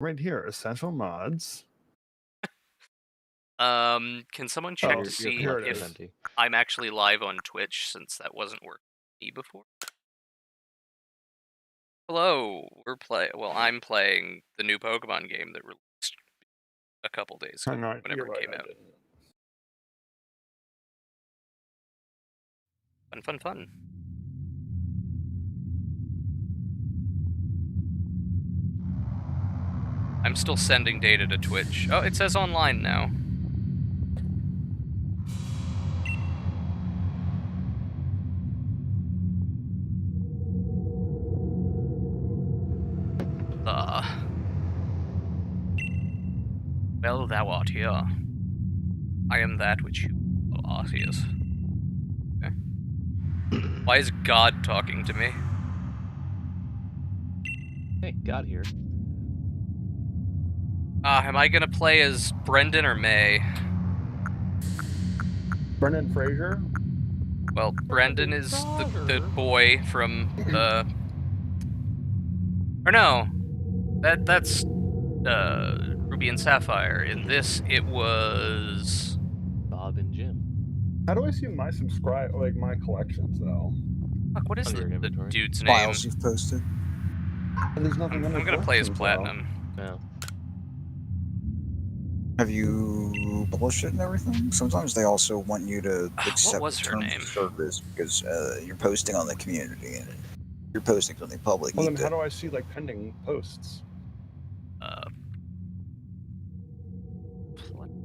Right here, essential mods. Can someone check to see here it if is. I'm actually live on Twitch, since that wasn't working for me before? Hello, I'm playing the new Pokemon game that released a couple days ago, No, whenever you're it right, came I out. didn't. Fun, fun, fun. I'm still sending data to Twitch. Oh, it says online now. Well, thou art here. I am that which you are, Arceus. Okay. Why is God talking to me? Hey, God here. Am I gonna play as Brendan or May? Brendan Fraser? Well, Brendan is the boy from or no, that's Ruby and Sapphire. In this, it was Bob and Jim. How do I see my my collections though? fuck. What is Under your the inventory. dude's name? Files you've posted. There's nothing I'm under gonna play as collections, Platinum. No. Have you published it and everything? Sometimes they also want you to accept was the her terms name? of service because you're posting on the community and you're posting something public. Well, then how do I see like pending posts?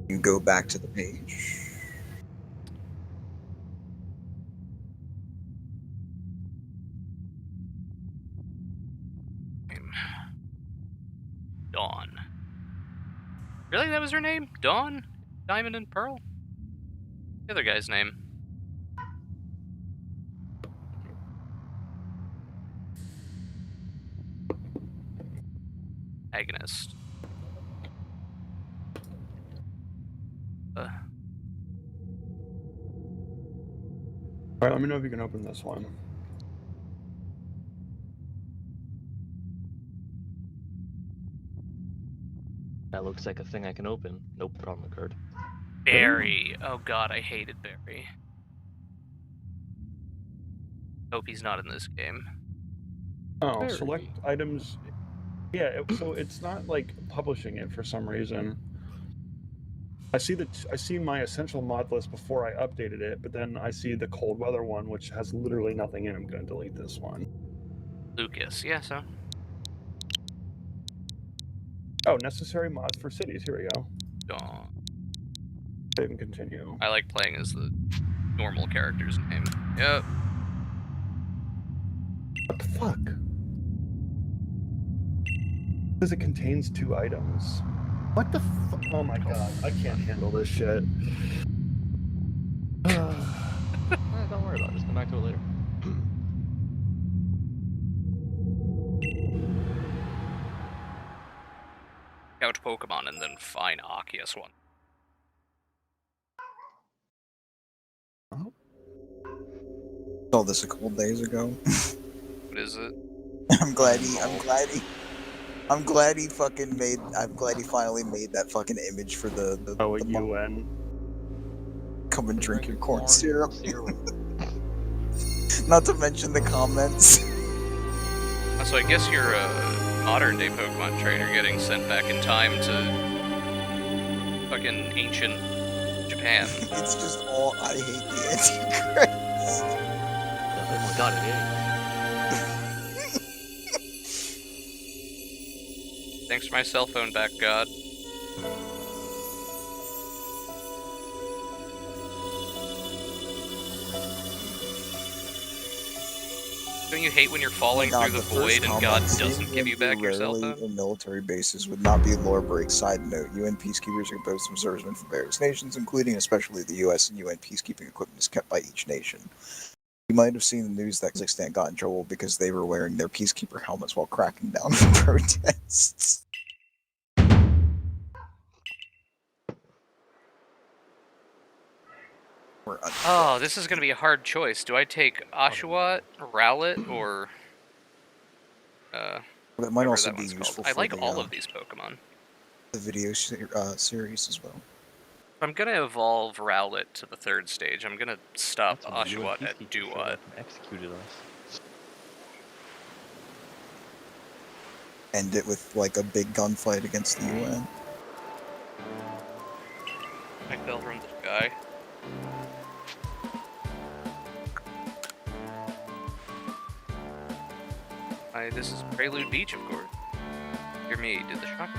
You go back to the page. Dawn. Really, that was her name? Dawn? Diamond and Pearl? The other guy's name. Agonist. All right, let me know if you can open this one. That looks like a thing I can open. Nope, problem occurred. Barry. Oh god, I hated Barry. Hope he's not in this game. Oh, Very. select items. Yeah, so it's not like publishing it for some reason. I see my essential mod list before I updated it, but then I see the cold weather one, which has literally nothing in. I'm gonna delete this one. Lucas, yeah, so. Oh, necessary mods for cities. Here we go. Dawn. Save and continue. I like playing as the normal character's name. Yep. What the fuck? Because it contains 2 items. What the fuck? Oh my god, I can't handle this shit. Don't worry about it. Just come back to it later. Couch Pokemon and then find Arceus one. Oh. Saw this a couple days ago. What is it? I'm glad he fucking made. I'm glad he finally made that fucking image for the UN. Come and drink your corn syrup. Not to mention the comments. So I guess you're a modern day Pokemon trainer getting sent back in time to fucking ancient Japan. It's just all I hate the Antichrist. Oh my god, it is. Thanks for my cell phone back, God. Don't you hate when you're falling through the void and God doesn't give you back your cell phone? In military bases would not be a lore break. Side note, UN peacekeepers are composed of servicemen from various nations, including especially the US, and UN peacekeeping equipment is kept by each nation. You might have seen the news that Kazakhstan got in trouble because they were wearing their peacekeeper helmets while cracking down on protests. Oh, this is gonna be a hard choice. Do I take Oshawott, Rowlet, or That might whatever also that be one's useful called. for I like the, all of these Pokemon. the video series as well. If I'm gonna evolve Rowlet to the 3rd stage, I'm gonna stop That's when the UN Oshawott at peacekeepers showed Duat. up and executed us. End it with like a big gunfight against the UN. I fell from the sky. This is Prelude Beach, of course. Hear me, did the shock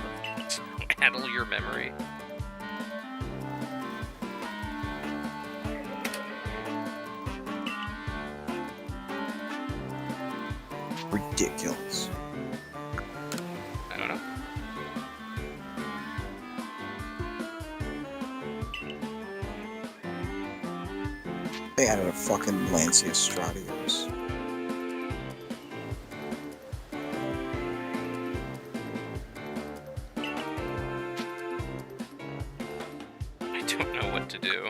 addle your memory? Ridiculous. I don't know. They added a fucking Lancius Stratios. I don't know what to do.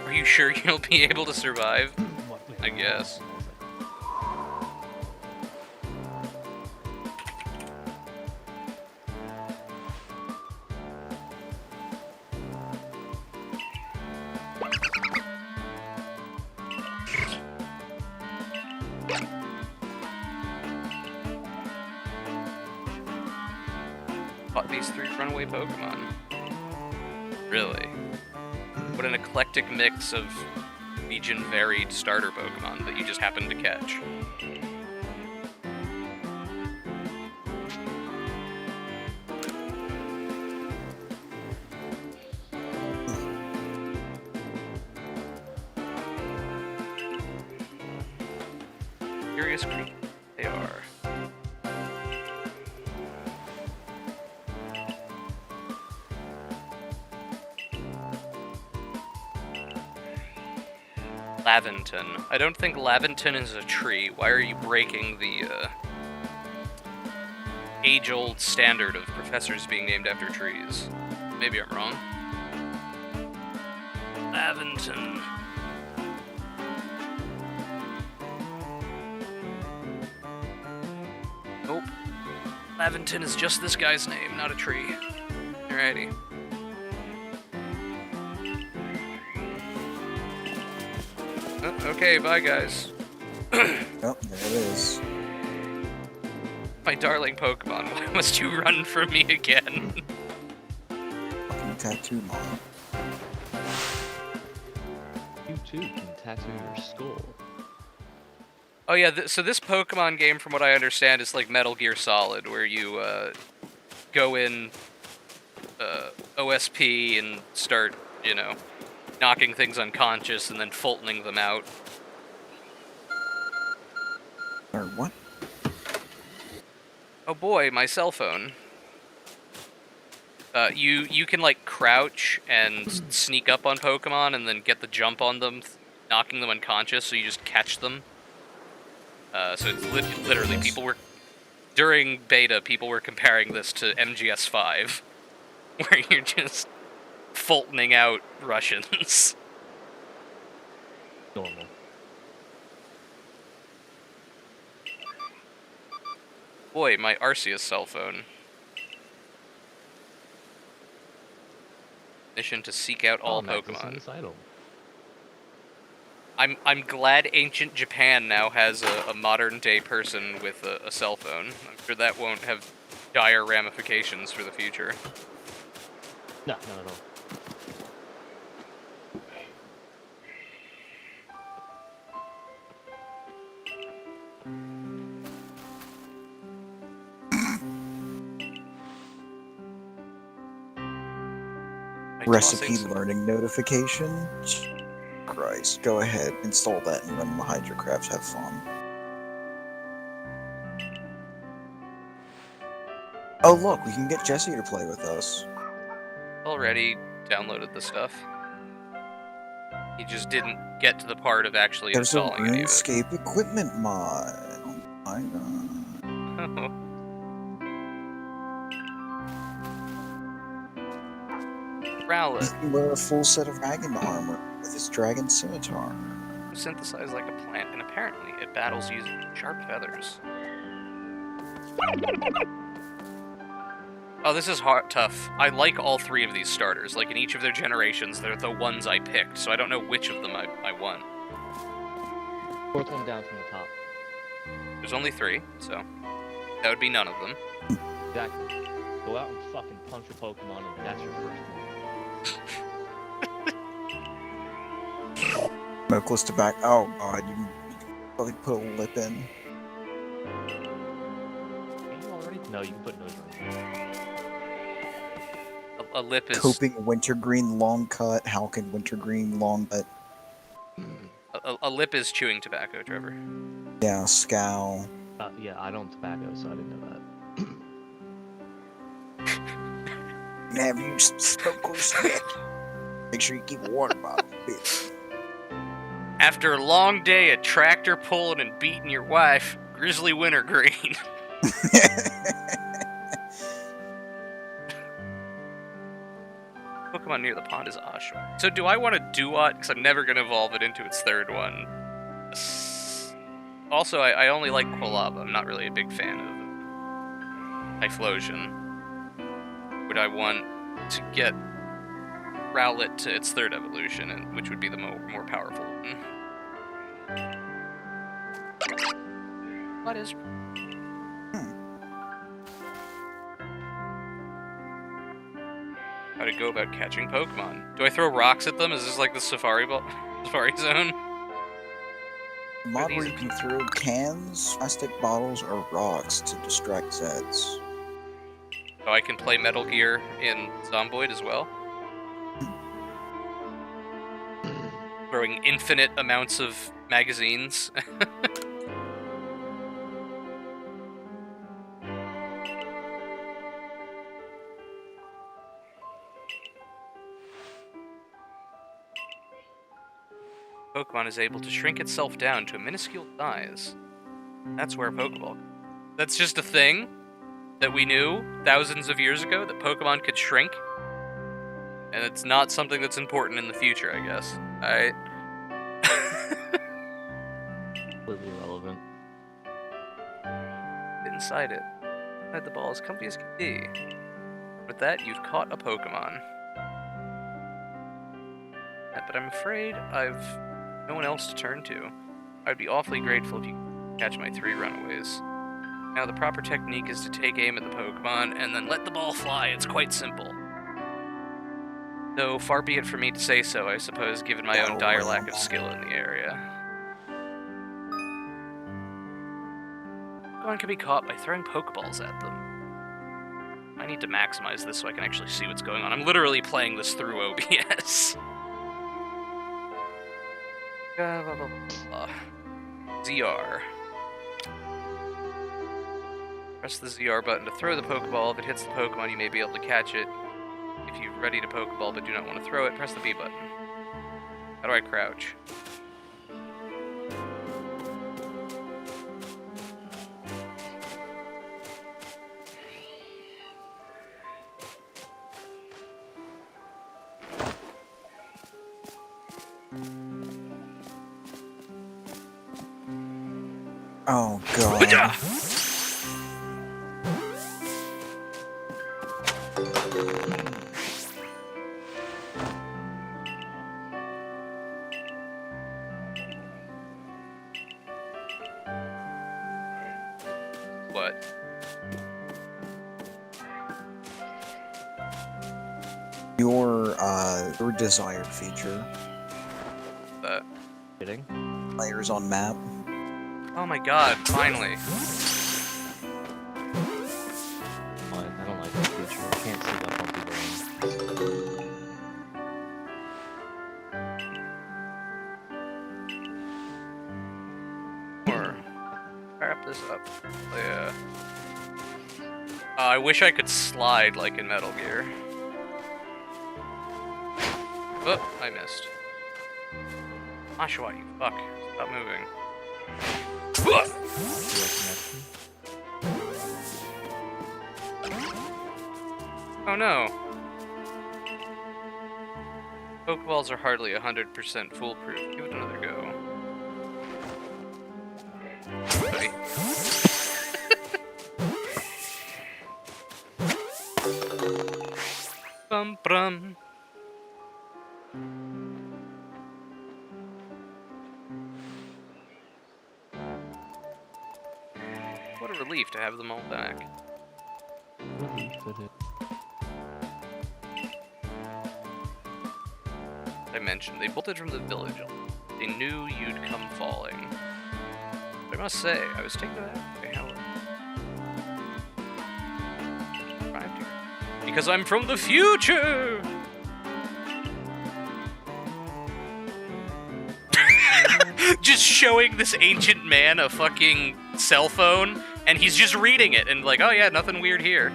Are you sure you'll be able to survive? I guess. Fought these 3 runaway Pokemon. Really? What an eclectic mix of region varied starter Pokemon that you just happened to catch. Curious creatures they are. Laventon. I don't think Laventon is a tree. Why are you breaking the age-old standard of professors being named after trees? Maybe I'm wrong. Laventon. Nope. Laventon is just this guy's name, not a tree. Alrighty. Okay, bye guys. Oh, there it is. My darling Pokemon, why must you run from me again? Fucking tattoo mom. You too can tattoo your skull. Oh yeah, so this Pokemon game, from what I understand, is like Metal Gear Solid, where you go in OSP and start, you know, knocking things unconscious and then Fultoning them out. Or what? Oh boy, my cell phone. You can like crouch and sneak up on Pokemon and then get the jump on them, knocking them unconscious, so you just catch them. So it's literally, people were, during beta, people were comparing this to MGS5, where you're just Fultoning out Russians. Normal. Boy, my Arceus cell phone. Mission to seek out all Pokemon. I'm glad ancient Japan now has a modern day person with a cell phone. I'm sure that won't have dire ramifications for the future. No, not at all. Recipe learning notification? Christ, go ahead, install that and run the Hydrocraft, have fun. Oh look, we can get Jesse to play with us. Already downloaded the stuff. He just didn't get to the part of actually There's a installing any of it. RuneScape equipment mod. Oh my god. Rowlet. He can wear a full set of dragon armor with his dragon scimitar. Synthesized like a plant, and apparently it battles using sharp feathers. Oh, this is hard, tough. I like all three of these starters. Like, in each of their generations, they're the ones I picked, so I don't know which of them I want. Fourth one down from the top. There's only 3, so that would be none of them. Exactly. Go out and fucking punch a Pokemon, and that's your first move. Smokeless tobacco. Oh god, you probably put a lip in. Can you already? No, you can put nose ring. A lip is Coping wintergreen long cut. How can wintergreen long cut? a lip is chewing tobacco, Trevor. Yeah, scowl. Yeah, I don't tobacco, so I didn't know that. Have you smokeless stick? Make sure you keep a water bottle. Bitch. After a long day of tractor pulling and beating your wife, grizzly wintergreen. Pokemon near the pond is Oshawott. So do I want to Duat? Because I'm never going to evolve it into its third one. Also, I only like Quilava. I'm not really a big fan of Typhlosion. Would I want to get Rowlet to its third evolution, and which would be the more powerful one? What is... How to go about catching Pokemon? Do I throw rocks at them? Is this like the Safari Zone? Mod where you can throw cans, plastic bottles, or rocks to distract Zeds. So I can play Metal Gear in Zomboid as well? Throwing infinite amounts of magazines. Pokemon is able to shrink itself down to a minuscule size. That's where a Pokeball... That's just a thing that we knew thousands of years ago, that Pokemon could shrink. And it's not something that's important in the future, I guess. Alright. Completely irrelevant. Inside it. Inside the ball as comfy as can be. With that, you've caught a Pokemon. But I'm afraid I've no one else to turn to. I'd be awfully grateful if you could catch my 3 runaways. Now, the proper technique is to take aim at the Pokemon and then let the ball fly. It's quite simple. Though, far be it for me to say so, I suppose, given my own dire lack of skill in the area. Pokemon can be caught by throwing Pokeballs at them. I need to maximize this so I can actually see what's going on. I'm literally playing this through OBS. Blah, blah, blah, blah. ZR. Press the ZR button to throw the Pokeball. If it hits the Pokemon, you may be able to catch it. If you're ready to Pokeball but do not want to throw it, press the B button. How do I crouch? Oh god. What? Your desired feature. That. Kidding? Players on map. Oh my god, finally. I don't like that feature. I can't see that on people. Or wrap this up. Yeah. I wish I could slide like in Metal Gear. Oh, I missed. Oshawott, you fuck. Stop moving. Oh no. Pokeballs are hardly 100% foolproof. Give it another go. Buddy. bum bum. What a relief to have them all back. I mentioned they bolted from the village. They knew you'd come falling. But I must say, I was taken aback by how arrived here. Because I'm from the future! Just showing this ancient man a fucking cell phone, and he's just reading it, and like, oh yeah, nothing weird here.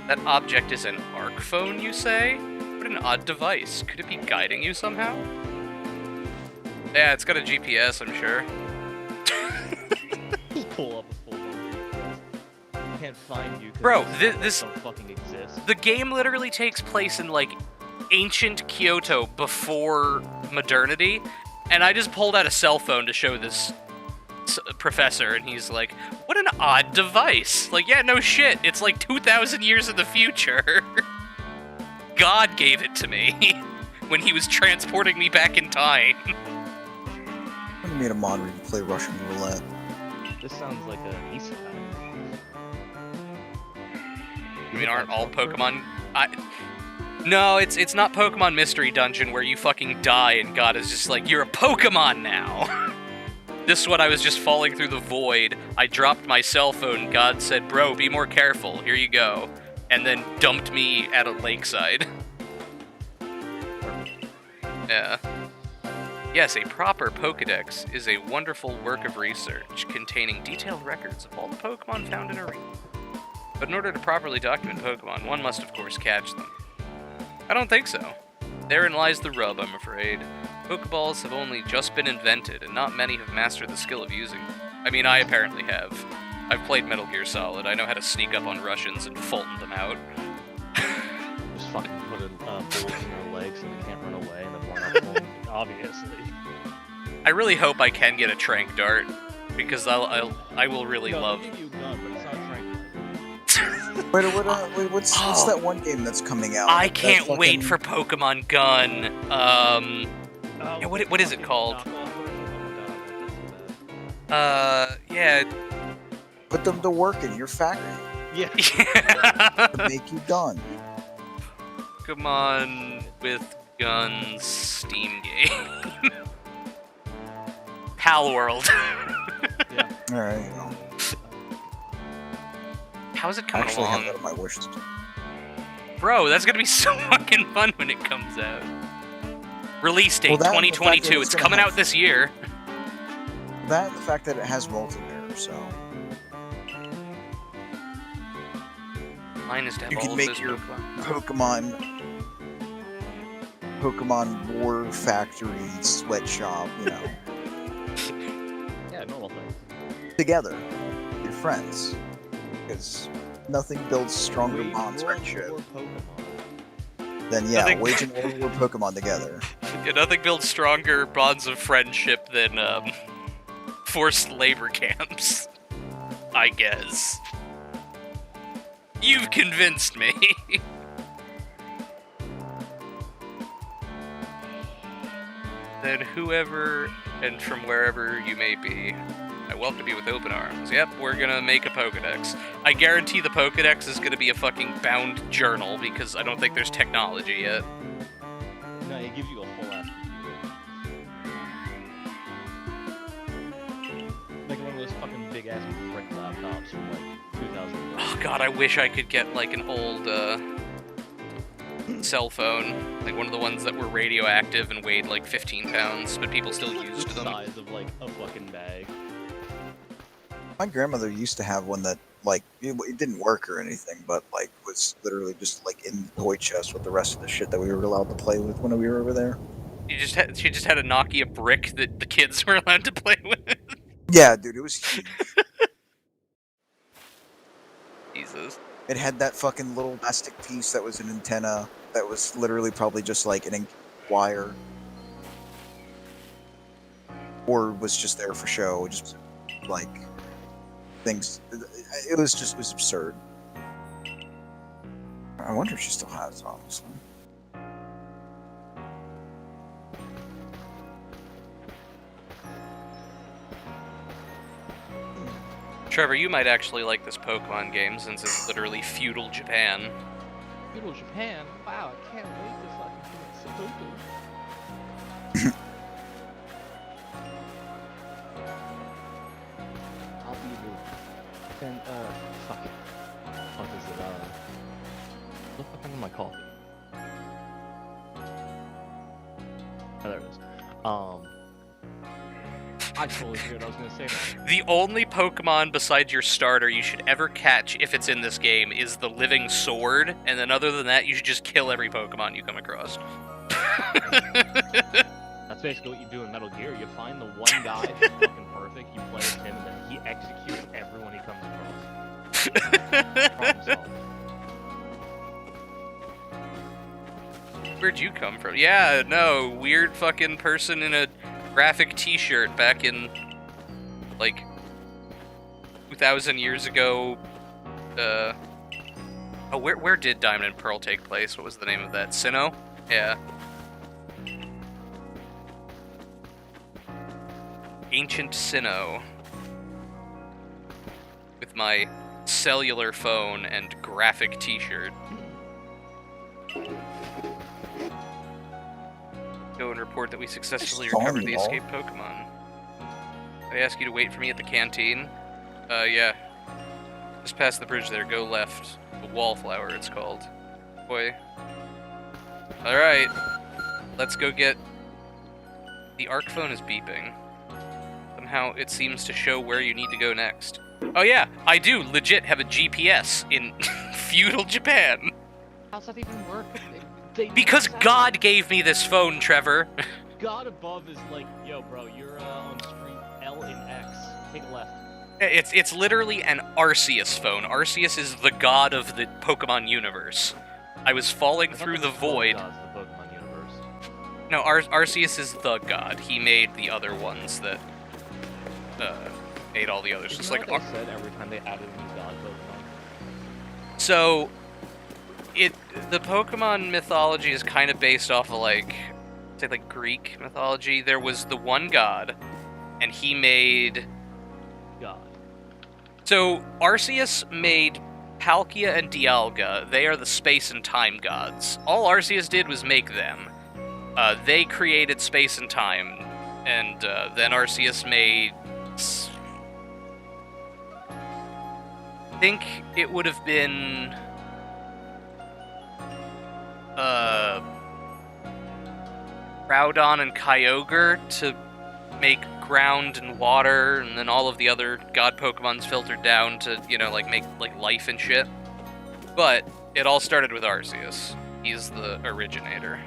That object is an arc phone, you say? What an odd device. Could it be guiding you somehow? Yeah, it's got a GPS, I'm sure. Just pull up a full one. Can't find you. Bro, this don't fucking exist. the game literally takes place in like ancient Kyoto before modernity, and I just pulled out a cell phone to show this professor, and he's like, what an odd device. Like, yeah, no shit, it's like 2,000 years in the future. God gave it to me when he was transporting me back in time. I'm gonna meet a mod where you can play Russian roulette. This sounds like an isekai. I mean, aren't all Pokemon... No, it's not Pokemon Mystery Dungeon where you fucking die and God is just like, you're a Pokemon now. This one, I was just falling through the void. I dropped my cell phone. God said, bro, be more careful. Here you go. And then dumped me at a lakeside. Yeah. Yes, a proper Pokedex is a wonderful work of research containing detailed records of all the Pokemon found in a region. But in order to properly document Pokemon, one must of course catch them. I don't think so. Therein lies the rub, I'm afraid. Pokeballs have only just been invented, and not many have mastered the skill of using them. I mean, I apparently have. I've played Metal Gear Solid. I know how to sneak up on Russians and Fulton them out. Just fucking put a bullet in their legs so they can't run away, and then run up on them, obviously. I really hope I can get a Trank Dart, because I will really love... They'll give you a gun, but it's not Trank. What's that one game that's coming out? I can't wait for Pokemon Gun. Yeah, what is it called? Yeah. Put them to work in your factory Yeah. to make you done. Pokemon with Guns Steam game. Pal World. Yeah. Alright, you know. How's it I coming actually along? have that on my wish list. Bro, that's gonna be so fucking fun when it comes out. Release date Well, that and the fact that 2022. it's It's gonna coming have- out this year. That and the fact that it has multiplayer, so Mine is to have you all can of make those your Pokemon. Pokemon War Factory sweatshop, you know, Yeah, normal thing. together, with your friends, because nothing builds stronger Wage bonds war friendship for Pokemon. than Nothing- waging war with Pokemon together. Yeah, nothing builds stronger bonds of friendship than forced labor camps. I guess. You've convinced me. Then whoever and from wherever you may be, I welcome you with open arms. Yep, we're gonna make a Pokedex. I guarantee the Pokedex is gonna be a fucking bound journal because I don't think there's technology yet. No, it gives you a whole ass computer. Like one of those fucking big ass brick laptops from like 2000. Oh god, I wish I could get like an old cell phone, like one of the ones that were radioactive and weighed like 15 pounds, but people still used the them. size of like a fucking bag. My grandmother used to have one that, like, it didn't work or anything, but like was literally just like in the toy chest with the rest of the shit that we were allowed to play with when we were over there. She just had a Nokia brick that the kids were allowed to play with. Yeah, dude, it was huge. Jesus. It had that fucking little plastic piece that was an antenna that was literally probably just like an wire, or was just there for show, just like things. It was absurd. I wonder if she still has it, honestly. Trevor, you might actually like this Pokemon game since it's literally feudal Japan. Feudal Japan? Wow, I can't wait to fucking see it. I'll be the... Then, fuck it. What is it, what the fuck happened to my coffee? Oh, there it is. I totally forgot what I was gonna say now. The only Pokemon besides your starter you should ever catch if it's in this game is the living sword, and then other than that, you should just kill every Pokemon you come across. That's basically what you do in Metal Gear. You find the one guy who's fucking perfect, you play as him, and then he executes everyone he comes across. Problem solved. Where'd you come from? Yeah, no, weird fucking person in a graphic t-shirt back in, like, 2,000 years ago. Oh, where did Diamond and Pearl take place? What was the name of that? Sinnoh? Yeah. Ancient Sinnoh. With my cellular phone and graphic t-shirt. Go and report that we successfully recovered the escaped Pokemon. I ask you to wait for me at the canteen. Yeah. Just past the bridge there, go left. The Wallflower, it's called. Boy. Alright. Let's go get... The Arc phone is beeping. Somehow it seems to show where you need to go next. Oh yeah, I do legit have a GPS in feudal Japan. How's that even work? Because God gave me this phone, Trevor. God above is like, yo, bro, you're on street L and X. Take a left. It's literally an Arceus phone. Arceus is the god of the Pokemon universe. I was falling through the void. God's the Pokemon universe. No, Arceus is the god. He made the other ones that made all the others. Just like they said every time they added a new god Pokemon. So, the Pokemon mythology is kind of based off of like Greek mythology. There was the one god, and he made God. So Arceus made Palkia and Dialga. They are the space and time gods. All Arceus did was make them. They created space and time, and then Arceus made. I think it would have been. Groudon and Kyogre to make ground and water, and then all of the other god Pokemons filtered down to, you know, like make like life and shit. But it all started with Arceus. He's the originator.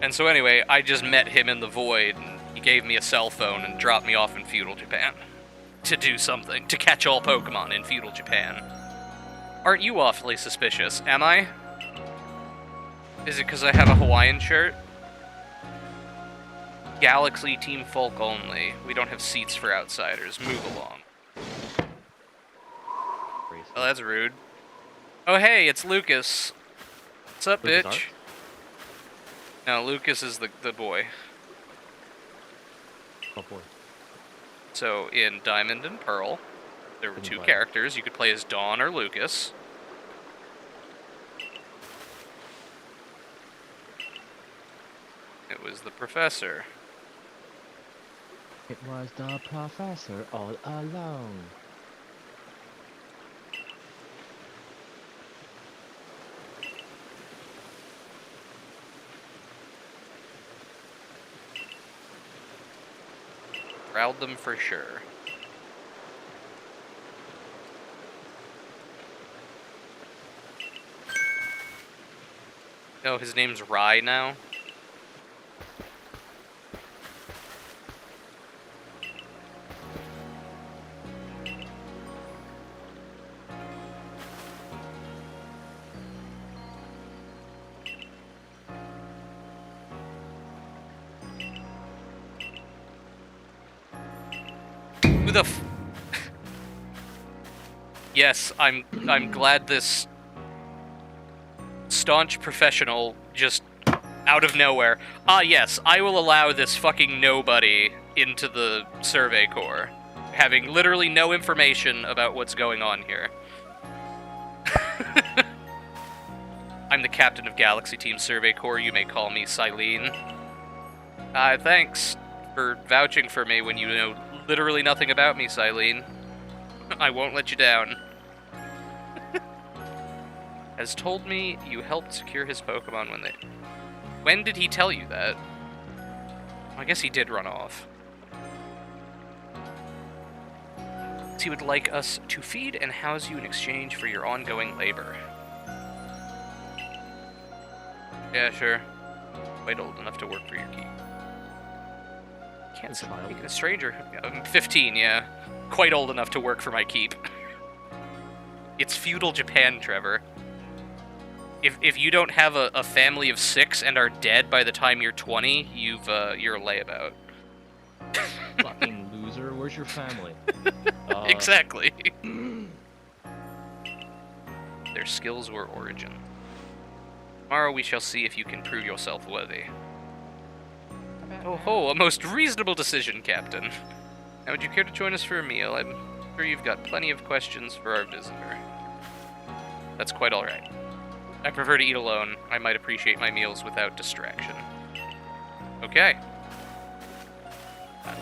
And so anyway, I just met him in the void, and he gave me a cell phone and dropped me off in feudal Japan. To do something, to catch all Pokemon in feudal Japan. Aren't you awfully suspicious, am I? Is it because I have a Hawaiian shirt? Galaxy Team Folk only. We don't have seats for outsiders. Move along. Oh, that's rude. Oh, hey, it's Lucas. What's up, Lucas bitch? Art? No, Lucas is the boy. Oh boy. So, in Diamond and Pearl, there were two characters. You could play as Dawn or Lucas. It was the professor. It was the professor all alone. Riled them for sure. Oh, his name's Rye now? Who the Yes, I'm glad this staunch professional just out of nowhere. Ah, yes, I will allow this fucking nobody into the Survey Corps, having literally no information about what's going on here. I'm the captain of Galaxy Team Survey Corps. You may call me Silene. Thanks for vouching for me when you know literally nothing about me, Silene. I won't let you down. Has told me you helped secure his Pokemon when they... When did he tell you that? I guess he did run off. He would like us to feed and house you in exchange for your ongoing labor. Yeah, sure. Quite old enough to work for your keep. Can't say making a stranger. I'm 15, yeah. Quite old enough to work for my keep. It's feudal Japan, Trevor. If you don't have a family of 6 and are dead by the time you're 20, you're a layabout. Fucking loser. Where's your family? Exactly. Their skills or origin. Tomorrow we shall see if you can prove yourself worthy. Oh ho, a most reasonable decision, Captain. Now would you care to join us for a meal? I'm sure you've got plenty of questions for our visitor. That's quite alright. I prefer to eat alone. I might appreciate my meals without distraction. Okay.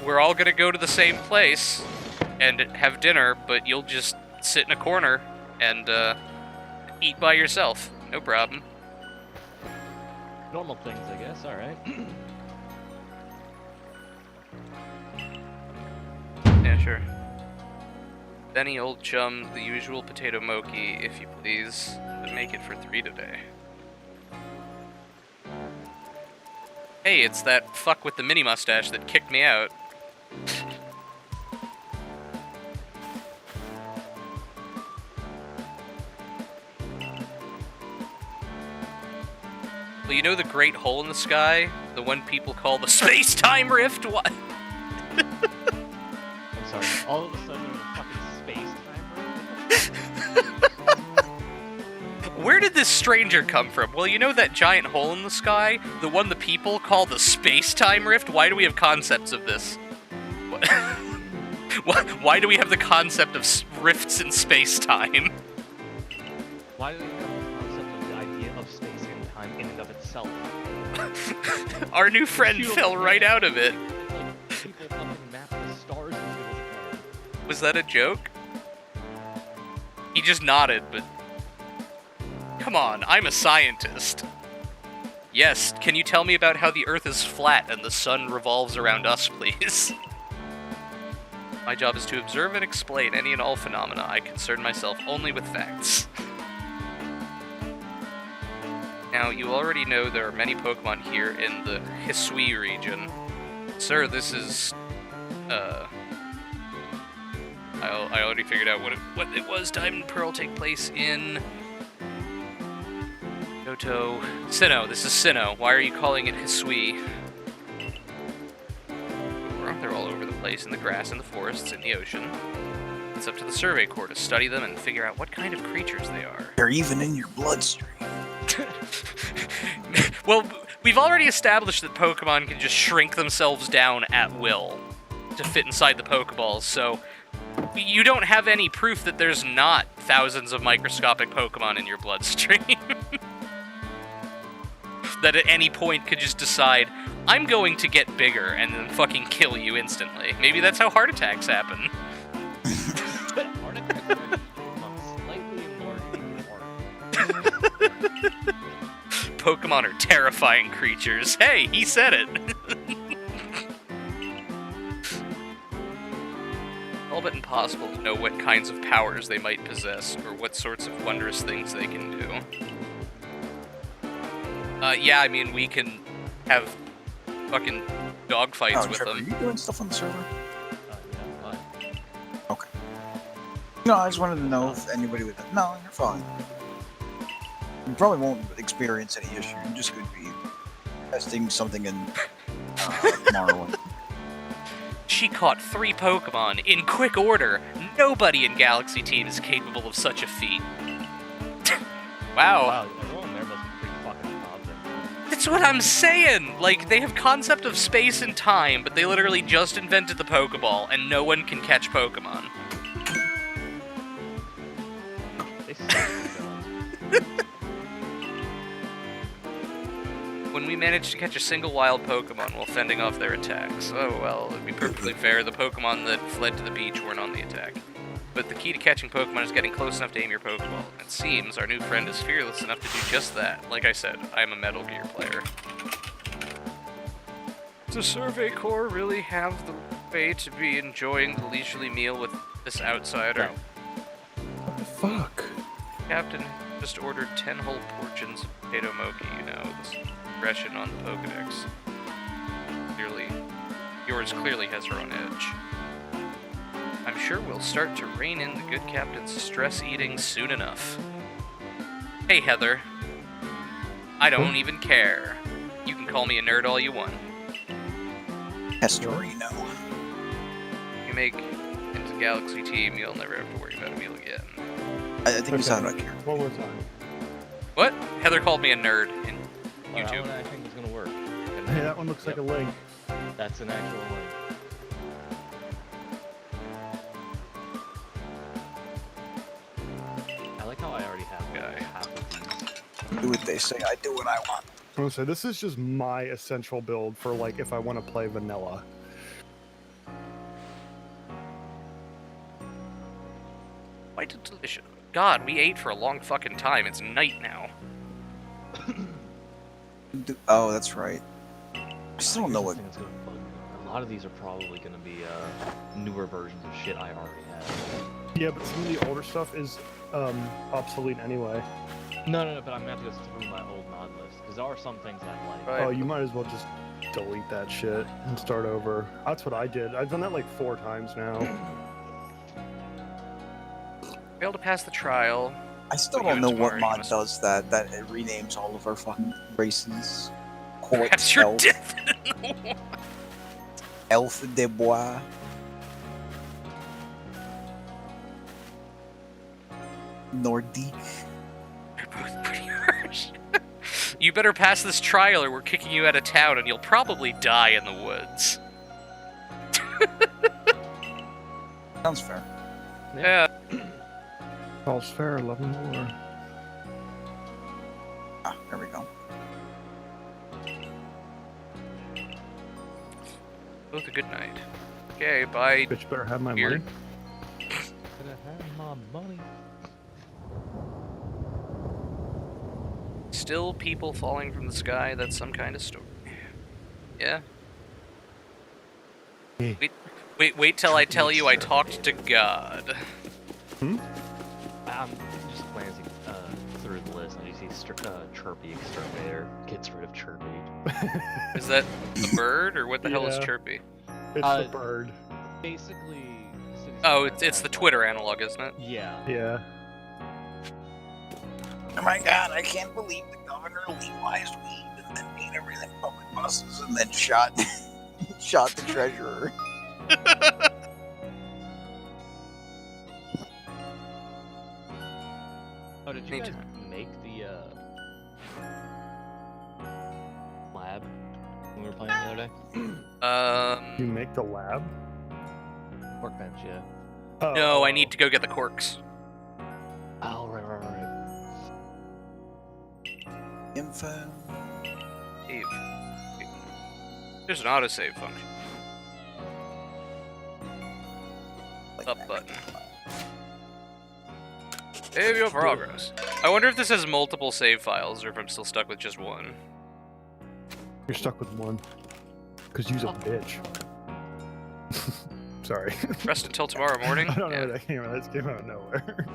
We're all gonna go to the same place and have dinner, but you'll just sit in a corner and eat by yourself. No problem. Normal things, I guess. Alright. Yeah, sure. Benny, old chum, the usual potato mochi, if you please. But make it for 3 today. Hey, it's that fuck with the mini mustache that kicked me out. Well, you know the great hole in the sky? The one people call the space-time rift? What? I'm sorry. All of a sudden, there's a fucking space-time room? Where did this stranger come from? Well, you know that giant hole in the sky? The one the people call the space-time rift? Why do we have concepts of this? Why do we have the concept of rifts in space-time? Why do they have the concept of the idea of space and time in and of itself? Our new friend fell right out of it. People fucking map the stars in Japan. Was that a joke? He just nodded, but... Come on, I'm a scientist. Yes, can you tell me about how the Earth is flat and the sun revolves around us, please? My job is to observe and explain any and all phenomena. I concern myself only with facts. Now, you already know there are many Pokemon here in the Hisui region. Sir, this is... I already figured out what it was. Diamond and Pearl take place in... Johto... Sinnoh. This is Sinnoh. Why are you calling it Hisui? They're all over the place, in the grass, in the forests, in the ocean. It's up to the Survey Corps to study them and figure out what kind of creatures they are. They're even in your bloodstream. Well, we've already established that Pokemon can just shrink themselves down at will to fit inside the Pokeballs, so you don't have any proof that there's not thousands of microscopic Pokemon in your bloodstream. That at any point could just decide, I'm going to get bigger and then fucking kill you instantly. Maybe that's how heart attacks happen. Heart attacks are slightly more important. Pokemon are terrifying creatures. Hey, he said it. All but impossible to know what kinds of powers they might possess or what sorts of wondrous things they can do. Yeah, I mean, we can have fucking dogfights with Trevor, them. Are you doing stuff on the server? Yeah, fine. Okay. No, I just wanted to know if anybody would... No, you're fine. You probably won't experience any issue. You just could be testing something in Marlin. She caught 3 Pokemon in quick order. Nobody in Galaxy Team is capable of such a feat. Wow. Wow, everyone there must That's what I'm saying! Like, they have concept of space and time, but they literally just invented the Pokeball, and no one can catch Pokemon. They suck. When we managed to catch a single wild Pokemon while fending off their attacks. Oh well, it'd be perfectly fair, the Pokemon that fled to the beach weren't on the attack. But the key to catching Pokemon is getting close enough to aim your Pokeball. It seems our new friend is fearless enough to do just that. Like I said, I'm a Metal Gear player. Does Survey Corps really have the way to be enjoying the leisurely meal with this outsider? What the fuck? Captain just ordered 10 whole portions of potato mochi, you know, this aggression on the Pokedex. Yours clearly has her on edge. I'm sure we'll start to rein in the good captain's stress eating soon enough. Hey, Heather. I don't even care. You can call me a nerd all you want. Hestorino. You make into Galaxy Team, you'll never have to worry about a meal again. I think he's talking about care. One more time. What? Heather called me a nerd in That YouTube. one I think is gonna work. And Hey, that one looks like a link. That's an actual link. I like how I already have half of these. Do what they say, I do what I want. I'm gonna say this is just my essential build for like if I want to play vanilla. Quite delicious. God, we ate for a long fucking time. It's night now. Oh, that's right. I still don't know what. Here's the thing that's gonna bug me. A lot of these are probably gonna be newer versions of shit I already have. Yeah, but some of the older stuff is obsolete anyway. No, but I'm gonna have to go through my old mod list because there are some things I like. Right. Oh, you might as well just delete that shit and start over. That's what I did. I've done that like 4 times now. Failed to pass the trial. I still But you don't know and what Tamari mod must- does that. That it renames all of our fucking races. Quartz, Perhaps you're elf, definite. elf de bois. Nordique. They're both pretty harsh. You better pass this trial or we're kicking you out of town and you'll probably die in the woods. Sounds fair. Yeah. All's fair, love and war. Ah, there we go. Both a good night. Okay, bye. Bitch better have my Weird. money. Gonna have my money. Still people falling from the sky, that's some kind of story. Yeah? Hey. Wait till I tell you I talked to God. I'm just glancing through the list and you see Chirpy Exterminator gets rid of Chirpy. Is that a bird, or what the hell is Yeah. Chirpy? It's the bird. Basically... Oh, it's the Twitter analog, isn't it? Yeah. Yeah. Oh my god, I can't believe the governor legalized weed and then made everything public buses and then shot the treasurer. Oh, did you Me guys too. make the lab when we were playing the other day? You make the lab? Workbench, yeah. Oh. No, I need to go get the corks. Oh, right. Info. Save. There's an autosave function. Like Up that. button. Save your progress. I wonder if this has multiple save files or if I'm still stuck with just one. You're stuck with one. Because you's a bitch. Sorry. Rest until tomorrow morning? I don't know Yeah. where that came out. That just came out of nowhere.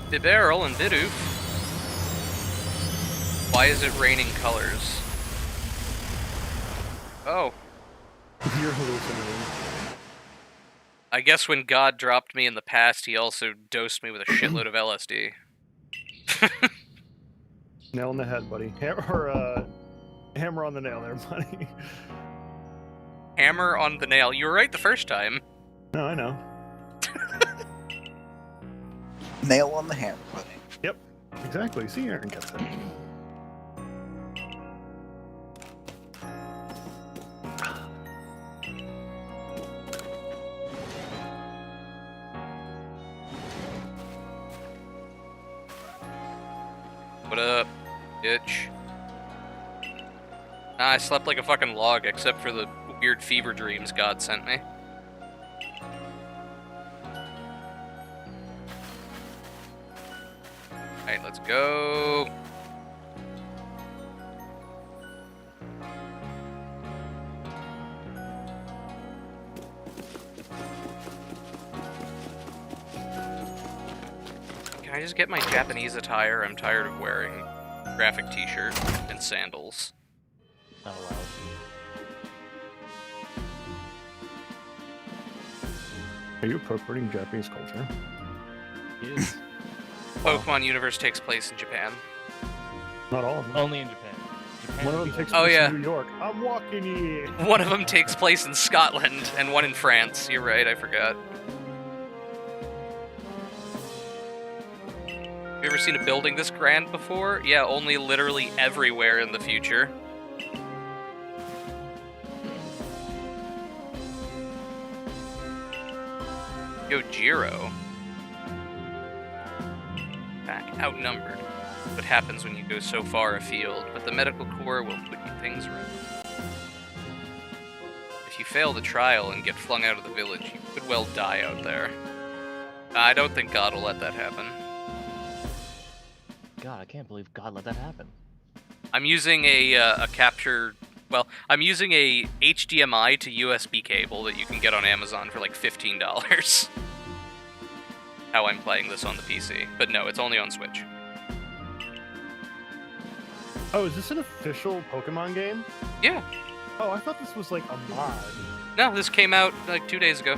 Bibarrel and Bidoof. Why is it raining colors? Oh, You're hallucinating. I guess when God dropped me in the past, he also dosed me with a shitload of LSD. Nail in the head, buddy. Hammer on the nail there, buddy. hammer on the nail. You were right the first time. No, I know. Nail on the hammer, buddy. Yep, exactly. See, Aaron gets it. What up, bitch? Nah, I slept like a fucking log, except for the weird fever dreams God sent me. Alright, let's go. Can I just get my Japanese attire? I'm tired of wearing graphic t-shirt and sandals. Not allowed. Are you appropriating Japanese culture? It is. Pokemon Universe takes place in Japan. Not all of them. Only in Japan. Japan One of them would be takes like- Oh, place yeah. in New York. I'm walking here. One of them takes place in Scotland, and one in France. You're right, I forgot. Have you ever seen a building this grand before? Yeah, only literally everywhere in the future. Yo, Jiro. Back, outnumbered. What happens when you go so far afield, but the medical corps will put you things right. If you fail the trial and get flung out of the village, you could well die out there. I don't think God will let that happen. God, I can't believe God let that happen. I'm using a capture... Well, I'm using a HDMI to USB cable that you can get on Amazon for like $15. How I'm playing this on the PC. But no, it's only on Switch. Oh, is this an official Pokemon game? Yeah. Oh, I thought this was like a mod. No, this came out like 2 days ago.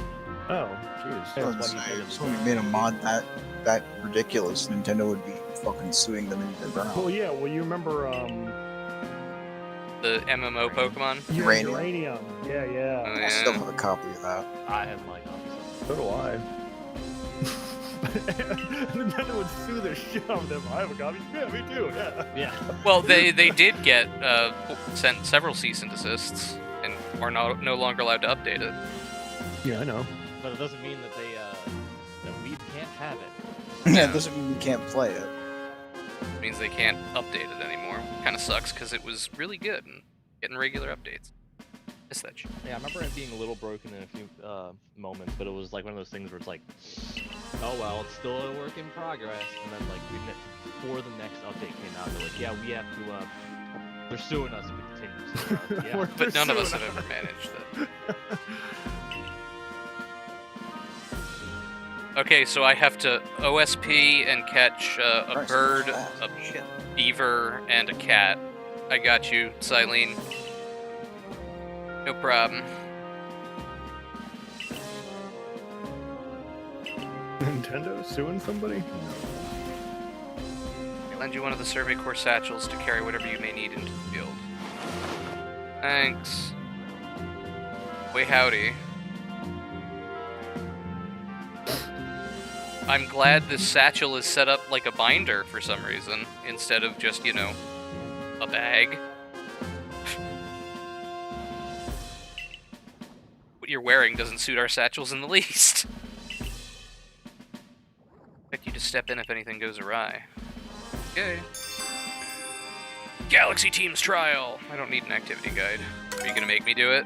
Oh, jeez. Yeah, I that's was why gonna you say, did it. if someone made a mod that ridiculous, Nintendo would be fucking suing them into the ground. Well, yeah. Well, you remember The MMO Pokemon. Uranium. Uranium. Yeah, Oh, yeah. I yeah. still have a copy of that. I have my copy. So do I. Nintendo would sue the shit out of them. I have a copy. Yeah, me too. Yeah. Yeah. Well, they did get sent several cease and desists and are no longer allowed to update it. Yeah, I know. But it doesn't mean that that we can't have it. Yeah, it doesn't mean you can't play it. It means they can't update it anymore. Kind of sucks because it was really good and getting regular updates. Miss that shit. Yeah, I remember it being a little broken in a few moments, but it was like one of those things where it's like, oh well, it's still a work in progress. And then like before the next update came out, they're like, yeah, we have to. They're suing us if it continues. Yeah. But none of us have ever managed that. Okay, so I have to OSP and catch a Christ, bird, that's a fast. Shit. beaver, and a cat. I got you, Silene. No problem. Nintendo suing somebody? I'll lend you one of the Survey Corps satchels to carry whatever you may need into the field. Thanks. Way howdy. I'm glad this satchel is set up like a binder for some reason, instead of just, you know, a bag. What you're wearing doesn't suit our satchels in the least. Expect you to step in if anything goes awry. Okay. Galaxy Team's trial! I don't need an activity guide. Are you gonna make me do it?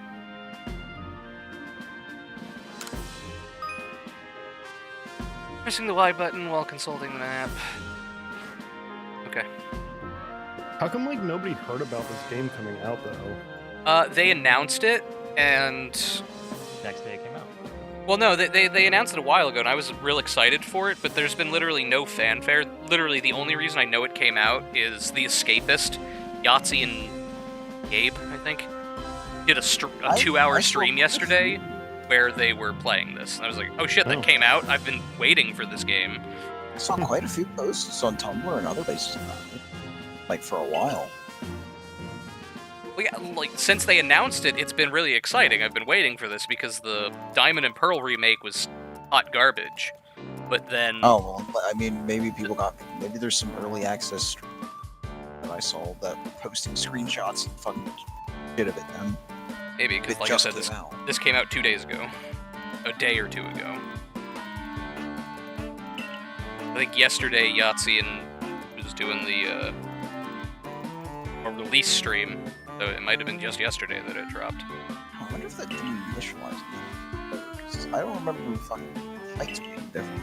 Pressing the Y button while consulting the map. Okay. How come like nobody heard about this game coming out though? They announced it, and... Next day it came out. Well, no, they announced it a while ago, and I was real excited for it, but there's been literally no fanfare. Literally, the only reason I know it came out is The Escapist, Yahtzee and Gabe, I think, did a 2-hour I saw stream quite a yesterday few- where they were playing this. And I was like, oh shit, that Oh. came out? I've been waiting for this game. I saw quite a few posts on Tumblr and other places about it. Like for a while. Well, yeah, like, since they announced it, it's been really exciting. I've been waiting for this because the Diamond and Pearl remake was hot garbage. But then... Oh, well, I mean, maybe maybe there's some early access stream that I saw that were posting screenshots and fucking shit of it, man. Maybe, because like I said, this came out 2 days ago. A day or two ago. I think yesterday, Yahtzee was doing the a release stream, so it might have been just yesterday that it dropped. I wonder if that didn't initialize it. 'Cause I don't remember fucking fights being different.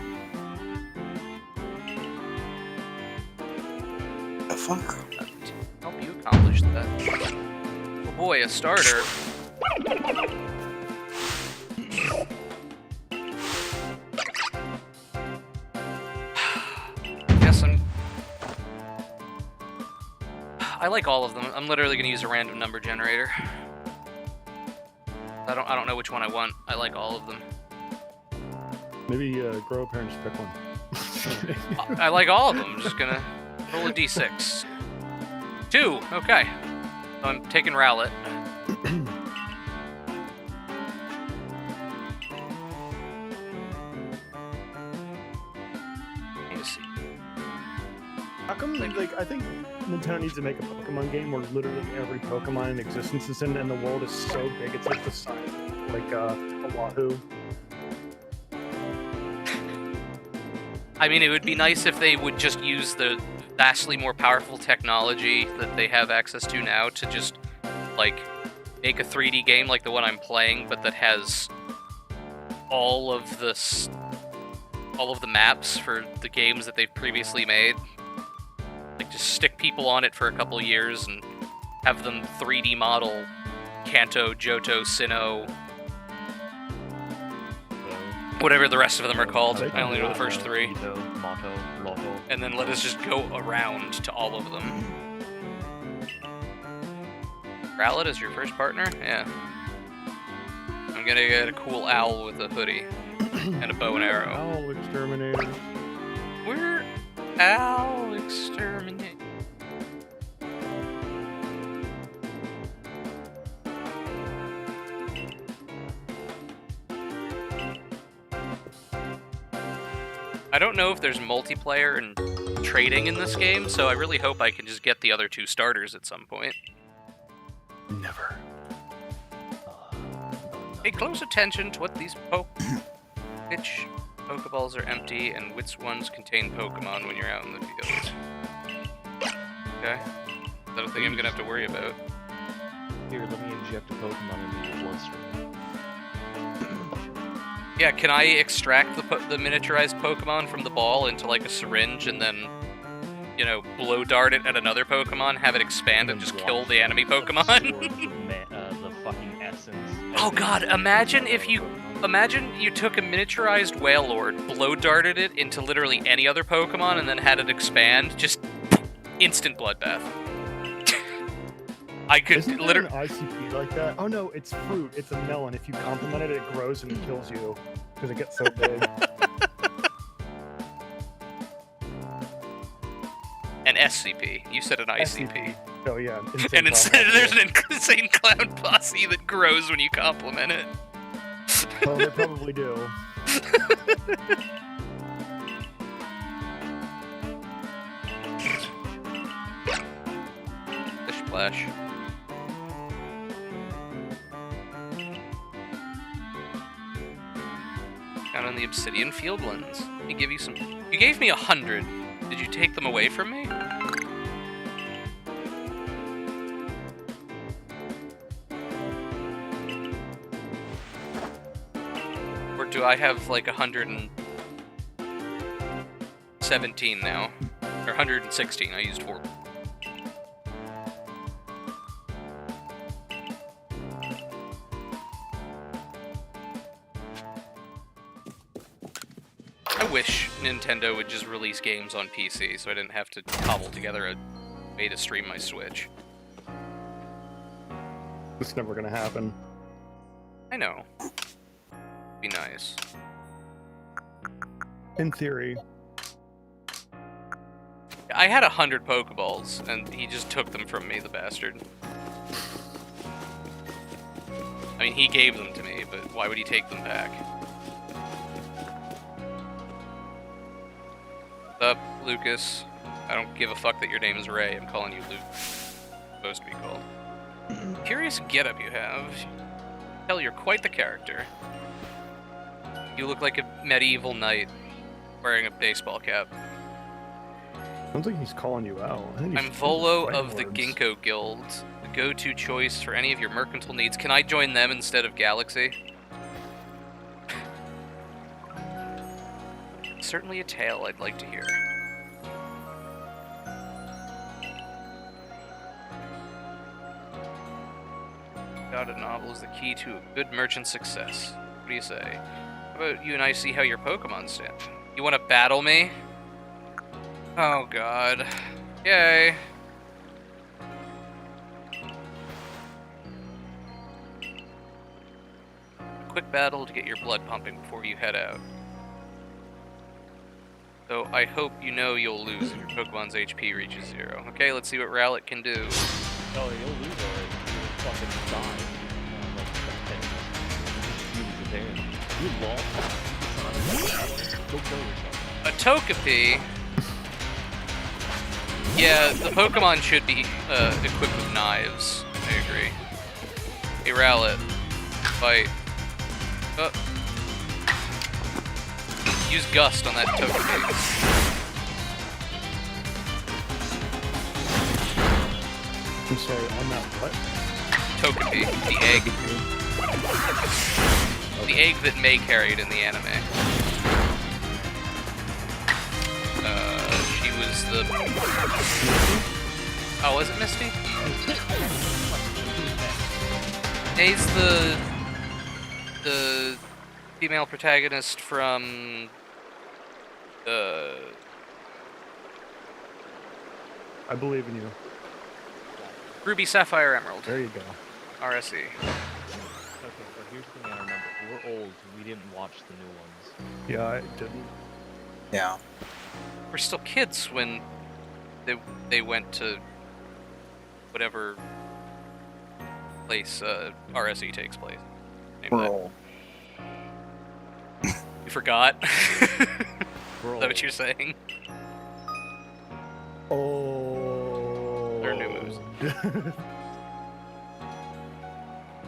The fuck? Help you accomplish that. Oh boy, a starter. I like all of them. I'm literally gonna use a random number generator. I don't know which one I want. I like all of them. Maybe grow a pair and just pick one. I like all of them. I'm just gonna roll a d6. 2. Okay. So I'm taking Rowlet. How come, like, I think Nintendo needs to make a Pokemon game where literally every Pokemon in existence is in, and the world is so big it's like the size of, like, Oahu. I mean, it would be nice if they would just use the vastly more powerful technology that they have access to now to just, like, make a 3D game like the one I'm playing, but that has all of the maps for the games that they've previously made. Like, just stick people on it for a couple years and have them 3D model Kanto, Johto, Sinnoh, whatever the rest of them are called. I only know the first 3. And then let us just go around to all of them. Rowlet is your first partner? Yeah. I'm gonna get a cool owl with a hoodie and a bow and arrow. Owl exterminator. We're owl exterminator. I don't know if there's multiplayer and trading in this game, so I really hope I can just get the other 2 starters at some point. Never. Pay close attention to what these which Pokeballs are empty and which ones contain Pokemon when you're out in the field. Okay. Is that a thing I'm gonna have to worry about? Here, let me inject a Pokemon into your bloodstream. Yeah, can I extract the miniaturized Pokemon from the ball into like a syringe and then, you know, blow dart it at another Pokemon, have it expand and just kill the enemy Pokemon? The fucking essence. Oh god, imagine you took a miniaturized Wailord, blow darted it into literally any other Pokemon and then had it expand, just instant bloodbath. I could literally an ICP like that. Oh no, it's fruit. It's a melon. If you compliment it, it grows and kills you because it gets so big. An SCP. You said an ICP. Oh yeah. And there's an insane clown posse that grows when you compliment it. Well, they probably do. Fish Splash. Down on the Obsidian Fieldlands. Let me give you some. You gave me 100. Did you take them away from me? Or do I have like 117 now? Or 116, I used 4. I wish Nintendo would just release games on PC so I didn't have to cobble together a way to stream my Switch. It's never gonna happen. I know. Be nice. In theory. I had 100 Pokeballs, and he just took them from me, the bastard. I mean, he gave them to me, but why would he take them back? What's up, Lucas? I don't give a fuck that your name is Ray. I'm calling you Luke. Supposed to be called. Curious getup you have. Hell, you're quite the character. You look like a medieval knight wearing a baseball cap. Sounds like he's calling you out. I think I'm Volo of the Ginkgo Guild, the go-to choice for any of your mercantile needs. Can I join them instead of Galaxy? Certainly a tale I'd like to hear. A novel is the key to a good merchant success. What do you say? How about you and I see how your Pokemon stand? You want to battle me? Oh god. Yay. A quick battle to get your blood pumping before you head out. So I hope you know you'll lose if your Pokemon's HP reaches 0. Okay, let's see what Rowlet can do. Oh, you'll lose already. You'll fucking die. You lost. Go kill yourself. A Togepi. Yeah, the Pokemon should be equipped with knives. I agree. Hey, Rowlet. Fight. Use Gust on that Togepi. I'm sorry, on that what? Togepi. The egg. The egg that May carried in the anime. She was the... Oh, was it Misty? May's the female protagonist from I believe in you. Ruby, Sapphire, Emerald. There you go. RSE. Okay, so here's the thing I remember. We're old. We didn't watch the new ones. Yeah, I didn't. Yeah. We're still kids when they went to whatever place RSE takes place. Name We're that. old. You forgot? We're Is old. that what you're saying? Oh. There are new moves.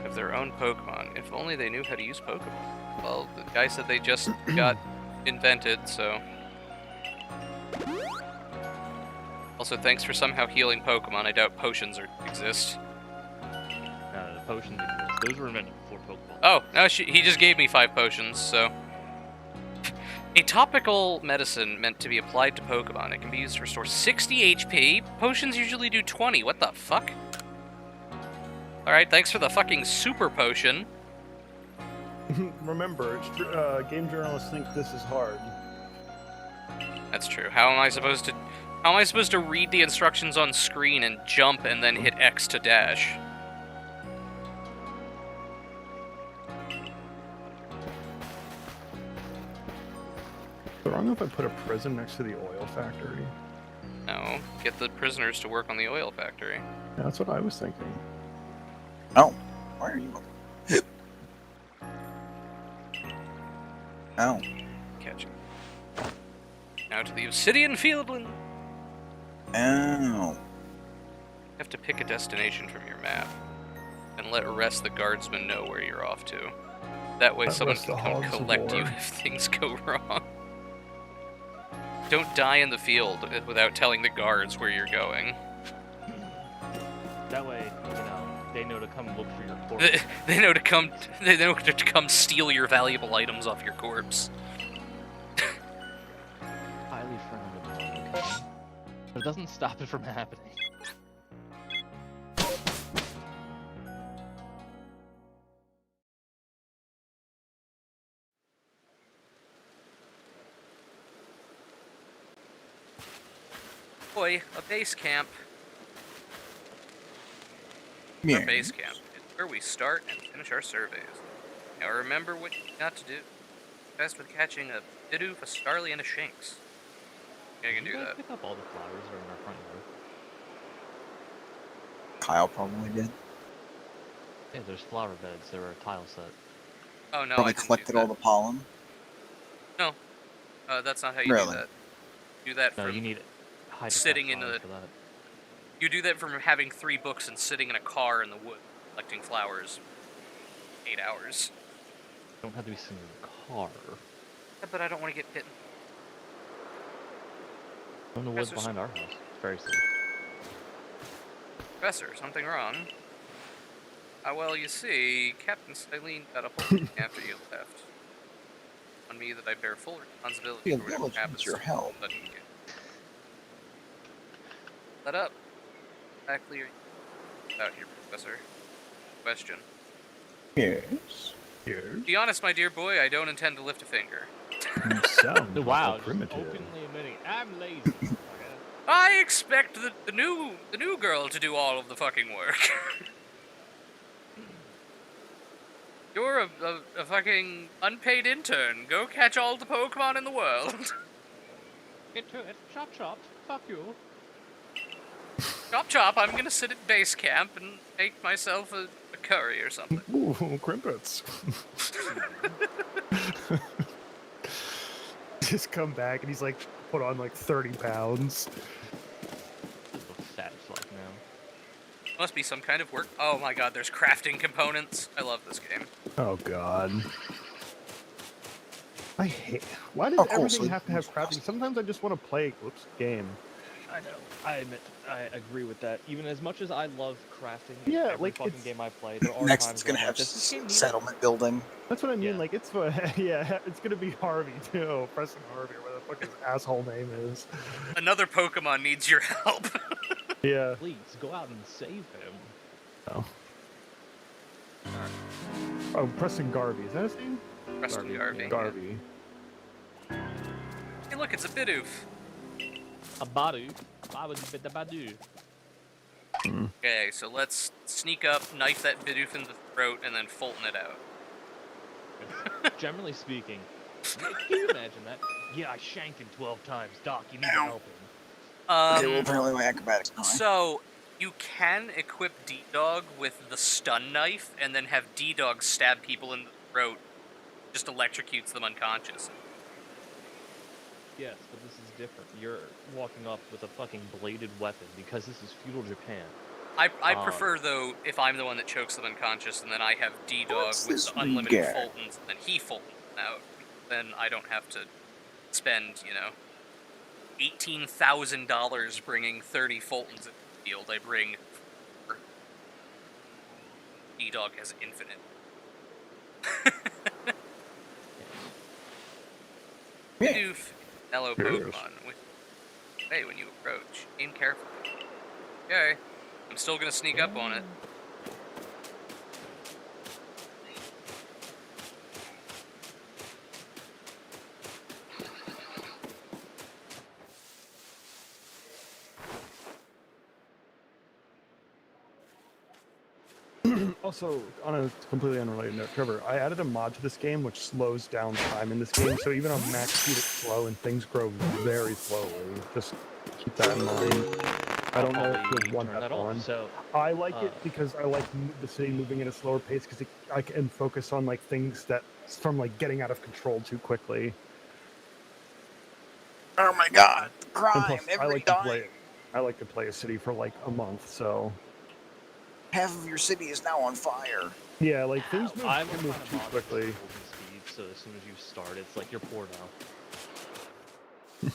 Have their own Pokemon. If only they knew how to use Pokemon. Well, the guy said they just got invented, so... Also, thanks for somehow healing Pokemon. I doubt potions exist. The potions exist. Those were invented before Pokemon. Oh, no, he just gave me 5 potions, so... A topical medicine meant to be applied to Pokemon. It can be used to restore 60 HP. Potions usually do 20. What the fuck? Alright, thanks for the fucking super potion. Remember, game journalists think this is hard. That's true. How am I supposed to read the instructions on screen and jump and then hit X to dash? Is it wrong if I put a prison next to the oil factory? No, get the prisoners to work on the oil factory. Yeah, that's what I was thinking. Oh, why are you? Oh, Catch it. Now to the Obsidian Fieldland. ow. You have to pick a destination from your map and let rest the guardsmen know where you're off to. That way Let someone rest can the come hogs of collect you war. if things go wrong. Don't die in the field without telling the guards where you're going. That way, you know, they know to come look for your corpse. They know to come. They know to come steal your valuable items off your corpse. Highly frowned upon, okay? But it doesn't stop it from happening. Boy, a base camp. Yeah. Our base camp is where we start and finish our surveys. Now remember what you got to do. Best with catching a Bidoof, a Starly, and a Shinx. Yeah, you can Did do you guys that. pick up all the flowers that are in our front yard? Kyle probably did. Yeah, there's flower beds. There are a tile set. Oh no, Probably I didn't do collected all that. the pollen. No, that's not how you Really? do that. Do that No, from you need hydroponic sitting in flowers a. for that. You do that from having 3 books and sitting in a car in the woods collecting flowers. 8 hours. You don't have to be sitting in the car. Yeah, but I don't want to get bitten. Go in the woods Professor- behind our house. It's very safe. Professor, something wrong? Well, you see, Captain Silene got a hold of me after you left. On me that I bear full responsibility The for whatever village happens needs your to help. sudden game. Let up. Exactly about here, Professor. Question. Yes. Here. Be honest, my dear boy, I don't intend to lift a finger. You sound Wow, awful just primitive. openly admitting, I'm lazy. I expect the new girl to do all of the fucking work. You're a fucking unpaid intern. Go catch all the Pokemon in the world. Get to it. Chop chop. Fuck you. Chop chop, I'm gonna sit at base camp and make myself a curry or something. Ooh, crimpets. Just come back and he's like put on like 30 pounds. Fat fuck now. Must be some kind of work. Oh my god, there's crafting components. I love this game. Oh god. I hate. Why does Oh, cool, everything so have to have crafting? Sometimes I just want to play a game. I know. I admit, I agree with that. Even as much as I love crafting, in Yeah, every like, fucking it's- game I play, there are Next, times it's gonna where I'm have like, does this game need settlement building. That's what I mean. Yeah. Like it's for yeah, it's gonna be Harvey too. Preston Harvey, or whatever the fuck his asshole name is. Another Pokemon needs your help. Yeah. Please go out and save him. Oh. Oh, Preston Garvey. Is that his name? Preston Garvey. Garvey. Hey, look, it's a Bidoof. A Badu. Badu. Okay, so let's sneak up, knife that Bidoof in the throat, and then Fulton it out. Generally speaking, can you imagine that? Yeah, I shanked him 12 times. Doc, you need to help him. Okay, well, apparently my acrobatics high. So, you can equip D-Dog with the stun knife, and then have D-Dog stab people in the throat. Just electrocutes them unconscious. Yes, but this is different. You're walking up with a fucking bladed weapon because this is feudal Japan. I prefer, though, if I'm the one that chokes them unconscious, and then I have D-Dog What's with this the unlimited recap? Fultons, and then he Fultons out. Then I don't have to spend, $18,000 bringing 30 Fultons in the field. I bring... D-Dog has infinite. Yeah. Bidoof, hello Here it is. Pokemon. Hey, when you approach, aim carefully. Okay, I'm still gonna sneak up on it. Also, on a completely unrelated note, Trevor, I added a mod to this game which slows down time in this game, so even on max speed it's slow and things grow very slowly. Just keep that in mind. I don't know if Probably you'll want turn that off. on. So, I like it because I like the city moving at a slower pace because I can focus on like things that from like getting out of control too quickly. Oh my god, And crime, plus, everybody dying. I like to play a city for like a month, so Half of your city is now on fire. yeah, like things move, I can would move kind of too mod quickly. it to speed, so as soon as you start, it's like you're poor now.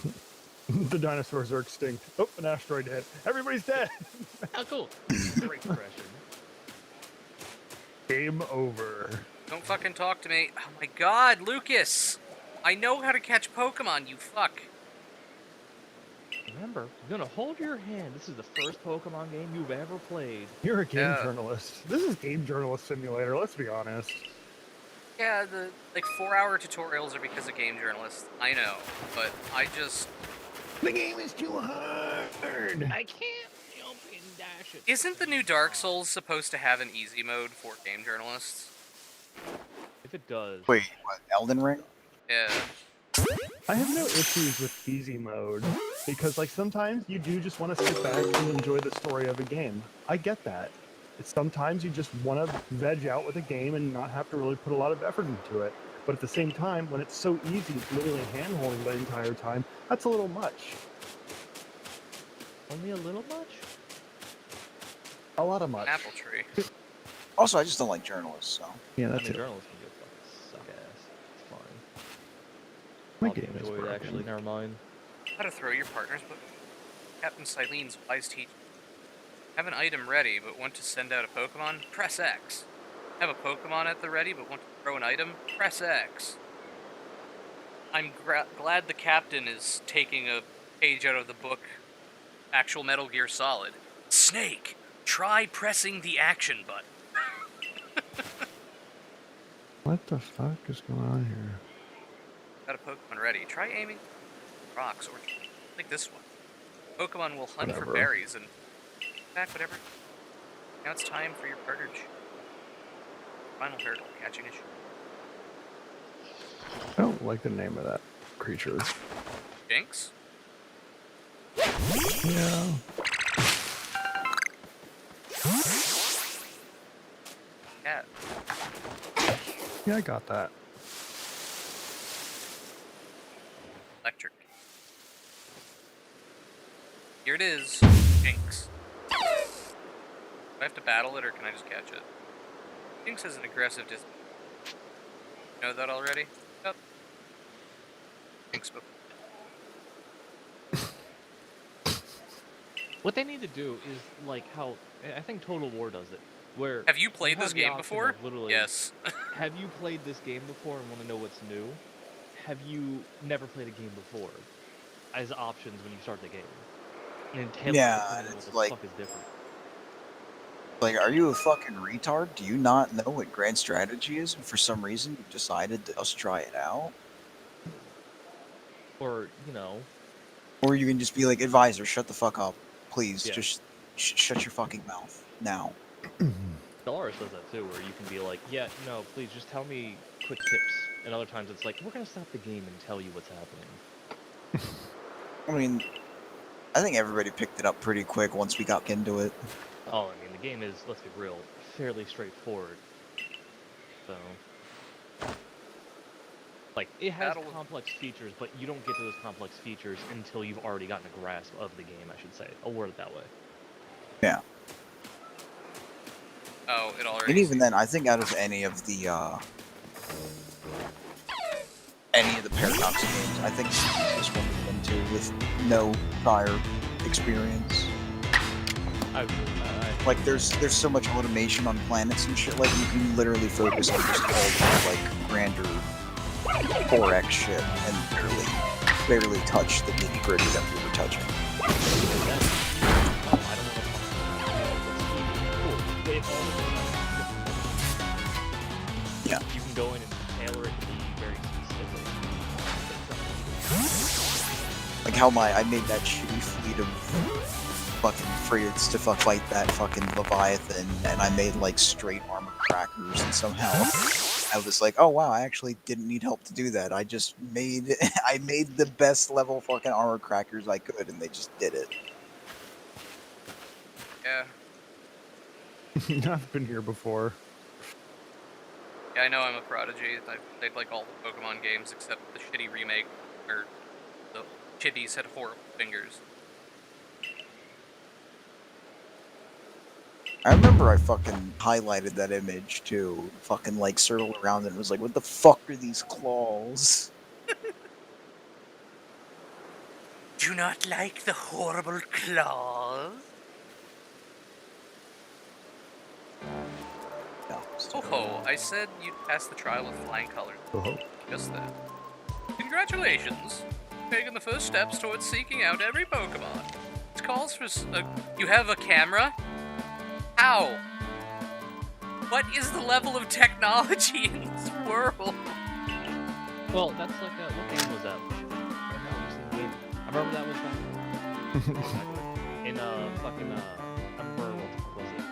The dinosaurs are extinct. Oh, an asteroid hit. Everybody's dead. Oh, cool. Great expression. Game over. Don't fucking talk to me. Oh my god, Lucas! I know how to catch Pokemon, you fuck. Remember, I'm gonna hold your hand. This is the first Pokemon game you've ever played. You're a game Yeah. journalist. This is Game Journalist Simulator, let's be honest. Yeah, the 4-hour tutorials are because of game journalists. I know, but I just... The game is too hard. I can't jump and dash it. Isn't the new Dark Souls supposed to have an easy mode for game journalists? If it does, Wait, what, Elden Ring? Yeah. I have no issues with easy mode because like sometimes you do just want to sit back and enjoy the story of a game. I get that. Sometimes you just want to veg out with a game and not have to really put a lot of effort into it. But at the same time, when it's so easy, it's literally hand-holding the entire time, that's a little much. Only a little much? A lot of much. Apple tree. Also, I just don't like journalists, so. Yeah, I that's mean, it. journalists can be a fucking suck ass. It's fine. My I'll be game is enjoyed, broken. actually, never mind. How to throw your partner's book. Captain Silene's wise teaching. Have an item ready, but want to send out a Pokemon? Press X. Have a Pokemon at the ready, but want to throw an item? Press X. I'm glad the captain is taking a page out of the book Actual Metal Gear Solid. Snake, try pressing the action button. What the fuck is going on here? Got a Pokemon ready. Try aiming rocks or like this one. Pokemon will hunt for Whatever. berries and back whatever. Now it's time for your purge. Final hurdle, catching a I don't like the name of that creature. Jinx? Yeah. Cat. Yeah, I got that. Electric. Here it is. Jinx. Do I have to battle it or can I just catch it? Jinx has an aggressive You know that already? Yep. Jinx. What they need to do is like how I think Total War does it, where Have you played have this the game option before? of literally, Yes. Have you played this game before and want to know what's new? Have you never played a game before? As options when you start the game. And tell Yeah, me and what it's the like- fuck is different. Like, are you a fucking retard? Do you not know what grand strategy is? And for some reason, you decided to just try it out? Or, you know, Or you can just be like, advisor, shut the fuck up. Please, Yeah. just shut your fucking mouth. Now. Dolores does that too, where you can be like, yeah, no, please just tell me quick tips. And other times it's like, we're gonna stop the game and tell you what's happening. I mean, I think everybody picked it up pretty quick once we got into it. Oh, I mean, the game is, let's be real, fairly straightforward. So, like, it has Battle with- complex features, but you don't get to those complex features until you've already gotten a grasp of the game, I should say. I'll word it that way. Yeah. Oh, it already. And even then, I think out of any of the Paradox games, I think this one was into with no prior experience. Like, there's so much automation on planets and shit. Like, you can literally focus on just all the like grander 4X shit and barely touch the nitty gritty that we were touching. Yeah. You can go in and tailor it to be very specific. Like how I made that shitty fleet of fucking frigates to fight that fucking Leviathan, and I made like straight armor crackers, and somehow I was like, oh wow, I actually didn't need help to do that. I just made I made the best level fucking armor crackers I could, and they just did it. Yeah. I've been here before. Yeah, I know I'm a prodigy. I've played like all the Pokemon games except the shitty remake, where the chitties had horrible fingers. I remember I fucking highlighted that image too, fucking like circled around and was like, what the fuck are these claws? Do not like the horrible claws? No, Oh ho, I said you'd pass the trial with flying colors. Oh, Just that. Congratulations! Taking the first steps towards seeking out every Pokemon. It calls for you have a camera? How? What is the level of technology in this world? Well, that's like what game was that? I remember that was back in fucking I remember what was it?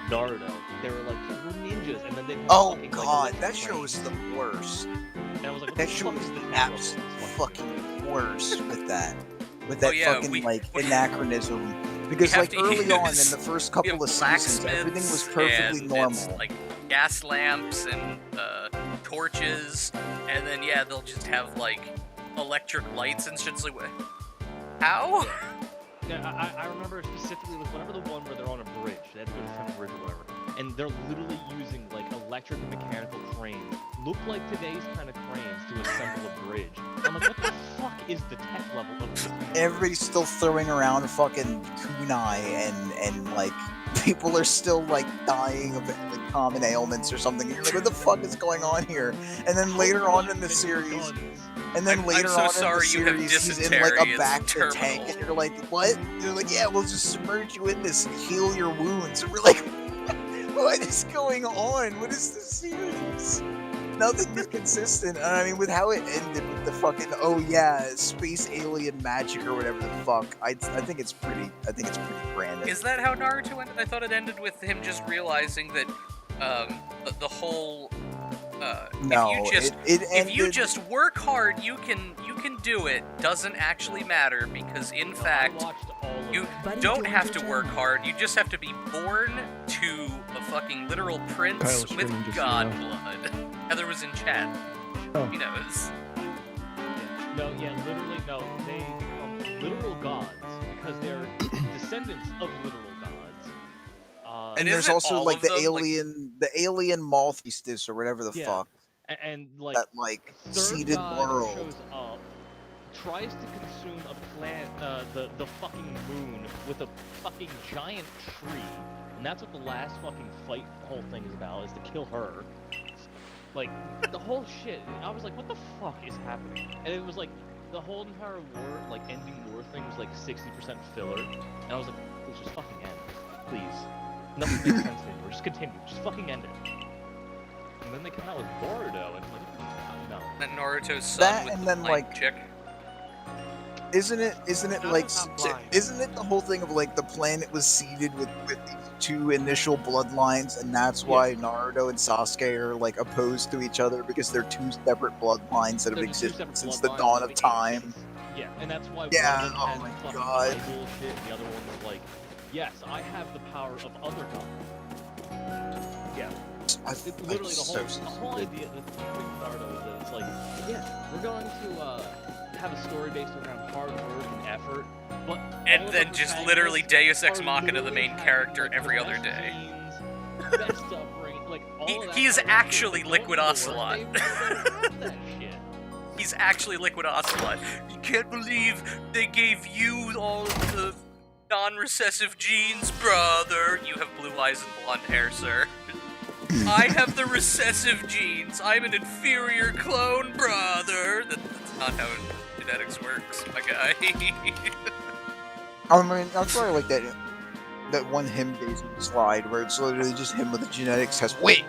Naruto. They were like, we're ninjas, and then they Oh fucking, god, like, that show is the worst. And I was like, what That the show fuck is is the the absolute fucking worst with that. With that yeah, fucking we- like anachronism Because have like to early on in use- the first We couple have of seasons, everything was perfectly blacksmiths and normal. it's, like gas lamps and torches, and then yeah, they'll just have like electric lights and shit. It's like, how? Yeah, I remember specifically with whatever the one where they're on a bridge. They have to go to some bridge or whatever. And they're literally using like electric and mechanical cranes. Look like today's kind of cranes to assemble a bridge. I'm like, what the fuck is the tech level of this? Everybody's still throwing around fucking kunai and like people are still like dying of like common ailments or something. And you're like, what the fuck is going on here? And then later on in the series, and then I'm later so on sorry in you the have series, he's in like dysentery, a it's back to terminal. tank, and you're like, what? They're like, yeah, we'll just submerge you in this and heal your wounds. And we're like, what is going on? What is this series? Nothing is consistent. And I mean, with how it ended with the fucking space alien magic or whatever the fuck, I think it's pretty. I think it's pretty branded. Is that how Naruto ended? I thought it ended with him just realizing that the whole No, if you just it if you ended- just work hard, you can do it. Doesn't actually matter because in fact I watched all of you it. Buddy, don't doing have your to work job. hard. You just have to be born to a fucking literal prince Kyle's with screaming just god now. blood. Heather was in chat. Oh. He knows. No, yeah, literally, no. They become literal gods because they're descendants of literal gods. and And there's isn't also all like of the them, like- alien Malthustis or whatever the Yeah. fuck And like, that like third seeded god world. shows up, tries to consume a planet, the fucking moon with a fucking giant tree, and that's what the last fucking fight, the whole thing is about, is to kill her. Like, the whole shit, I was like, what the fuck is happening? And it was like, the whole entire war, like, ending war thing was like 60% filler, and I was like, let's just fucking end, please. Nothing makes sense anymore, just continue, just fucking end it. And then they come out with Boruto, and it's like, no. That Naruto's son That with and the then, blind like, chick. Isn't it like not blind. isn't it the whole thing of like the planet was seeded with these two initial bloodlines, and that's why Naruto and Sasuke are like opposed to each other because they're two separate bloodlines that have They're just two existed separate since the bloodlines dawn of of the time. ancients. Yeah, and that's why Yeah, one of them oh has my fucking God. Bible shit, and the other one was like, yes, I have the power of other gods. Yeah, literally the whole idea, the thing with Naruto is that it's like, yeah, we're going to have a story based around hard work and effort, but And all of then our just literally protagonists Deus Ex are Machina the literally main having, character like, every the other best day. genes, best upbringing, like all of that He is kind of actually shit. Liquid Don't Ocelot. work, they have that shit. He's actually Liquid Ocelot. You can't believe they gave you all of the non-recessive genes, brother. You have blue eyes and blonde hair, sir. I have the recessive genes. I'm an inferior clone, brother. That's not how genetics works, my guy. I mean, I'm sorry, like that one him Daisy slide where it's literally just him with a genetics test. Wait.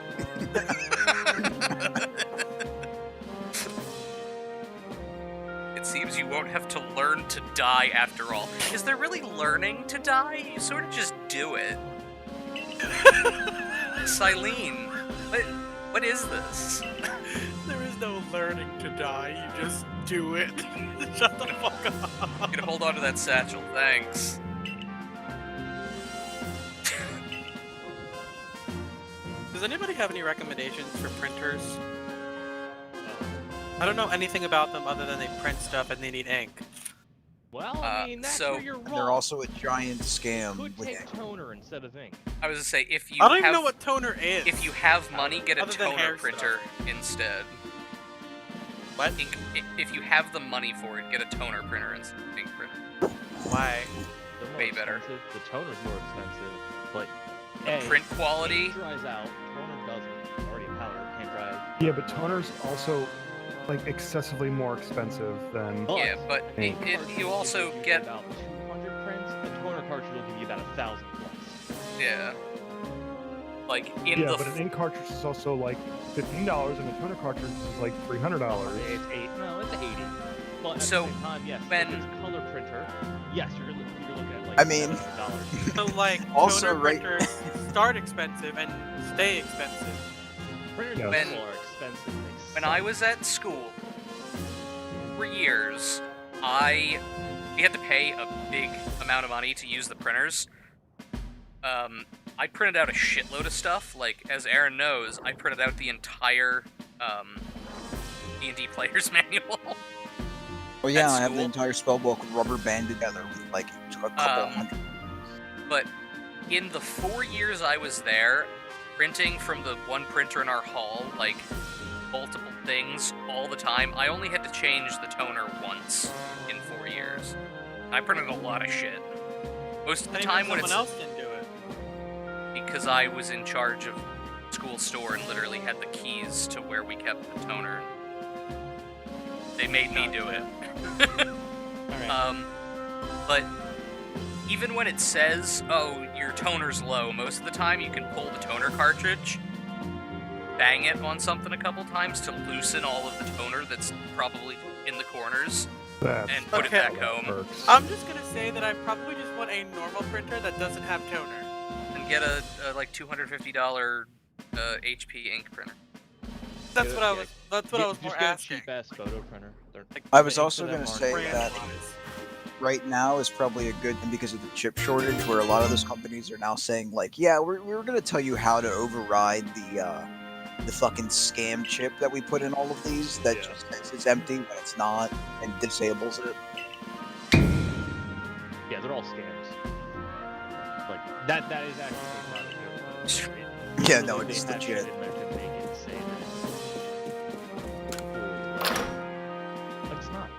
It seems you won't have to learn to die after all. Is there really learning to die? You sort of just do it. Silene, what is this? There is no learning to die, you just do it. Shut the fuck up. You can hold on to that satchel, thanks. Does anybody have any recommendations for printers? I don't know anything about them other than they print stuff and they need ink. Well, I mean, that's so- where you're wrong. And they're also a giant You scam could with take toner instead of ink. I was gonna say, if you I don't have, even know what toner is. if you have money, get a Other than toner hair printer instead. What? If you have the money for it, get a toner printer instead of ink printer. Why? They're more Way better. expensive. The toner's more expensive, but Print quality. ink dries out. Toner doesn't. It's already a powder. Can't dry. Yeah, but toner's also like excessively more expensive than. But Yeah, but Ink. you also Cartridge will give you get about 200 prints. A toner cartridge will give you about 1,000 plus. yeah. Like in Yeah, the but an ink cartridge is also like $15, and a toner cartridge is like $300. It's 80. No, it's 80. But at So, the same time, yes. when- if it's a color printer, yes, you're looking at like I mean- $700. So like Also, toner right- printers start expensive and stay expensive. Printers Yes. in When- general are expensive. They when suck. I was at school for years, I we had to pay a big amount of money to use the printers. I printed out a shitload of stuff. Like, as Aaron knows, I printed out the entire D&D player's manual. Well, yeah, At I have the school. entire spellbook rubber banded together with like a couple hundred. But in the 4 years I was there, printing from the one printer in our hall, like, multiple things all the time, I only had to change the toner once in 4 years. I printed a lot of shit. Most of the time when someone it's... else can do it. Because I was in charge of school store and literally had the keys to where we kept the toner. They made me do it. Alright. But even when it says, oh, your toner's low, most of the time you can pull the toner cartridge, bang it on something a couple times to loosen all of the toner that's probably in the corners, and put it Okay. back home. Works. I'm just gonna say that I probably just want a normal printer that doesn't have toner. And get a like $250 HP ink printer. That's what I Yeah. was. That's what I was more Just get a asking. cheap ass photo printer. Like, I was the also inks in going to them say aren't that brand-wise. right now is probably a good thing because of the chip shortage, where a lot of those companies are now saying like, yeah, we're going to tell you how to override the fucking scam chip that we put in all of these that Yeah. just says it's empty when it's not and disables it. Yeah, they're all scams. Like that is actually not a joke. Yeah, no, Literally, it's they have legit. shit in there to make it say that but it's not.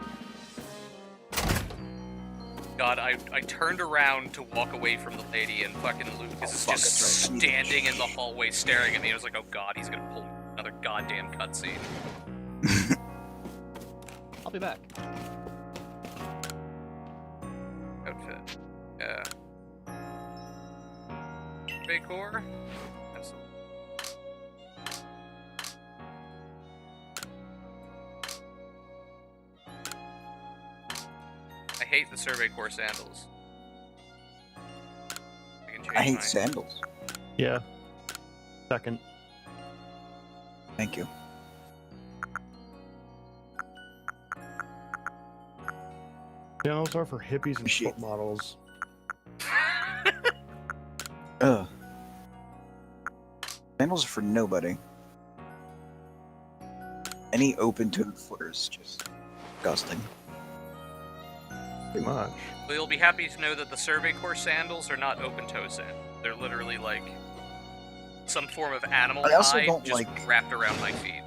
God, I turned around to walk away from the lady, and fucking Lucas is fuck, just that's right. standing in the hallway staring at me. I was like, oh god, he's gonna pull another goddamn cutscene. I'll be back. Outfit. Yeah. Decor? That's I hate the Survey Corps sandals. I can change I hate mine. sandals. Yeah. Second. Thank you. Channels are for hippies and Shit. foot models. Ugh. Sandals are for nobody. Any open-toed footer is just disgusting. Pretty much. Well, you'll be happy to know that the Survey Corps sandals are not open-toe sandals. They're literally like some form of animal I also hide don't just like- wrapped around my feet.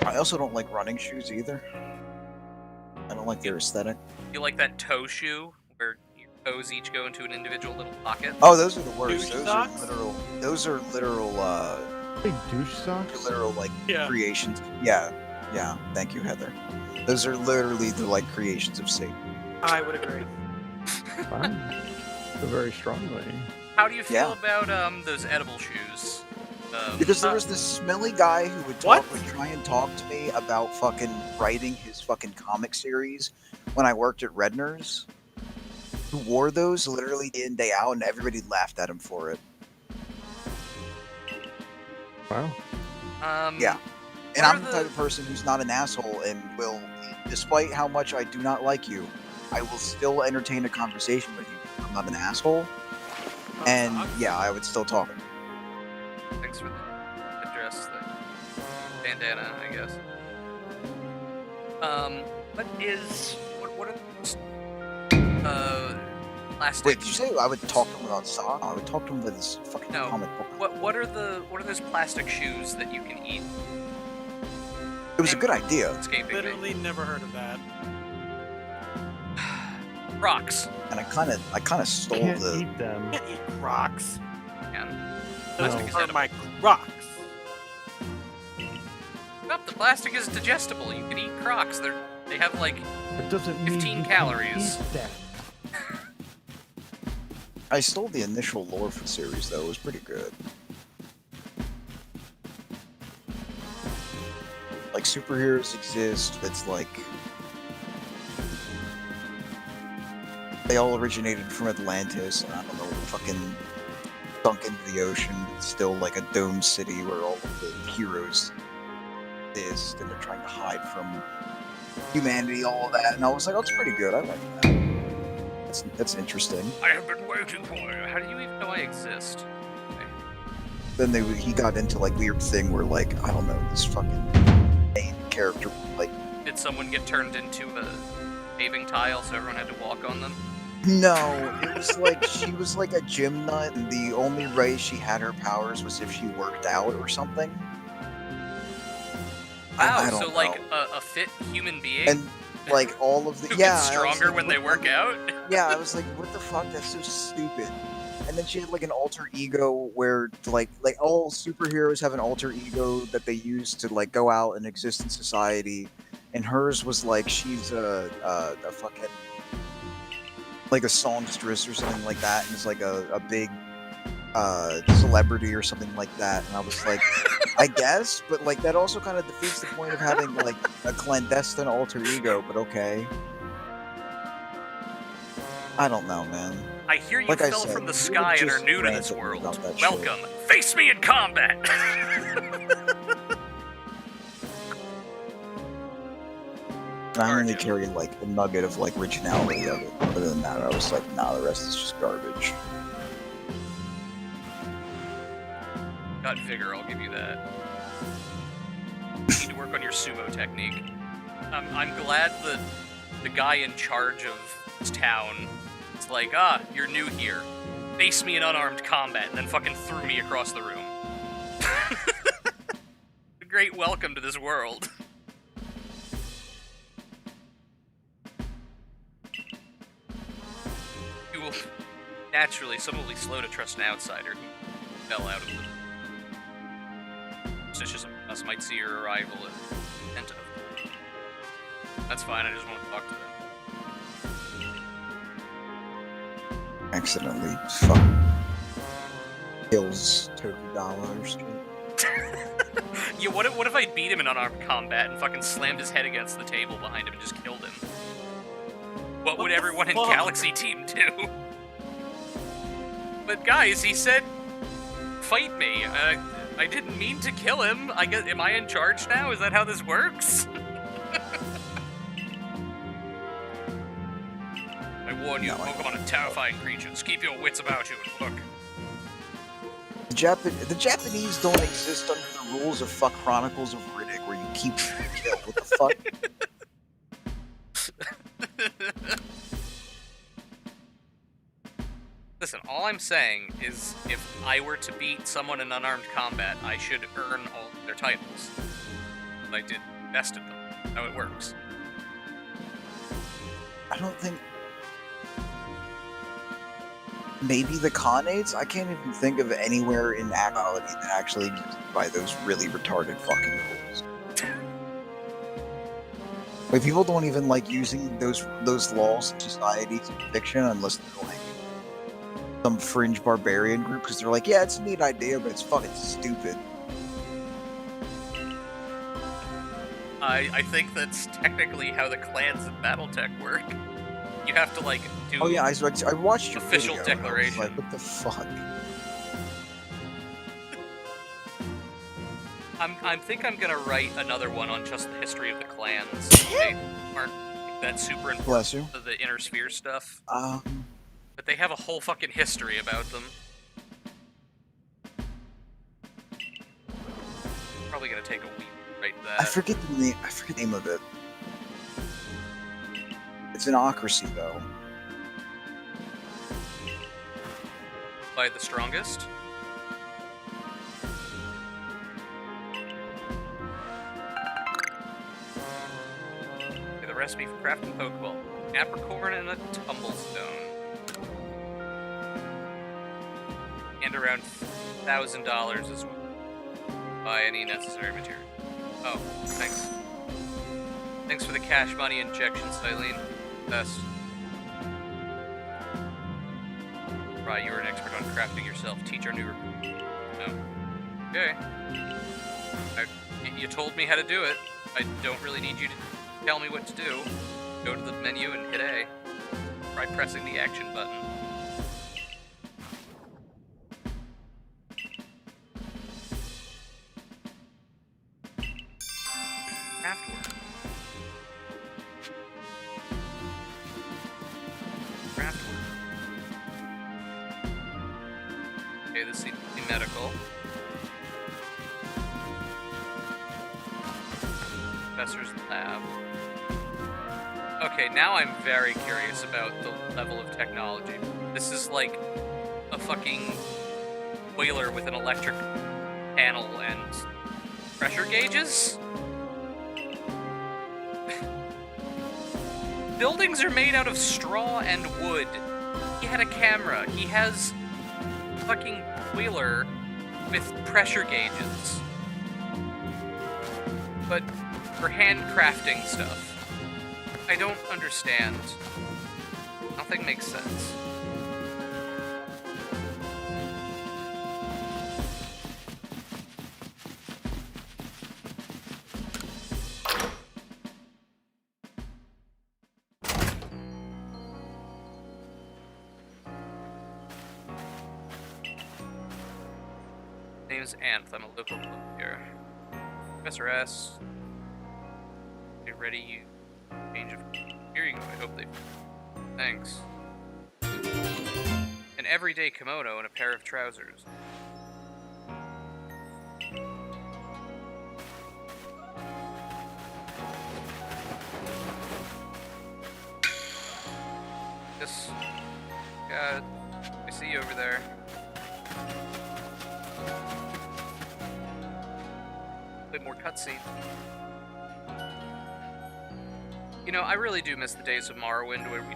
I also don't like running shoes either. I don't like their aesthetic. You like that toe shoe where your toes each go into an individual little pocket? Oh, those are the worst. Douche Those socks? are literal. Those are literal. Hey, douche socks? Literal like Yeah. creations. Yeah, yeah. Thank you, Heather. Those are literally the like creations of Satan. I would agree. Fine. Very strongly. How do you feel Yeah. about those edible shoes? Because there Uh, was this smelly guy who would try and talk to me about fucking writing his fucking comic series when I worked at Redner's, who wore those literally day in, day out, and everybody laughed at him for it. Wow. Yeah. What And are I'm the type of person who's not an asshole and will, despite how much I do not like you, I will still entertain a conversation with you. I'm not an asshole. And yeah, I would still talk. Thanks for the dress thing. Bandana, I guess. What are those, plastic? Wait, did you say I would talk to him about socks? I would talk to him with his fucking No. comic book. What are those plastic shoes that you can eat? It was a good idea. Escaping me. Literally never heard of that. Rocks. And I kind of stole Can't the. eat them. Can't eat Crocs. Man. Those No. are my Crocs. Nope, the plastic is digestible. You can eat Crocs. They have like It doesn't mean 15 you can calories. eat that. I stole the initial lore for the series though. It was pretty good. Like superheroes exist. It's like they all originated from Atlantis, and I don't know, fucking sunk into the ocean. It's still like a domed city where all of the heroes and they're trying to hide from humanity, all of that. And I was like, oh, it's pretty good. I like that. That's interesting. I have been waiting for you. How do you even know I exist? Then he got into like weird thing where like I don't know, this fucking main character like Did someone get turned into a paving tile so everyone had to walk on them? no, it was like she was like a gym nut, and the only way she had her powers was if she worked out or something. Wow, I don't so know. like a fit human being And like all of the who yeah, gets I was stronger like, when they what- work out? Yeah, I was like, what the fuck? That's so stupid. And then she had like an alter ego where like all superheroes have an alter ego that they use to like go out and exist in society, and hers was like she's a fucking like a songstress or something like that, and is like a big celebrity or something like that. And I was like, I guess, but like that also kind of defeats the point of having like a clandestine alter ego. But okay, I don't know, man. I hear you Like I fell said, from the we sky were and are just new to this ranting world. about that shit. Welcome. Face me in combat. And I only Arceus. carried like a nugget of like originality of it. Other than that, I was like, nah, the rest is just garbage. Got vigor, I'll give you that. You need to work on your sumo technique. I'm glad that the guy in charge of this town is like, you're new here. Face me in unarmed combat, and then fucking threw me across the room. A great welcome to this world. You will... Naturally, some will be slow to trust an outsider who fell out of the... Suspicious of us might see your arrival as attentive. That's fine, I just want to talk to them. Accidentally, fuck. Kills $30. Yeah, what if I beat him in unarmed combat and fucking slammed his head against the table behind him and just killed him? What would the everyone in fuck? Galaxy Team do? But guys, he said, fight me. I didn't mean to kill him. I guess, am I in charge now? Is that how this works? I warn you, No, I- Pokemon are terrifying creatures. Keep your wits about you and look. The Japanese don't exist under the rules of fuck Chronicles of Riddick, where you keep kill. What the fuck? Listen, all I'm saying is if I were to beat someone in unarmed combat, I should earn all their titles. I did bested them. That's how it works. I don't think. Maybe the Khanades? I can't even think of anywhere in actuality that actually exists by those really retarded fucking rules. Like, people don't even like using those laws in societies in fiction unless they're like some fringe barbarian group, because they're like, yeah, it's a neat idea, but it's fucking stupid. I think that's technically how the clans in BattleTech work. You have to, like, do... Oh yeah, I watched your Official video, and I was declaration. like, what the fuck? I think I'm gonna write another one on just the history of the clans. They aren't that super important Bless you. to the inner sphere stuff, Um, but they have a whole fucking history about them. Probably gonna take a week to write that. I forget the name. I forget the name of it. It's an ocracy though. By the strongest. Okay, the recipe for crafting Pokeball. Apricorn and a Tumblestone. And around $1,000 as well. Buy any necessary material. Oh, thanks. Thanks for the cash money injection, Silene. Best. Right, you are an expert on crafting yourself. Teach our new recruit. No. Okay. You told me how to do it. I don't really need you to tell me what to do. Go to the menu and hit A. Try pressing the action button. Craftwork. professor's lab. Okay, now I'm very curious about the level of technology. This is like a fucking boiler with an electric panel and pressure gauges? Buildings are made out of straw and wood. He had a camera. He has a fucking boiler with pressure gauges. But for handcrafting stuff. I don't understand. Nothing makes sense. Name is Anth. I'm a local club here. Professor S. Get ready, you change of. Here you go. I hope they. Thanks. An everyday kimono and a pair of trousers. This. God, I see you over there. Bit more cutscene. You know, I really do miss the days of Morrowind where we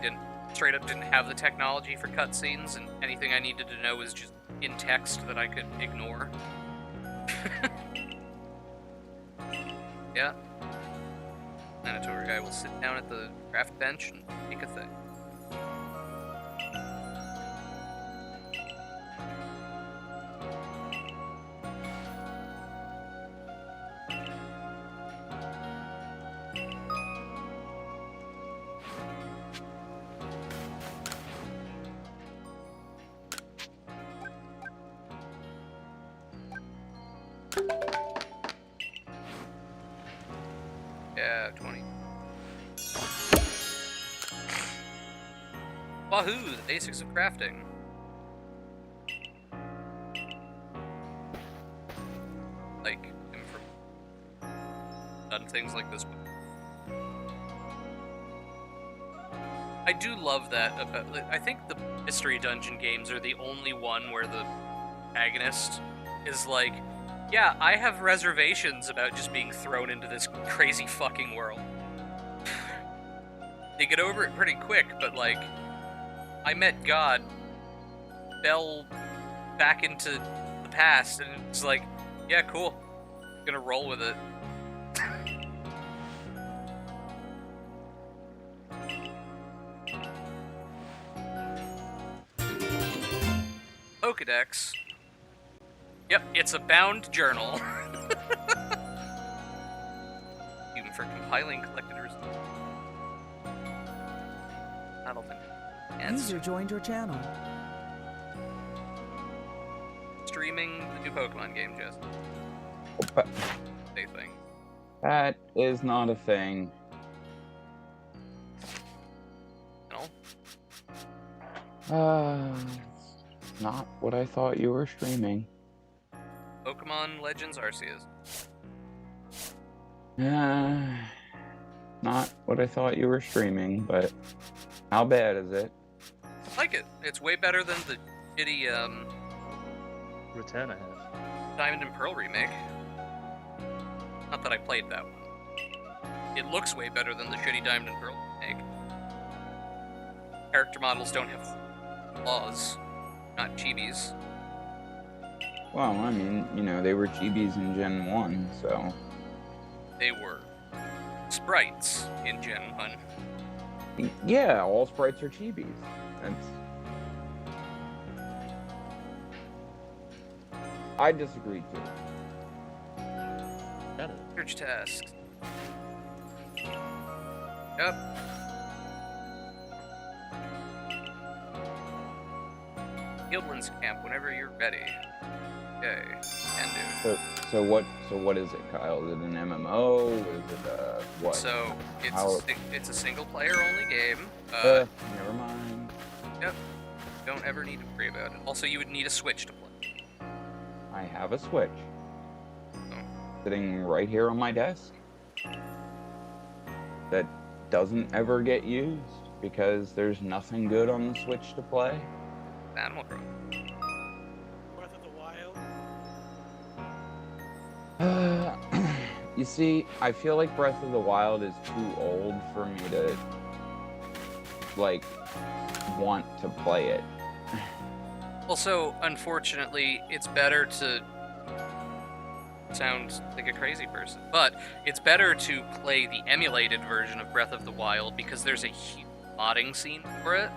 straight up didn't have the technology for cutscenes, and anything I needed to know was just in text that I could ignore. Yeah. Mandatory guy will sit down at the craft bench and make a thing. Yeah, 20. Wahoo! The basics of crafting. Like, done things like this before. I do love that about. I think the mystery dungeon games are the only one where the protagonist is like, yeah, I have reservations about just being thrown into this crazy fucking world. They get over it pretty quick, but like, I met God, fell back into the past, and it's like, yeah, cool. I'm gonna roll with it. Pokedex. Yep, it's a bound journal. Even for compiling collected results. I don't think. User joined your channel. Streaming the new Pokemon game, Jess. Same thing. That is not a thing. No? Not what I thought you were streaming. Pokemon Legends Arceus. Not what I thought you were streaming, but how bad is it? I like it. It's way better than the shitty, Return I have. Diamond and Pearl remake. Not that I played that one. It looks way better than the shitty Diamond and Pearl remake. Character models don't have flaws. Not chibis. Well, I mean, you know, they were chibis in Gen 1, so... They were sprites in Gen 1. Yeah, all sprites are chibis. That's... I disagree, too. Got it. Search tasks. Yep. Guildlands Camp whenever you're ready. Okay, can do. So what is it, Kyle? Is it an MMO? Is it what? So it's a single player only game. Never mind. Yep. Don't ever need to worry about it. Also, you would need a Switch to play. I have a Switch. Oh. Sitting right here on my desk. that doesn't ever get used because there's nothing good on the Switch to play. Animal Crossing. Breath of the Wild. You see, I feel like Breath of the Wild is too old for me to, like, want to play it. Also, unfortunately, it's better to sound like a crazy person, but it's better to play the emulated version of Breath of the Wild because there's a huge modding scene for it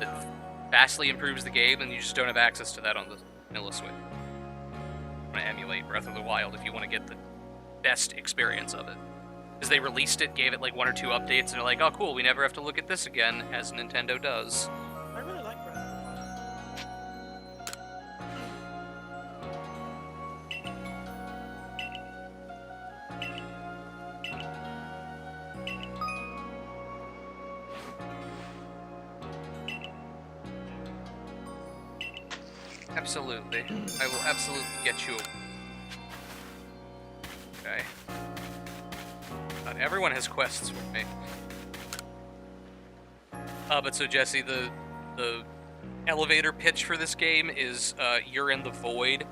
that vastly improves the game, and you just don't have access to that on the vanilla Switch. You want to emulate Breath of the Wild if you want to get the best experience of it. Because they released it, gave it like 1 or 2 updates, and they're like, oh cool, we never have to look at this again, as Nintendo does. I really like Breath of the Wild. Absolutely. I will absolutely get you. Okay. God, everyone has quests for me. But so Jesse, the elevator pitch for this game is you're in the void.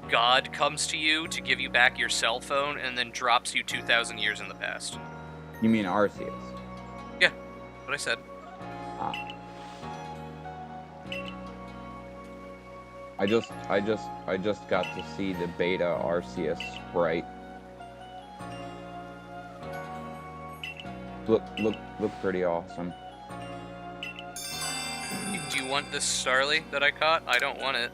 God comes to you to give you back your cell phone and then drops you 2,000 years in the past. You mean Arceus? Yeah, what I said. Ah. I just got to see the beta Arceus sprite. Look pretty awesome. Do you want this Starly that I caught? I don't want it.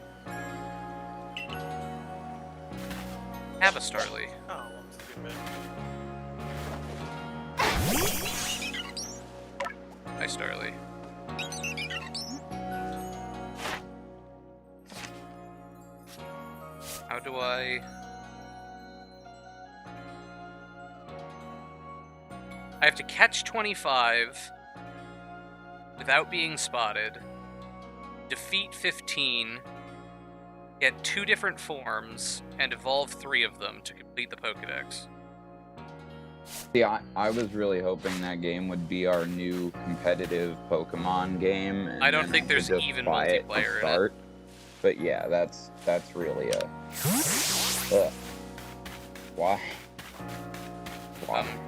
Have a Starly. Oh, well, stupid. Hi, Starly. How do I have to catch 25 without being spotted, defeat 15, get 2 different forms, and evolve 3 of them to complete the Pokédex. See, I was really hoping that game would be our new competitive Pokemon game. And I don't then think could there's just even buy it to multiplayer in it. start. But yeah, that's really a... Ugh. Why?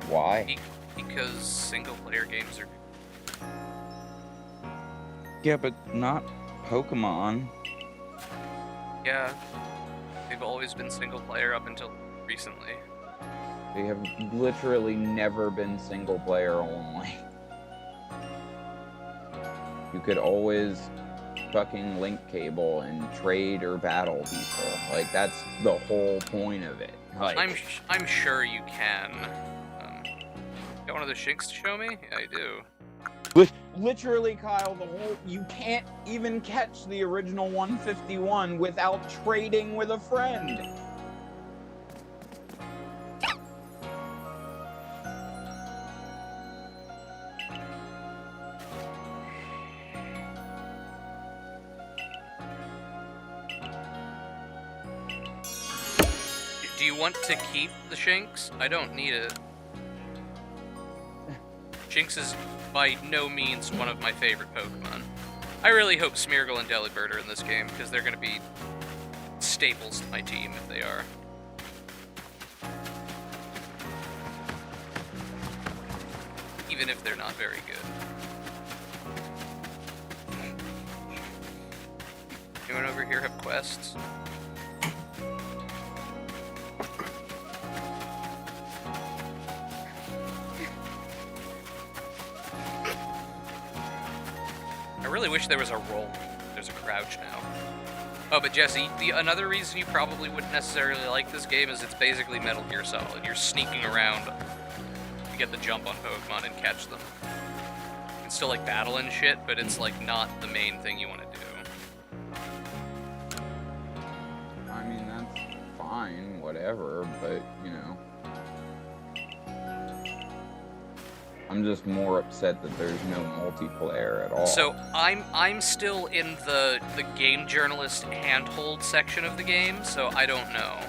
Why? Because single-player games are... Yeah, but not Pokemon. Yeah, they've always been single-player up until recently. They have literally never been single player only. You could always fucking link cable and trade or battle people. Like, that's the whole point of it. Like, I'm sure you can. Got one of the Shinx to show me? Yeah, I do. literally, Kyle, you can't even catch the original 151 without trading with a friend. Do you want to keep the Shinx? I don't need it. Shinx is by no means one of my favorite Pokemon. I really hope Smeargle and Delibird are in this game, because they're going to be staples to my team if they are. Even if they're not very good. Anyone over here have quests? I really wish there was a roll. There's a crouch now. Oh, but Jesse, another reason you probably wouldn't necessarily like this game is it's basically Metal Gear Solid. You're sneaking around to get the jump on Pokemon and catch them. You can still like battle and shit, but it's like not the main thing you want to do. I mean, that's fine, whatever, but, you know. I'm just more upset that there's no multiplayer at all. So I'm still in the game journalist handhold section of the game, so I don't know.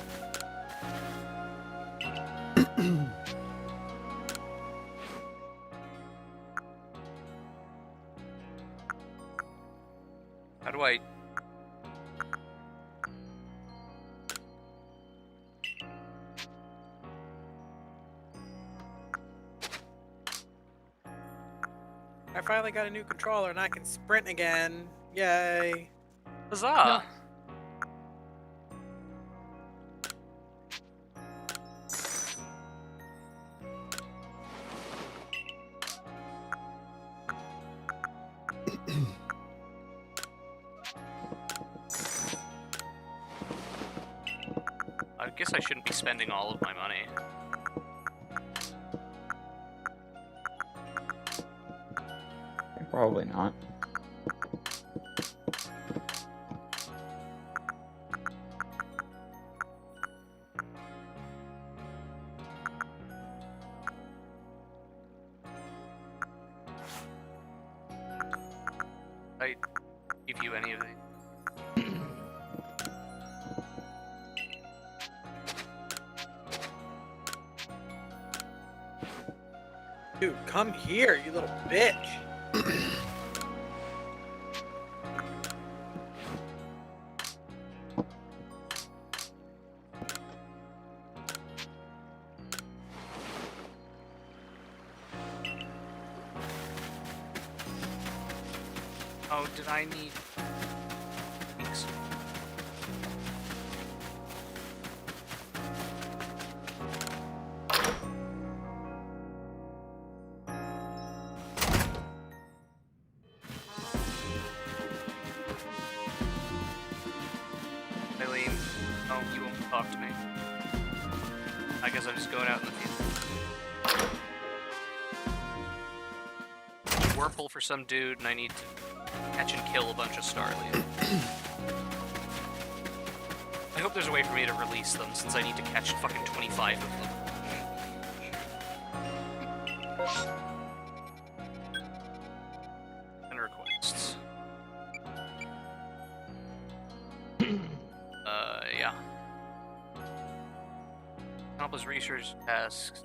I finally got a new controller and I can sprint again. Yay. Huzzah! I guess I shouldn't be spending all of my money. Probably not. I give you any of these. Dude, come here, you little bitch. Oh, did I need... Thanks. Eileen, oh, you won't talk to me. I guess I'm just going out in the field. Warple for some dude, and I need to catch and kill a bunch of Starly. I hope there's a way for me to release them, since I need to catch fucking 25 of them. And requests. Yeah. Accomplish research tasks.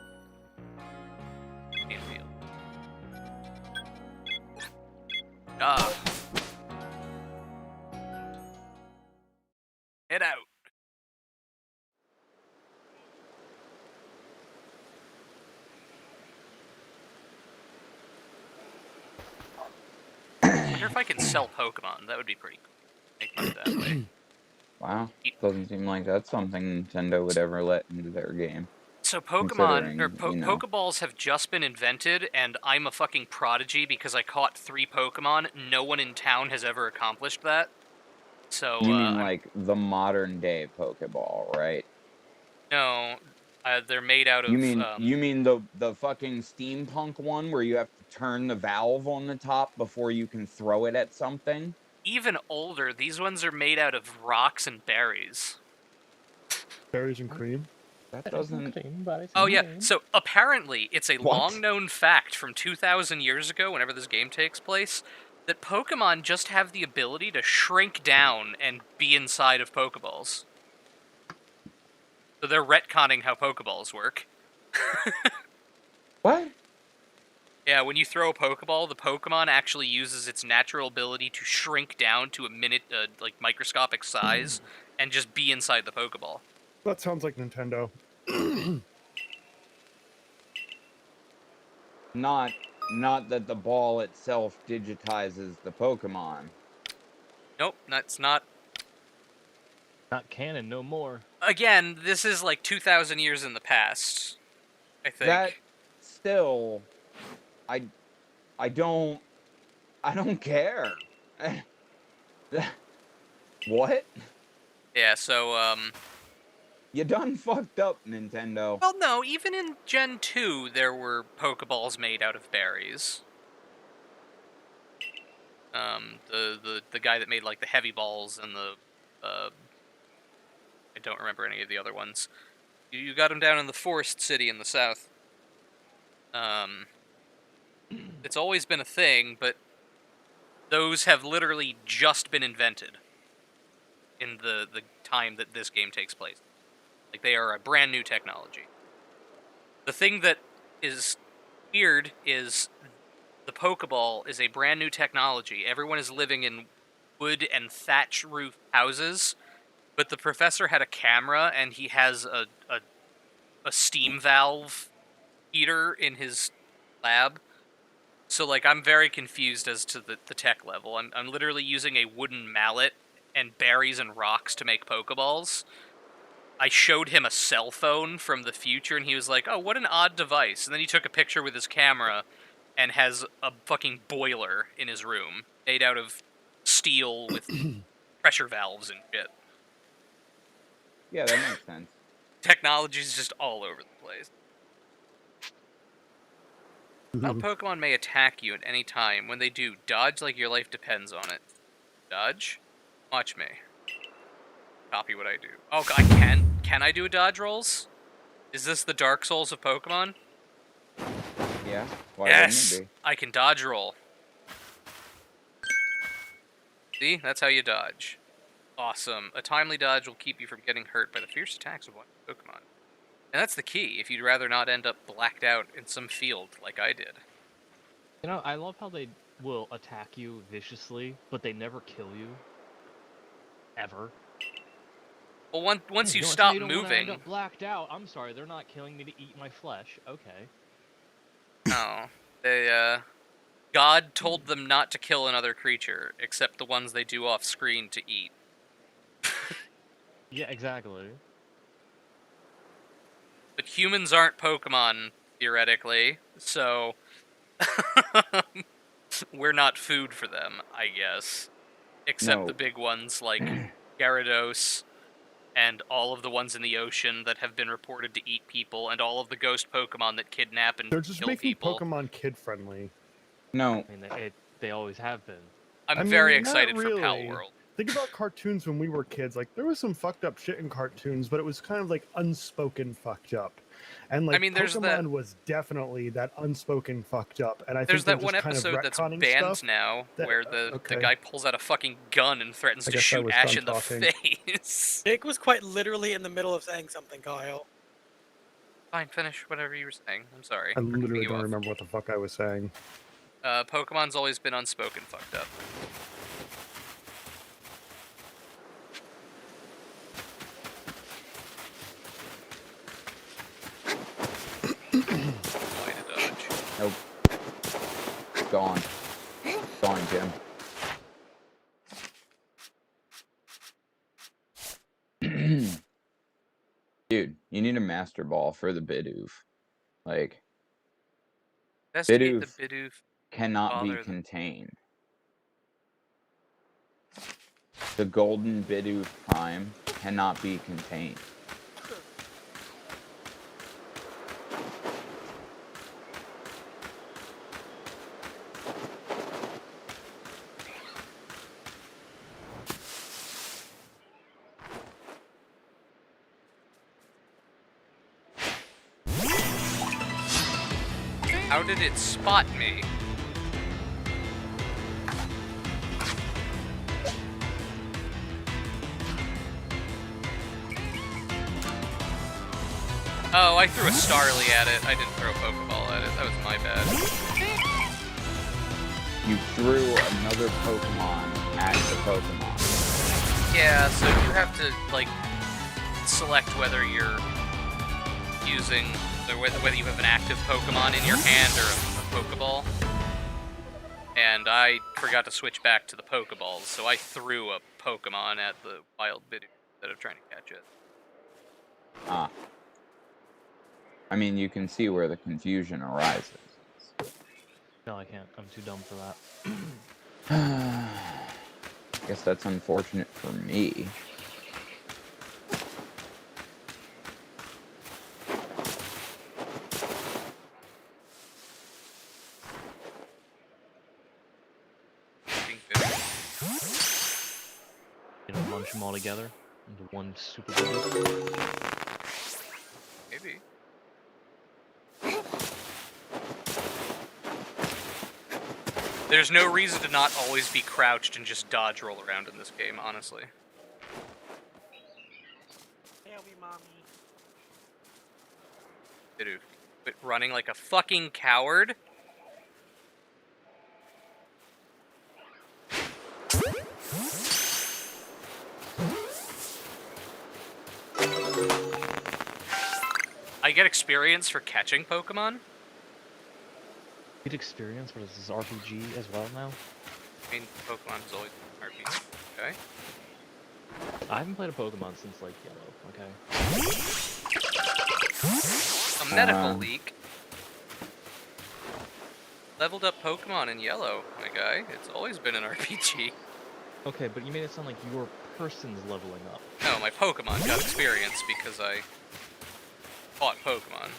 Game field. Ah. Head out. I wonder if I could sell Pokemon. That would be pretty cool. Make money that way. Wow. Doesn't seem like that's something Nintendo would ever let into their game. So Pokemon, or Considering, you know. Pokeballs have just been invented, and I'm a fucking prodigy because I caught 3 Pokemon. No one in town has ever accomplished that. So, You mean like the modern day Pokeball, right? No, they're made out of... You mean the fucking steampunk one where you have to turn the valve on the top before you can throw it at something? Even older, these ones are made out of rocks and berries. Berries and cream. That doesn't... Oh yeah, so apparently it's a What? long-known fact from 2,000 years ago, whenever this game takes place, that Pokemon just have the ability to shrink down and be inside of Pokeballs. So they're retconning how Pokeballs work. What? Yeah, when you throw a Pokeball, the Pokemon actually uses its natural ability to shrink down to a like microscopic size and just be inside the Pokeball. That sounds like Nintendo. Not that the ball itself digitizes the Pokemon. Nope, that's not. Not canon no more. Again, this is like 2,000 years in the past, I think. That still, I don't care. What? Yeah, so, You done fucked up, Nintendo. well, no, even in Gen 2, there were Pokeballs made out of berries. The guy that made, like, the heavy balls and the, I don't remember any of the other ones. You got him down in the Forest City in the south. It's always been a thing, but those have literally just been invented in the time that this game takes place. Like, they are a brand new technology. The thing that is weird is the Pokeball is a brand new technology. Everyone is living in wood and thatch roof houses, but the professor had a camera, and he has a steam valve heater in his lab. So, like, I'm very confused as to the tech level. I'm literally using a wooden mallet and berries and rocks to make Pokeballs. I showed him a cell phone from the future, and he was like, oh, what an odd device. And then he took a picture with his camera and has a fucking boiler in his room made out of steel with pressure valves and shit. Yeah, that makes sense. Technology's just all over the place. Wild Pokemon may attack you at any time. When they do, dodge like your life depends on it. Dodge? Watch me. Copy what I do. Oh, I can? Can I do a dodge rolls? Is this the Dark Souls of Pokemon? Yeah. Why Yes! wouldn't it I can dodge roll. See? That's how you dodge. Awesome. A timely dodge will keep you from getting hurt by the fierce attacks of one Pokemon. And that's the key, if you'd rather not end up blacked out in some field like I did. You know, I love how they will attack you viciously, but they never kill you. Ever. Well, once you don't stop say you don't wanna end moving... up blacked out. I'm sorry, they're not killing me to eat my flesh. Okay. No. God told them not to kill another creature, except the ones they do off-screen to eat. Yeah, exactly. But humans aren't Pokemon, theoretically, so... we're not food for them, I guess. Except No. the big ones like Gyarados, and all of the ones in the ocean that have been reported to eat people, and all of the ghost Pokemon that kidnap and They're just kill making people. Pokemon kid-friendly. No. I mean, they always have been. I'm I mean, very not excited for Pal really. World. Think about cartoons when we were kids. Like, there was some fucked up shit in cartoons, but it was kind of like unspoken fucked up. And like, I mean, there's Pokemon that- was definitely that unspoken fucked up. And I There's think that one just kind episode of that's retconning banned stuff. now, that- where the okay. guy pulls out a fucking gun and threatens I to guess I shoot was Ash done in the talking. face. Jake was quite literally in the middle of saying something, Kyle. Fine, finish whatever you were saying. I'm sorry. I for cutting literally you don't off. remember what the fuck I was saying. Pokemon's always been unspoken fucked up. Why to dodge? Nope. Gone. Gone, Jim. Dude, you need a Master Ball for the Bidoof. Like, Investigate the Bidoof Bidoof. cannot be Bother them. contained. The Golden Bidoof Prime cannot be contained. How did it spot me? Oh, I threw a Starly at it. I didn't throw a Pokeball at it. That was my bad. You threw another Pokemon at the Pokemon. Yeah, so you have to, like, select whether you're using, or whether you have an active Pokemon in your hand or a Pokeball. And I forgot to switch back to the Pokeballs, so I threw a Pokemon at the wild Bidoof instead of trying to catch it. Ah. I mean, you can see where the confusion arises. No, I can't. I'm too dumb for that. Guess that's unfortunate for me. You know, munch them all together into one super good. Maybe. There's no reason to not always be crouched and just dodge roll around in this game, honestly. Yeah, we mommy. Bidoof, quit running like a fucking coward. I get experience for catching Pokemon. Get experience, but is this RPG as well now? I mean, Pokemon is always an RPG. Okay. I haven't played a Pokemon since like Yellow. Okay. A medical leak. Leveled up Pokemon in Yellow, my guy. It's always been an RPG. Okay, but you made it sound like your person's leveling up. No, my Pokemon got experience because I fought Pokemon.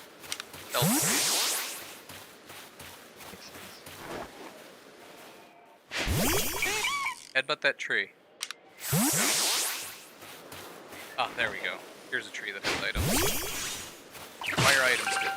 Makes sense. Headbutt that tree. Ah, there we go. Here's a tree that has items. Fire items good.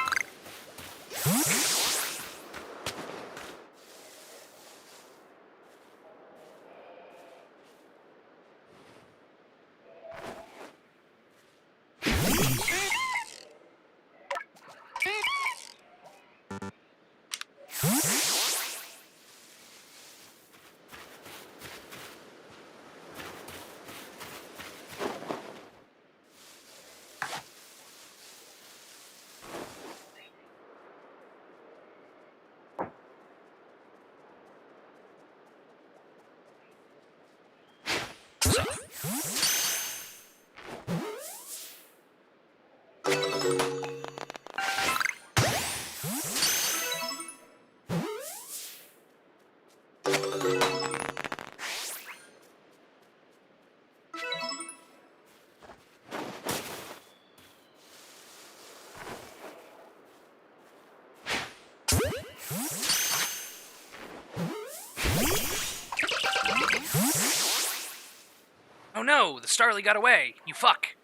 Oh no, the Starly got away. You fuck.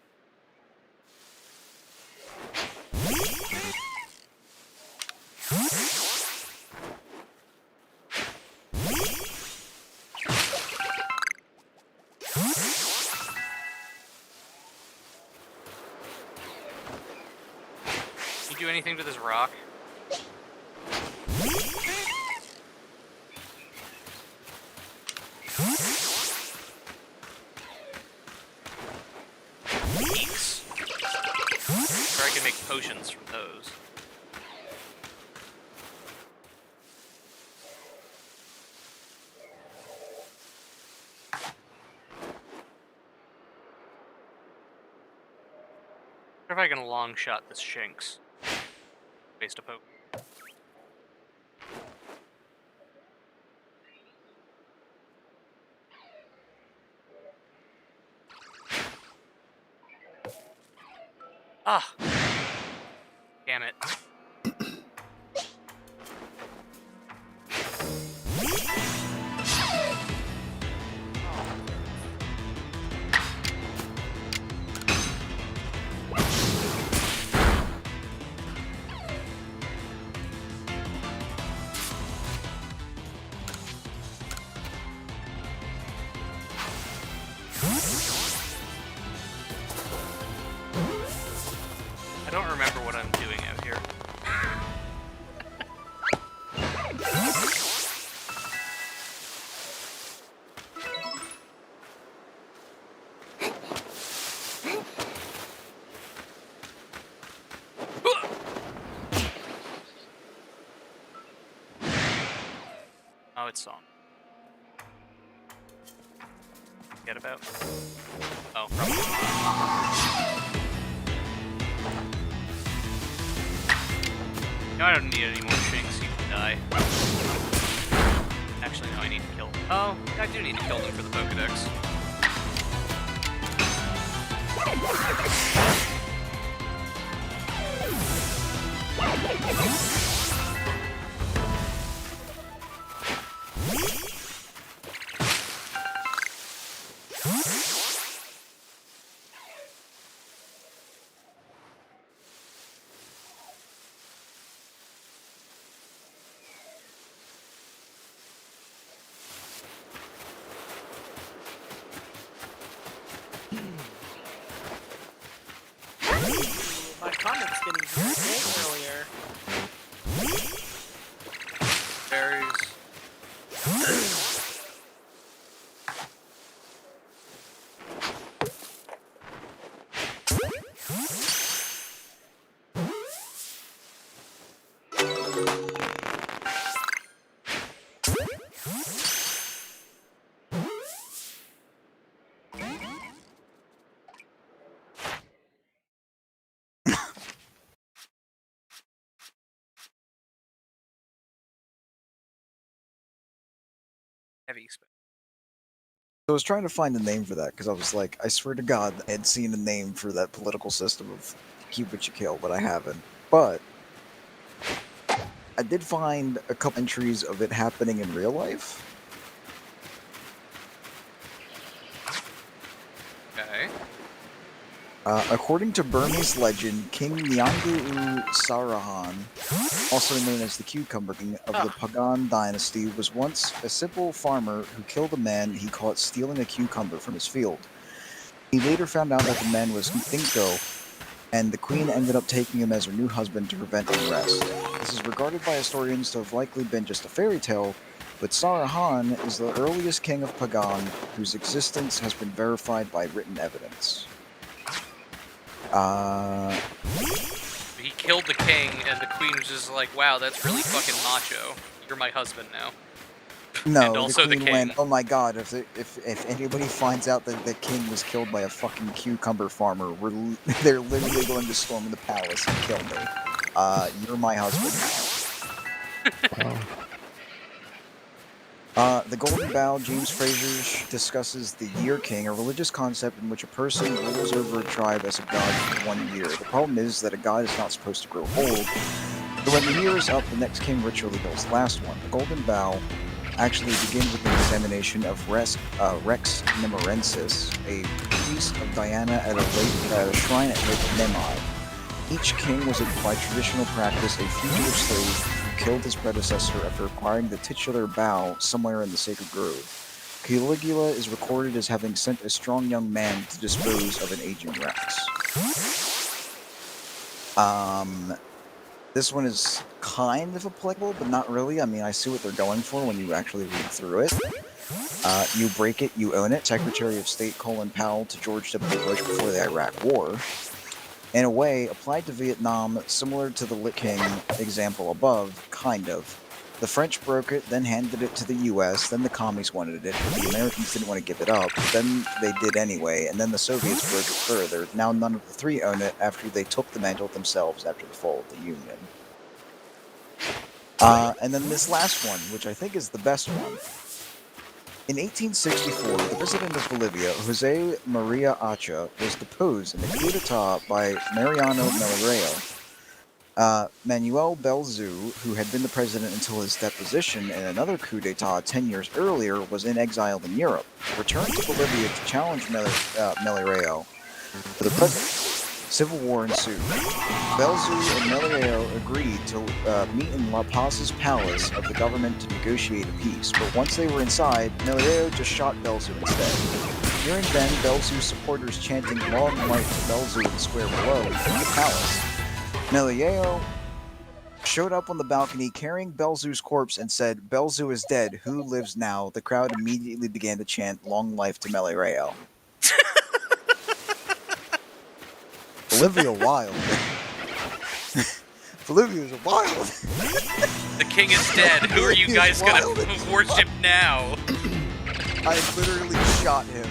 You do anything to this rock? Peaks. Or I can make potions from those. What if I can long shot this Shinx? Waste a poke. Ah! Damn it. I don't remember what I'm doing out here. Oh, it's song. Forget about. Oh, probably. No, I don't need any more Shinx, you can die. Actually, no, I need to kill them. Oh, I do need to kill them for the Pokedex. My comment's getting very big earlier. Berries. Heavy spell. I was trying to find a name for that because I was like, I swear to God, I had seen a name for that political system of keep what you kill, but I haven't. But I did find a couple entries of it happening in real life. Okay. According to Burmese legend, King Nyangu Sarahan, also known as the Cucumber King of the Pagan dynasty, was once a simple farmer who killed a man he caught stealing a cucumber from his field. He later found out that the man was Thinko, and the queen ended up taking him as her new husband to prevent unrest. This is regarded by historians to have likely been just a fairy tale, but Sarahan is the earliest king of Pagan whose existence has been verified by written evidence. He killed the king, and the queen was just like, "Wow, that's really fucking macho. You're my husband now." No, And also the the queen king. went, "Oh my God! If anybody finds out that the king was killed by a fucking cucumber farmer, they're literally going to storm the palace and kill me. You're my husband now." The Golden Bough, James Fraser discusses the Year King, a religious concept in which a person rules over a tribe as a god for 1 year. The problem is that a god is not supposed to grow old, so when the year is up, the next king ritually kills the last one. The Golden Bough actually begins with an examination of Rex Nemorensis, a priest of Diana at a shrine at Lake Nemai. Each king was by traditional practice a fugitive slave who killed his predecessor after acquiring the titular bough somewhere in the sacred grove. Caligula is recorded as having sent a strong young man to dispose of an aging Rex. This one is kind of applicable, but not really. I mean, I see what they're going for when you actually read through it. You break it, you own it. Secretary of State Colin Powell to George W. Bush before the Iraq War. In a way, applied to Vietnam, similar to the Lit King example above, kind of. The French broke it, then handed it to the US, then the commies wanted it, but the Americans didn't want to give it up, then they did anyway, and then the Soviets broke it further. Now none of the three own it after they took the mantle themselves after the fall of the Union. And then this last one, which I think is the best one. In 1864, the president of Bolivia, Jose Maria Acha, was deposed in a coup d'etat by Mariano Meloreo. Manuel Belzu, who had been the president until his deposition in another coup d'etat 10 years earlier, was in exile in Europe. Returned to Bolivia to challenge Meloreo for the president. Civil war ensued. Belzu and Meloreo agreed to meet in La Paz's palace of the government to negotiate a peace, but once they were inside, Meloreo just shot Belzu instead. Here and then, Belzu's supporters chanting "Long life to Belzu" in the square below in the palace. Meloreo showed up on the balcony carrying Belzu's corpse and said, "Belzu is dead, who lives now?" The crowd immediately began to chant "Long life to Meloreo." Bolivia wild. Bolivia's wild. The king is dead. Who are you guys gonna worship now? I literally shot him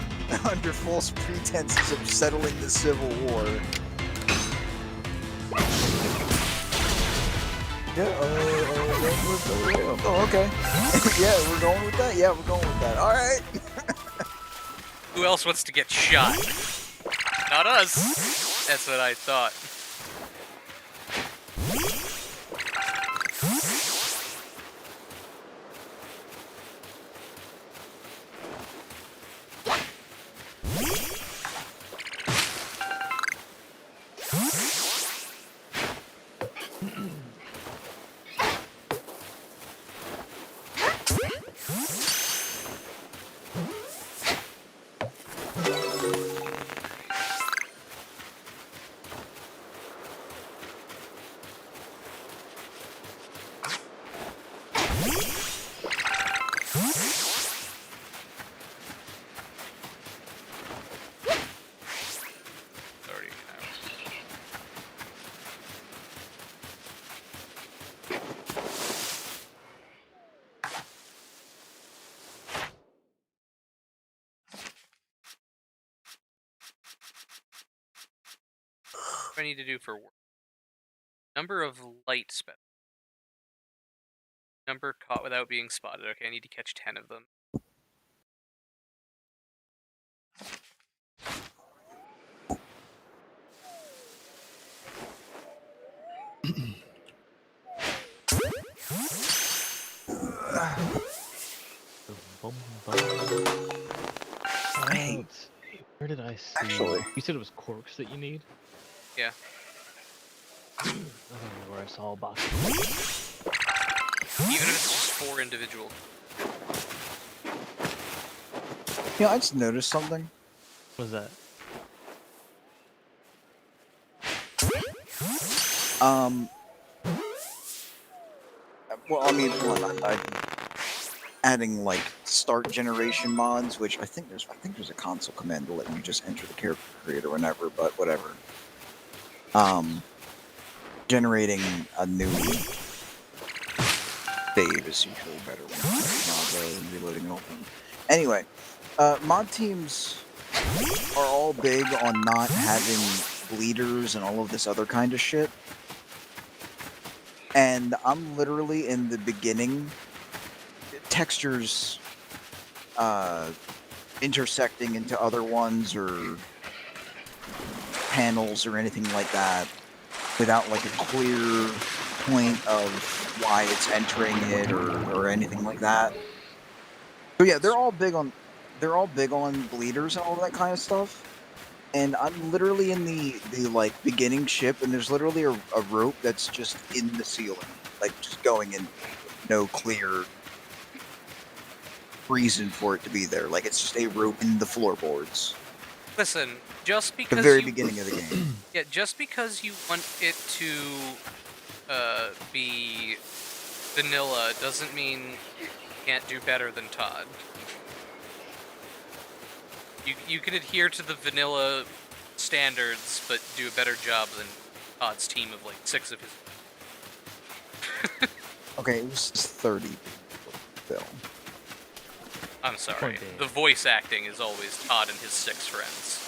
under false pretenses of settling the Civil War. Yeah, oh, okay. Yeah, we're going with that? Yeah, we're going with that. Alright. Who else wants to get shot? Not us. That's what I thought. What do I need to do for work? Number of light spell. Number caught without being spotted. Okay, I need to catch 10 of them. Boom, boom. Hey, Let's see, where did I see? actually. You said it was corks that you need? Yeah. I don't know where I saw a box. Even if it's just 4 individual. I just noticed something. What was that? Well, I mean, I'm adding like start generation mods, which I think there's a console command to let you just enter the character creator whenever, but whatever. Generating a new save is usually better when it's not and reloading and all that. Anyway, mod teams are all big on not having bleeders and all of this other kind of shit. And I'm literally in the beginning, textures intersecting into other ones or panels or anything like that without like a clear point of why it's entering it or anything like that. So yeah, they're all big on bleeders and all that kind of stuff. And I'm literally in the like beginning ship, and there's literally a rope that's just in the ceiling, like just going in, no clear reason for it to be there. Like it's just a rope in the floorboards. Listen, just because The very you, beginning of the game. yeah, just because you want it to be vanilla doesn't mean you can't do better than Todd. You can adhere to the vanilla standards, but do a better job than Todd's team of like 6 of his. Okay, it was 30 Bill. I'm sorry. Point being. The voice acting is always Todd and his 6 friends.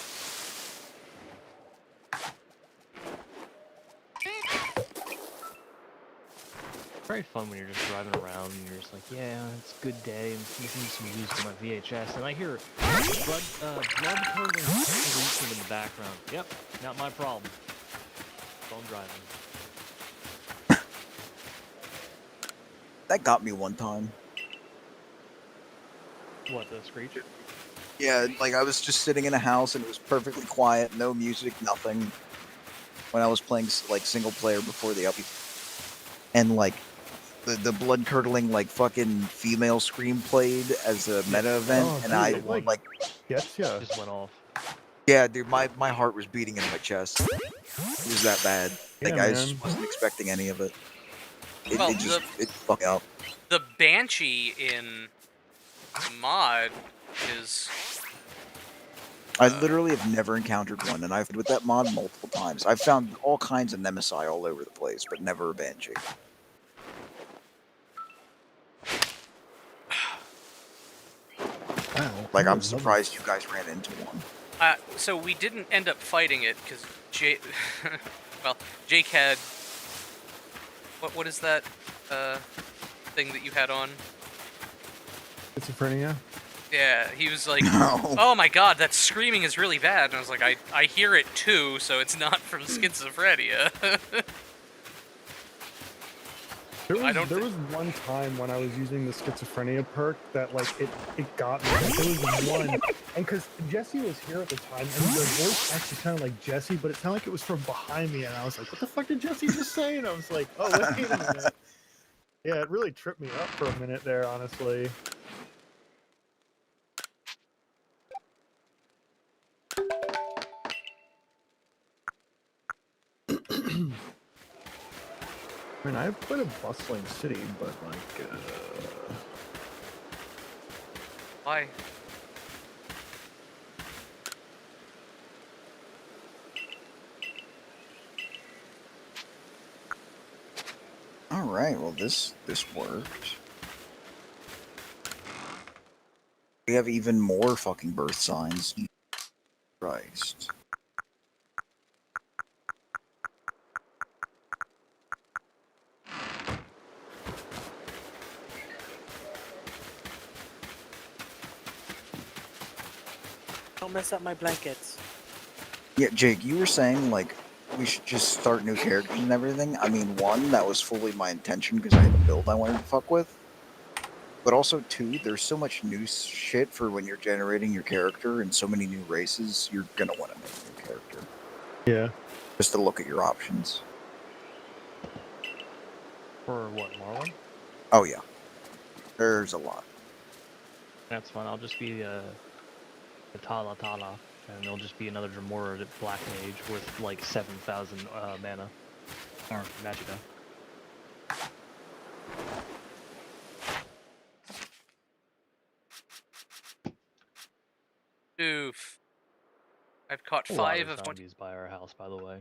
Very fun when you're just driving around and you're just like, yeah, it's a good day, I'm listening to some music on my VHS, and I hear blood-curdling screeching in the background. Yep, not my problem. Phone driving. That got me one time. What, the screech? Yeah, like I was just sitting in a house and it was perfectly quiet, no music, nothing. When I was playing like single player before the update, and like the blood curdling like fucking female scream played as a meta event, Oh, and dude, I it, like Yes, yeah. Just went off. yeah, dude, my heart was beating in my chest. It was that bad. Like Yeah, I man. just wasn't expecting any of it. Well, It fucked out. The Banshee in mod is I literally have never encountered one, and I've with that mod multiple times. I've found all kinds of Nemesis all over the place, but never a Banshee. Wow. Like I I'm love surprised you guys ran into one. so we didn't end up fighting it because well, Jake had what is that thing that you had on? schizophrenia. Yeah, he was like, No. "Oh my god, that screaming is really bad." And I was like, I hear it too, so it's not from schizophrenia." There was one time when I was using the schizophrenia perk that like it got me. Like, there was one, and because Jesse was here at the time, and the voice actually sounded like Jesse, but it sounded like it was from behind me, and I was like, "What the fuck did Jesse just say?" And I was like, "Oh, wait a minute." Yeah, it really tripped me up for a minute there, honestly. I mean, I have quite a bustling city, but like, Why? All right, well this worked. We have even more fucking birth signs. Christ. Don't mess up my blankets. Yeah, Jake, you were saying like we should just start new characters and everything. I mean, one, that was fully my intention because I had a build I wanted to fuck with. But also, two, there's so much new shit for when you're generating your character and so many new races, you're gonna want to make a new character. Yeah. Just to look at your options. For what, Marlin? Oh, yeah. There's a lot. That's fine. I'll just be the Tala Tala, and it'll just be another Dremora Black Mage with like 7,000 mana. Or Magicka. Oof. I've caught A lot 5 of 20. zombies by our house, by the way.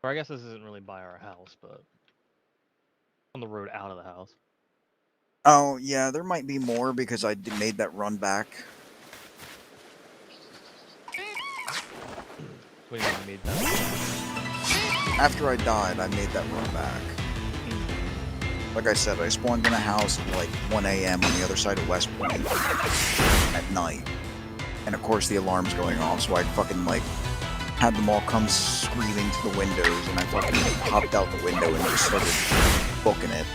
Or I guess this isn't really by our house, but on the road out of the house. Oh, yeah, there might be more because I made that run back. What do you mean you made that? After I died, I made that run back. Like I said, I spawned in a house at like 1 a.m. on the other side of West Point at night. And of course the alarm's going off, so I fucking like had them all come screaming to the windows, and I fucking hopped out the window and just started booking it.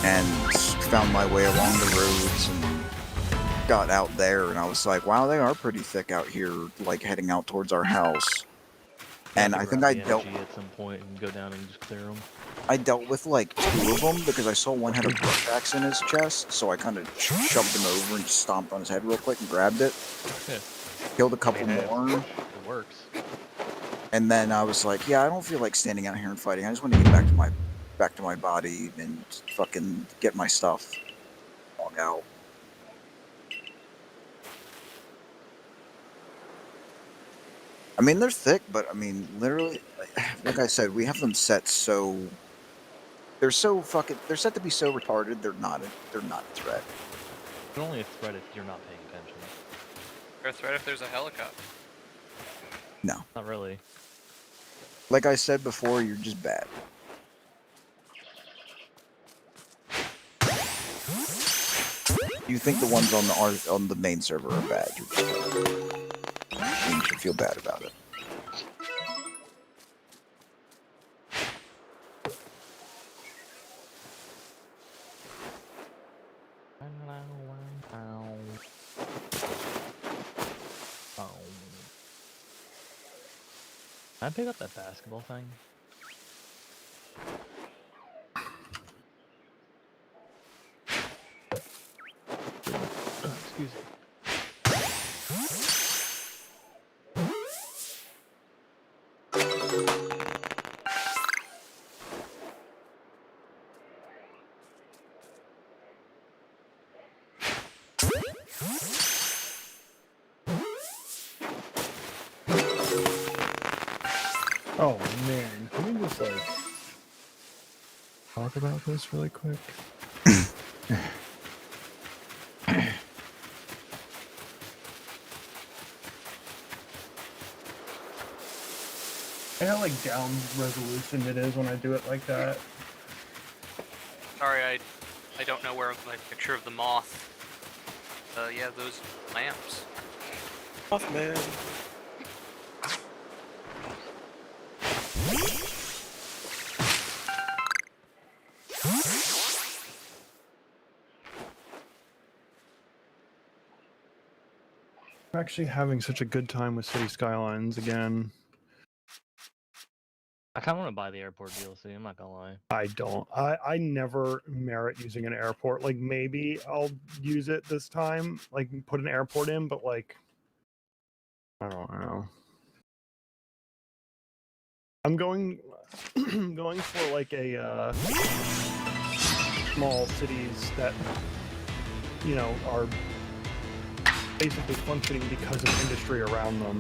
And found my way along the roads and got out there, and I was like, wow, they are pretty thick out here, like heading out towards our house. And I think I dealt at some point and go down and just clear them. I dealt with like 2 of them because I saw one had a brush axe in his chest, so I kind of shoved him over and just stomped on his head real quick and grabbed it. Yeah. Killed a couple more, It works. and then I was like, yeah, I don't feel like standing out here and fighting. I just want to get back to my body and fucking get my stuff. Log out. I mean, they're thick, but I mean, literally, like I said, we have them set so. They're so fucking. They're set to be so retarded. They're not a threat. They're only a threat if you're not paying attention. They're a threat if there's a helicopter. No. Not really. Like I said before, you're just bad. You think the ones on the main server are bad? You're just bad. You should feel bad about it. Can I pick up that basketball thing? Excuse me. Oh man, can we just like talk about this really quick? And how like down resolution it is when I do it like that. Sorry, I don't know where my picture of the moth. Yeah, those lamps. Off, man. I'm actually having such a good time with City Skylines again. I kind of want to buy the airport DLC, I'm not gonna lie. I don't. I never merit using an airport. Like, maybe I'll use it this time, like put an airport in, but like, I don't know. I'm going for like a small cities that, you know, are basically functioning because of industry around them.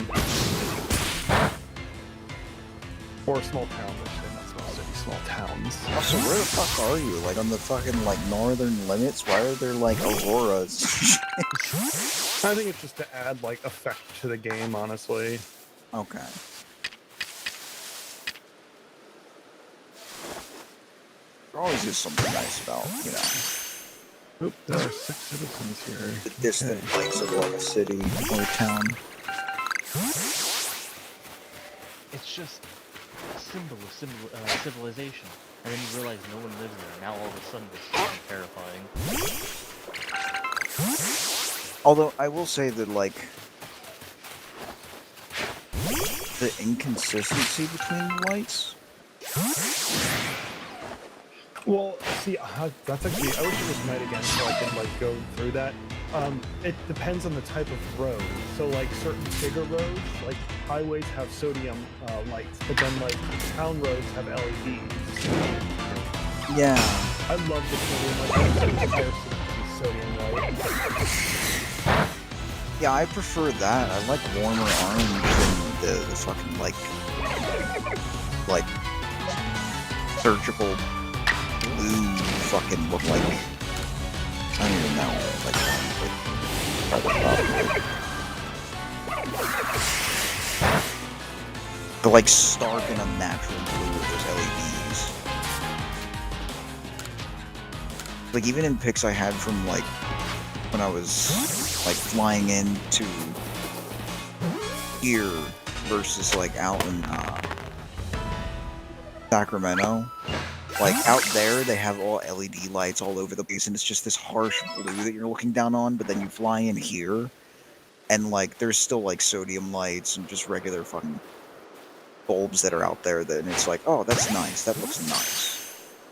Or small towns, actually, not small cities, small towns. Also, where the fuck are you? Like on the fucking like northern limits? Why are there like auroras? I think it's just to add like effect to the game, honestly. Okay. There always is something nice about, you know, Oop, there are 6 citizens here. the distant lights of like a city or a town. it's just a symbol of civilization. And then you realize no one lives there. Now all of a sudden it's fucking terrifying. Although I will say that like the inconsistency between the lights. Well, see, that's actually, I wish it was night again so I could like go through that. It depends on the type of road. So like certain bigger roads, like highways have sodium lights, but then like town roads have LEDs. Yeah. I love the sodium light. Sodium light. Yeah, I prefer that. I like warmer orange than the fucking like surgical blue fucking look like. I don't even know. Like the like stark and unnatural blue of those LEDs. Like even in pics I had from like when I was like flying into here versus like out in Sacramento. Like out there they have all LED lights all over the place and it's just this harsh blue that you're looking down on, but then you fly in here and like there's still like sodium lights and just regular fucking bulbs that are out there that and it's like, oh, that's nice, that looks nice.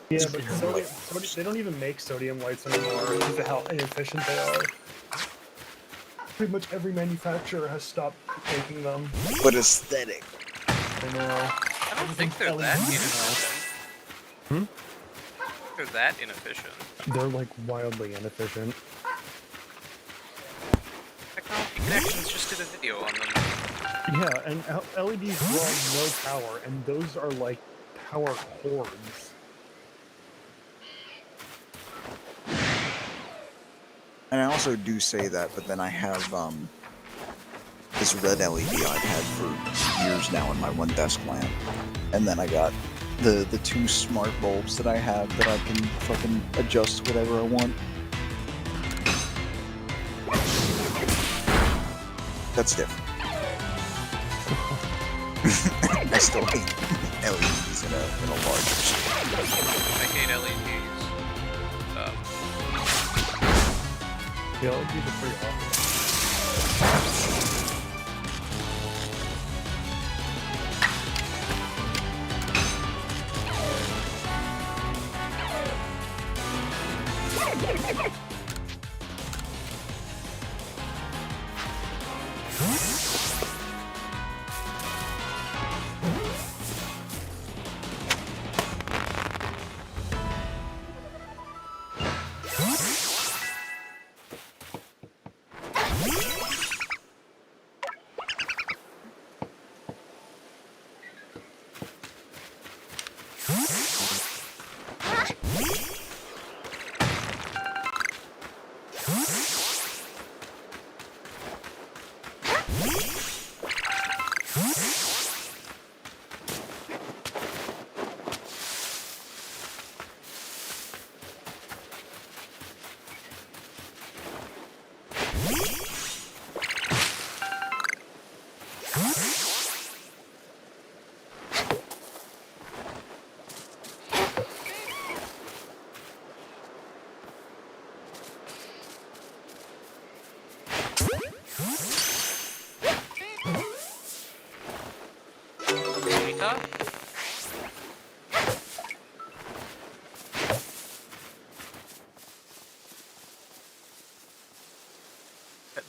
Yeah, but sodium, they don't even make sodium lights anymore because of how inefficient they are. Pretty much every manufacturer has stopped making them. But aesthetic. I know. I don't think they're that inefficient. Hmm? They're that inefficient. They're like wildly inefficient. Technology Connections just did a video on them. Yeah, and LEDs draw no power, and those are like power cords. And I also do say that, but then I have this red LED I've had for years now in my one desk lamp. And then I got the two smart bulbs that I have that I can fucking adjust whatever I want. That's different. I still hate LEDs in a large scale. I hate LEDs. Yeah, LEDs are pretty awful.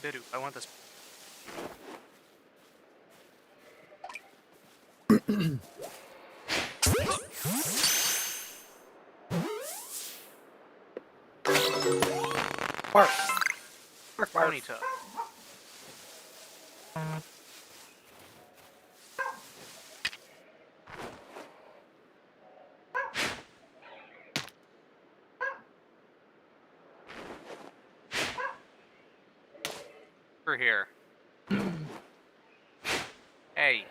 Bidu, I want this. Mark. Bonita. Over here. Hey.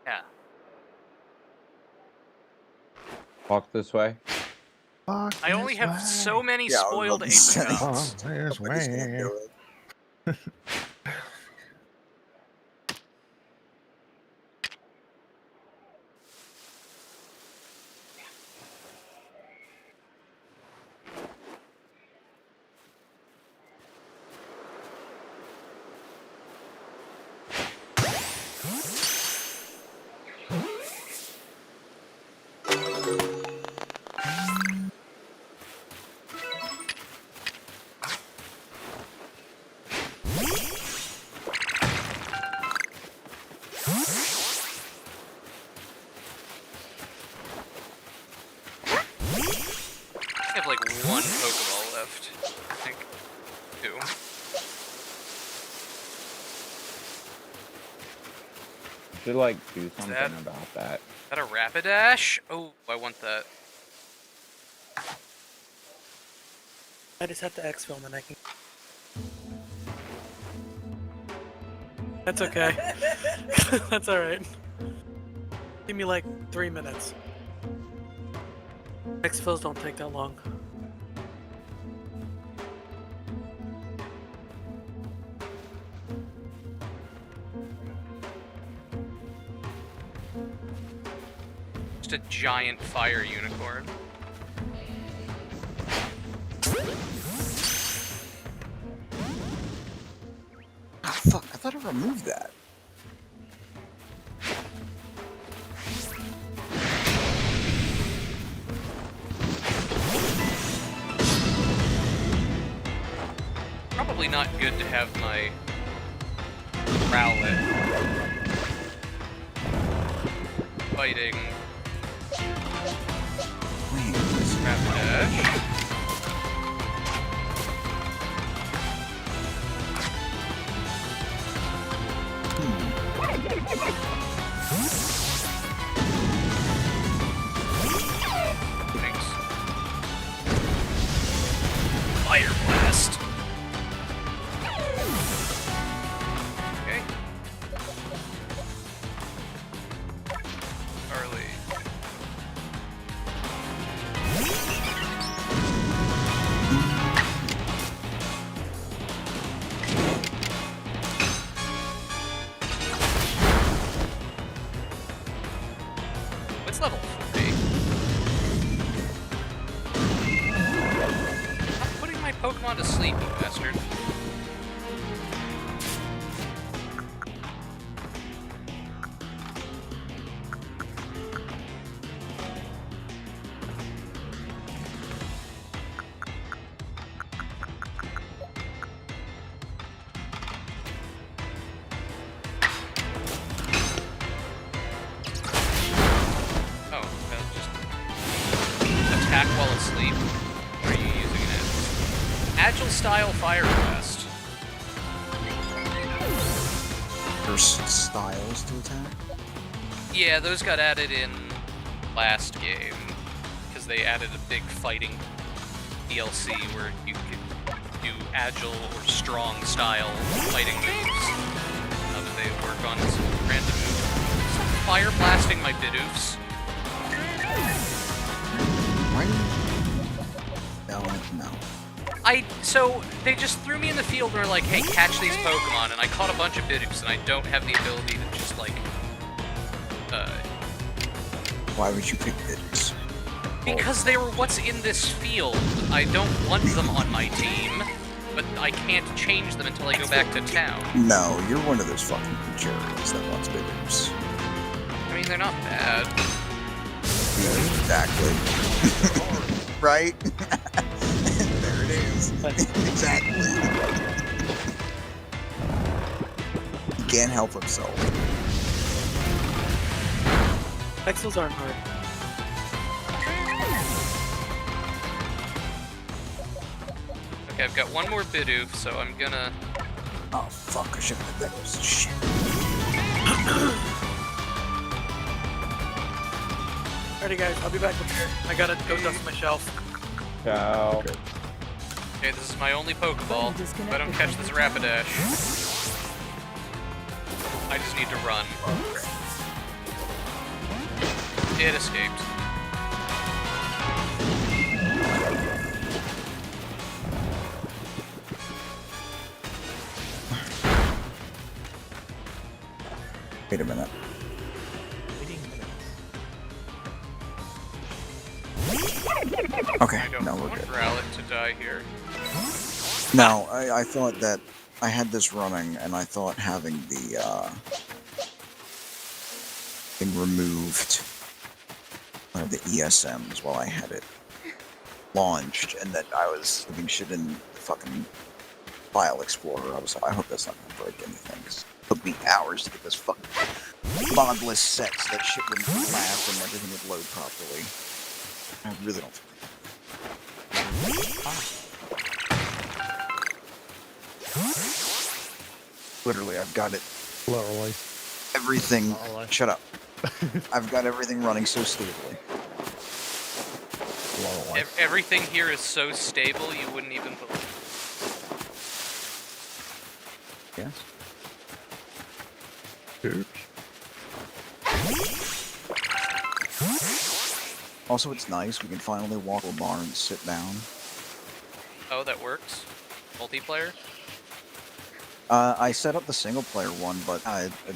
Yeah. Walk this way. I only have so many spoiled apricots. This way. I have like one Pokeball left. I think. Two. Should like do something that- about that. Is that a Rapidash? Oh, I want that. I just have to exfil and then I can. That's okay. That's alright. Give me like 3 minutes. Exfils don't take that long. Just a giant fire unicorn. Ah, fuck, I thought I removed that. Probably not good to have my Rowlet fighting Wait, Rapidash. Thanks. Fire Blast. Okay. Charlie. What's level 40? I'm putting my Pokemon to sleep, you bastard. Oh, just attack while asleep. What are you using it as? Agile style Fire Blast. there's styles to attack? Yeah, those got added in last game because they added a big fighting DLC where you could do agile or strong style fighting moves. But they work on some random moves. Stop fire blasting my Bidoofs. Why do you... No. So they just threw me in the field and were like, hey, catch these Pokemon, and I caught a bunch of Bidoofs, and I don't have the ability to just, like, Why would you pick Bidoofs? because they were what's in this field. I don't want them on my team, but I can't change them until I go back to town. No, you're one of those fucking Pajarians that wants Bidoofs. I mean, they're not bad. Exactly. Right? There it is. Exactly. He can't help himself. Exfils aren't hard. Okay, I've got one more Bidoof, so I'm gonna... Oh fuck, I should have been Bidoofs. Shit. Alrighty guys, I'll be back up here. I gotta go dust my shelf. Ciao. Okay, this is my only Pokeball. If I don't catch this Rapidash, I just need to run. It escaped. Wait a minute. Okay, I don't no, we're want good. Rowlet to die here. No, I thought that I had this running, and I thought having the thing removed, the ESMs while I had it launched, and that I was putting shit in the fucking file explorer. I hope that's not gonna break anything. 'Cause it took me hours to get this fucking modless sets, that shit wouldn't laugh and everything would load properly. I really don't think. Literally, I've got it. Literally. Everything. Literally. Shut up. I've got everything running so stably. Literally. Everything here is so stable you wouldn't even believe. Yes. Oops. Also, it's nice. We can finally walk to a bar and sit down. Oh, that works. Multiplayer. I set up the single player one, but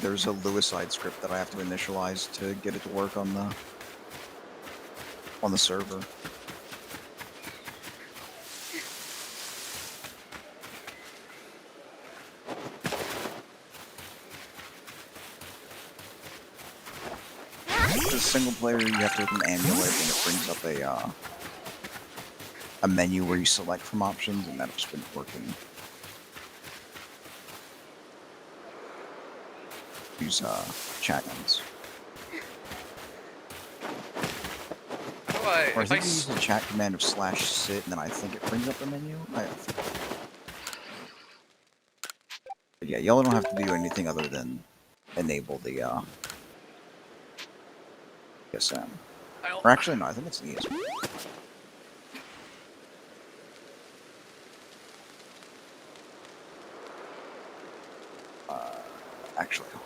there's a Lewiside script that I have to initialize to get it to work on the server. The single player, you have to open Amulet, and it brings up a menu where you select from options, and that's been working. Use chat guns. How do Or I if I think you use the chat command of /sit, and then I think it brings up the menu. But yeah, y'all don't have to do anything other than enable the ESM. Or actually, no, I think it's an ESM. Actually, hold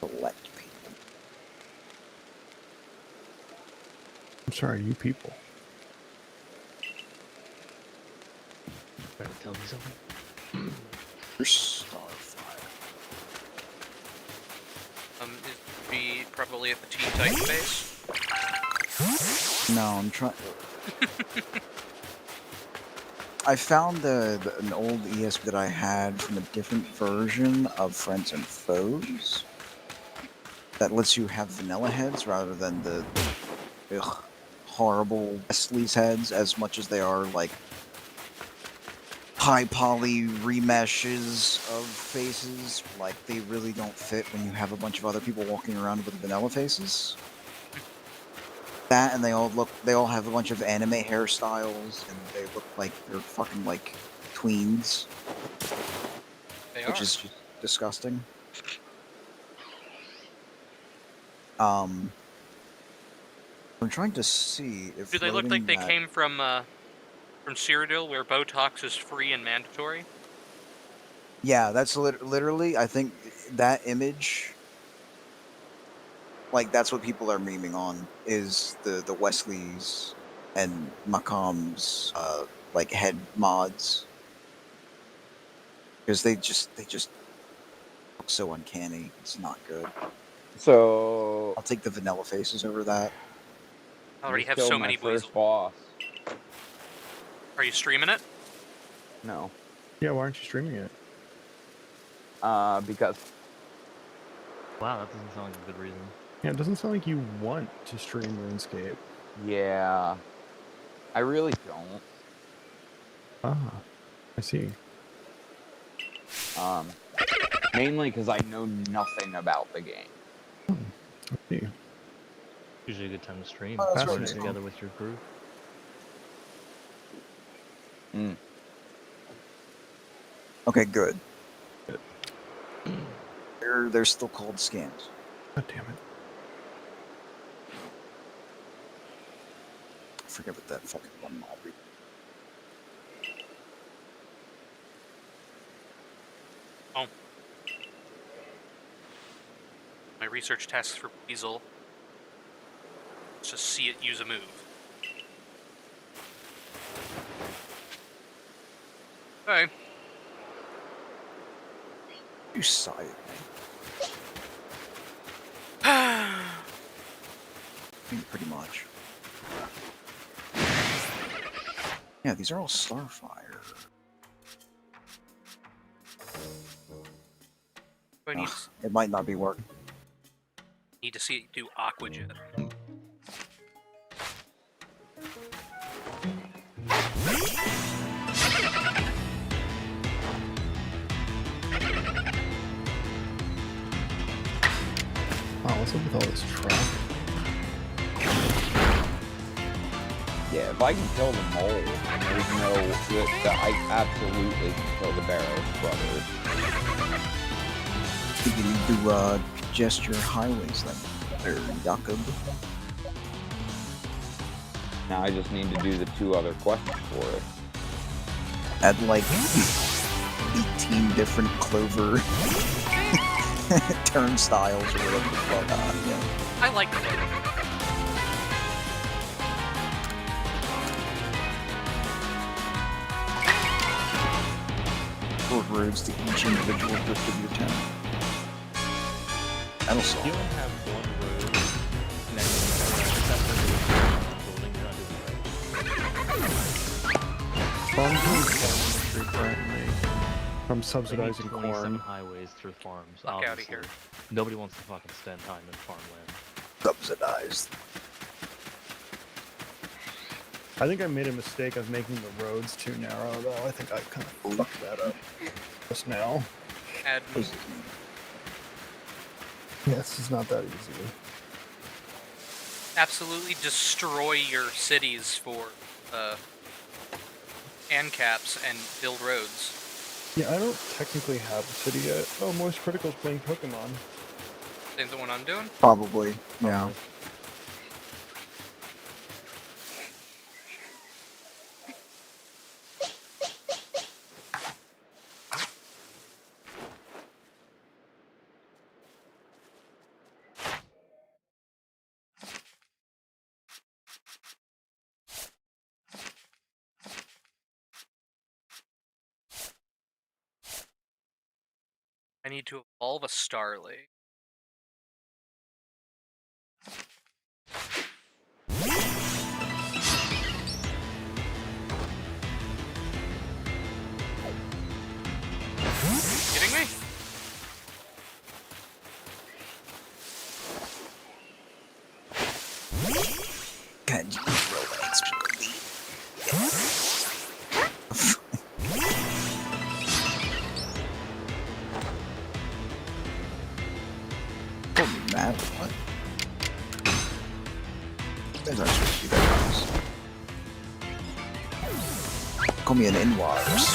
on. Select people. I'm sorry, you people. Trying to tell me something. Your Starfire. it'd be probably at the Teen Titan base. No, I'm trying. I found an old ESP that I had from a different version of Friends and Foes that lets you have vanilla heads rather than the horrible Wesley's heads, as much as they are like high poly remeshes of faces. Like, they really don't fit when you have a bunch of other people walking around with vanilla faces. That, and they all have a bunch of anime hairstyles, and they look like they're fucking like tweens, They which are. is just disgusting. I'm trying to see if Do they look like loading they that- came from Cyrodiil, where Botox is free and mandatory? Yeah, that's literally. I think that image, like, that's what people are memeing on, is the Wesleys and Macom's like head mods, because they just look so uncanny. It's not good. So I'll take the vanilla faces over that. I already just have killed so my many first weasels. boss. Are you streaming it? No, Yeah, why aren't you streaming it? because Wow, that doesn't sound like a good reason. Yeah, it doesn't sound like you want to stream RuneScape. yeah, I really don't. Ah, I see. Mainly because I know nothing about the game. I see. Usually a good time to stream. Oh, that's Learn it fascinating. together with your crew. Okay, good. They're still called scans. God damn it. I forget what that fucking one mob is. Oh. My research tasks for Weasel. Let's just see it use a move. Okay. You sigh at me. I mean, pretty much. Yeah, these are all Starfire. I need, Ugh, it might not be working. need to see it do Aqua Jet. What's up with all this traffic? Yeah, if I can kill the mole, there's no... I absolutely can kill the Barrows brothers. You need to gesture highways then, or Jakob. Now I just need to do the 2 other quests for it. Add like 18 different clover turnstiles or whatever the fuck on, yeah. I like Clover. Short roads to each individual district of your town. That'll You solve only it. have one road connecting building. You're not doing Well, I'm doing forestry currently. I'm right. subsidizing They need 27 corn. highways through farms. Fuck outta obviously. here. Nobody wants to fucking spend time in farmland. Subsidized. I think I made a mistake of making the roads too narrow, though. I think I kind of fucked that up just now. Add Yes, it's not that easy. absolutely destroy your cities for ANCAPs and build roads. Yeah, I don't technically have a city yet. Oh, Moist Critical's playing Pokemon. Same the one I'm doing. Probably, yeah. I need to evolve a Starly. Kidding me? God, you can throw that extra lead. Don't be mad. What? There's not supposed to be that nice. Call me an inwires.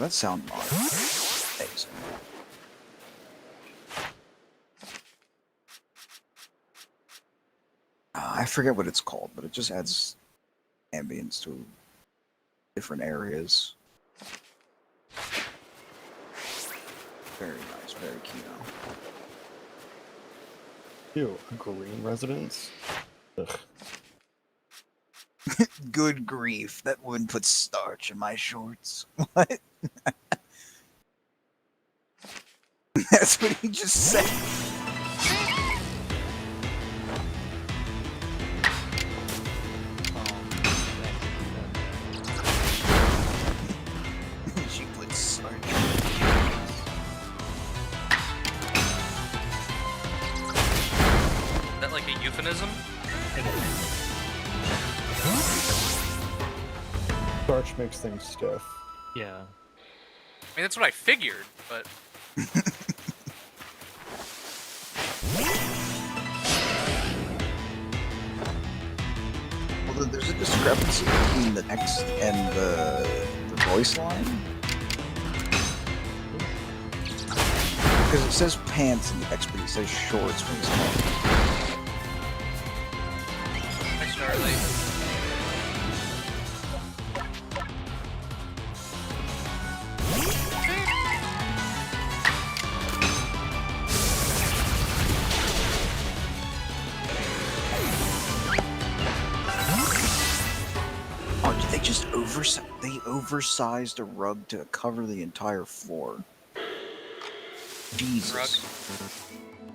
That sound odd. Amazing. I forget what it's called, but it just adds ambience to different areas. Very nice, very cute. Ew, a green residence? Ugh. Good grief, that woman put starch in my shorts. What? That's what he just said. She put starch in my shorts. Is that like a euphemism? Starch makes things stiff. Yeah. I mean, that's what I figured, but Although there's a discrepancy between the text and the voice line. Because it says pants in the text, but it says shorts when he's talking. I Starly. Oh, did they just oversized a rug to cover the entire floor? Jesus. Rug?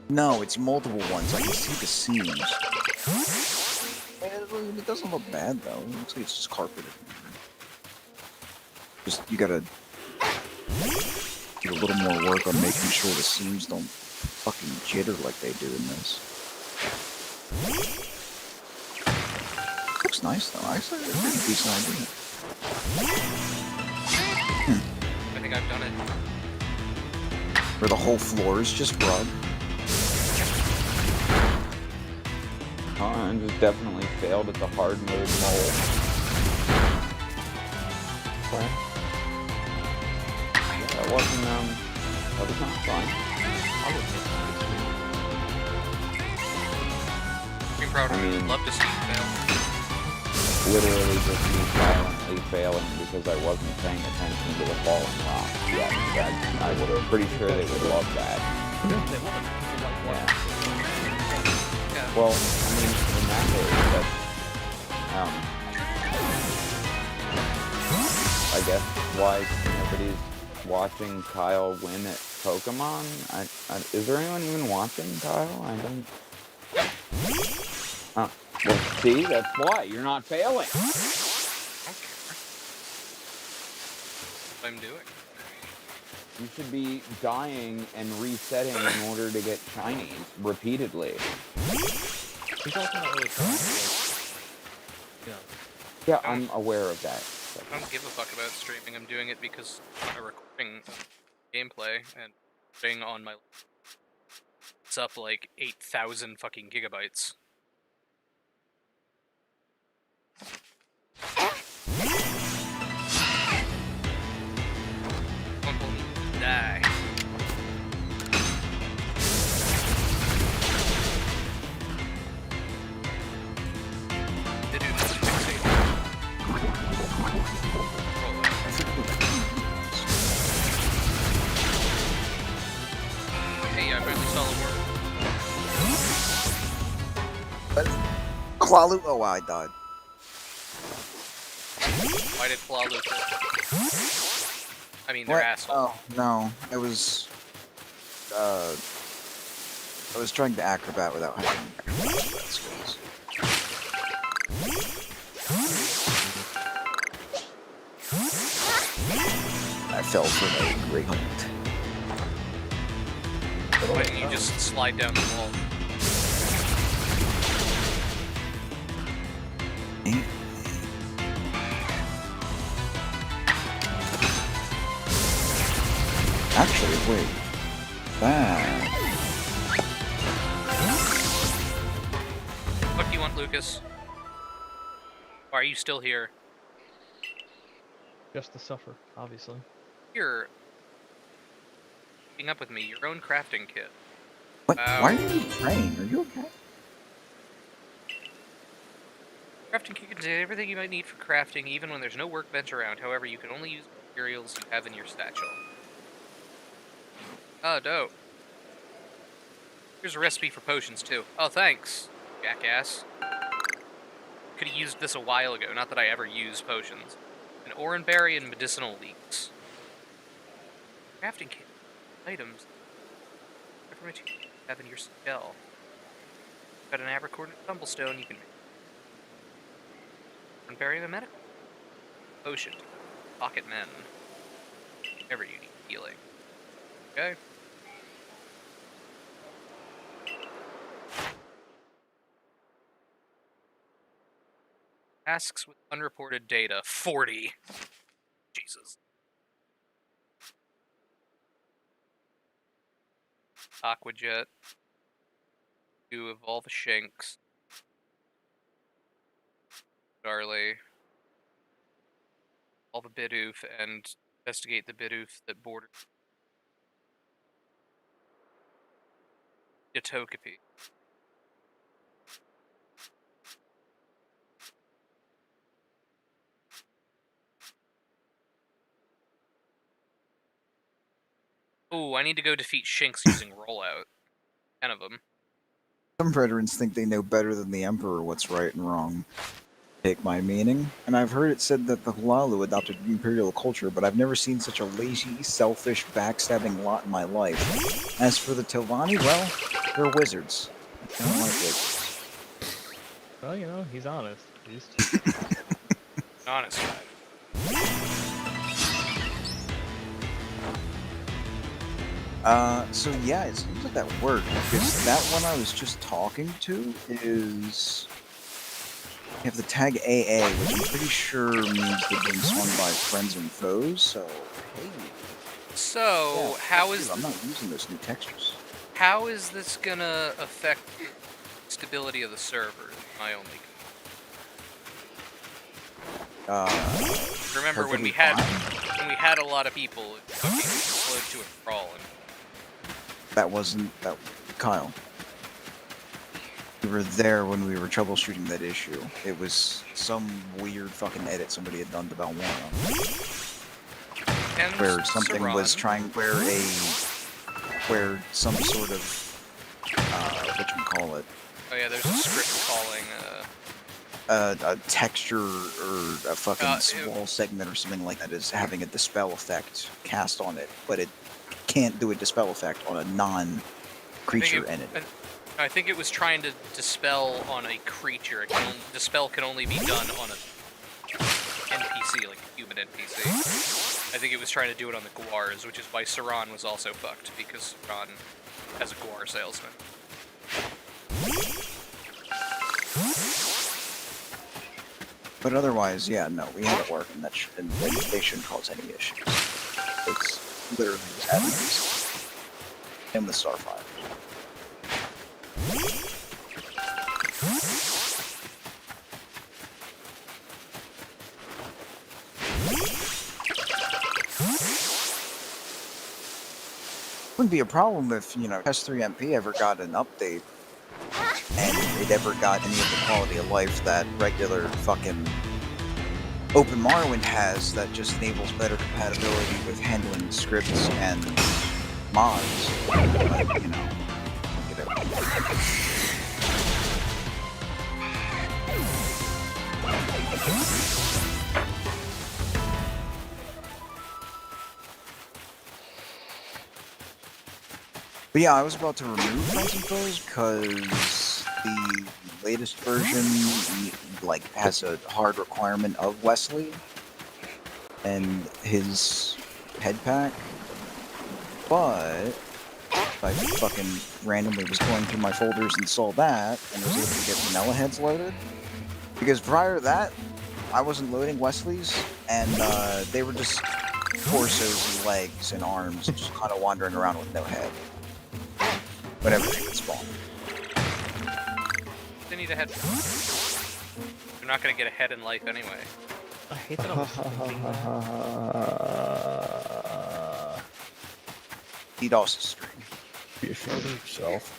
No, it's multiple ones. I can see the seams. It doesn't look bad though. It looks like it's just carpeted. Just you gotta do a little more work on making sure the seams don't fucking jitter like they do in this. Looks nice though. Actually, it's a pretty decent idea. I think I've done it. Where the whole floor is just rug. I just definitely failed at the hard mode mold. Okay. That wasn't not fun. Green Proud I mean- would love to see you fail. Literally just me violently failing because I wasn't paying attention to the falling rock. Yeah, I'm pretty sure they would love that. They would. Yeah. Yeah. Well, I mean, in that case, that's, I guess why nobody's watching Kyle win at Pokemon? Is there anyone even watching Kyle? I don't... Well, see, that's why. You're not failing. What I'm doing. You should be dying and resetting in order to get shinies repeatedly. He's also not really trying to, you know. Yeah, I'm aware of that. I don't give a fuck about streaming. I'm doing it because I'm recording gameplay and putting on my. It's up like 8,000 fucking gigabytes. Uncle needs to die. They do this to fixate. Roll it. Hey, I finally saw the work. Klalu. Oh, wow, I died. Why did Klalu kill? I mean, they're What? assholes. Oh no, I was trying to acrobat without having acrobat skills. I fell for a great hunt. Why didn't you just slide down the wall? Actually, wait. That. What do you want, Lucas? Why are you still here? Just to suffer, obviously. You're keeping up with me. Your own crafting kit. What? Wow. Why are you praying? Are you okay? Crafting kit contains everything you might need for crafting, even when there's no workbench around. However, you can only use materials you have in your satchel. Oh, dope. Here's a recipe for potions, too. Oh, thanks, jackass. Could have used this a while ago, not that I ever use potions. An oranberry and medicinal leeks. Crafting kit. Items. Whatever material you have in your spell. Got an apricorn and tumblestone, you can make. Oranberry and a medical. Potion. Pocket men. Whenever you need healing. Okay. Tasks with unreported data, 40. Jesus. Aquajet. To evolve a Shinx. Darley. Evolve a Bidoof and investigate the Bidoof that borders Togepi. Ooh, I need to go defeat Shinx using rollout. 10 of them. Some veterans think they know better than the Emperor what's right and wrong. Take my meaning, and I've heard it said that the Hulalu adopted imperial culture, but I've never seen such a lazy, selfish, backstabbing lot in my life. As for the Telvanni, well, they're wizards. I don't like wizards. Well, you know, he's honest. He's Honest guy. So yeah, it seems like that worked, because that one I was just talking to is... You have the tag AA, which I'm pretty sure means they're being swung by friends and foes, so... Hey, So, yeah, how dude, is I'm not using those new textures. how is this gonna affect the stability of the server? My only. Remember when we had a lot of people, it fucking slowed to a crawl. And That wasn't... that... Kyle. We were there when we were troubleshooting that issue. It was some weird fucking edit somebody had done to Valmora. and Where something was Saran. trying... Where some sort of... whatchamacallit... Oh yeah, there's a script calling. a texture or a fucking Ew. wall segment or something like that is having a dispel effect cast on it, but it can't do a dispel effect on a non-creature entity. I think it was trying to dispel on a creature. Dispel can only be done on a NPC, like a human NPC. I think it was trying to do it on the Guars, which is why Saran was also fucked, because Saran has a Guar salesman. But otherwise, yeah, no, we had it work, and and they shouldn't cause any issues. It's literally just having these in the Starfire. Wouldn't be a problem if, you know, S3MP ever got an update and it ever got any of the quality of life that regular fucking Open Morrowind has, that just enables better compatibility with handling scripts and mods. But, you know, get it. But yeah, I was about to remove Friends and Foes because the latest version like has a hard requirement of Wesley and his head pack. But I fucking randomly was going through my folders and saw that and was able to get vanilla heads loaded. Because prior to that, I wasn't loading Wesley's, and they were just torsos and legs and arms, just kind of wandering around with no head. Whenever they would spawn. They need a head. They're not gonna get a head in life anyway. I hate that I was thinking that. DDoS stream. Be ashamed of yourself.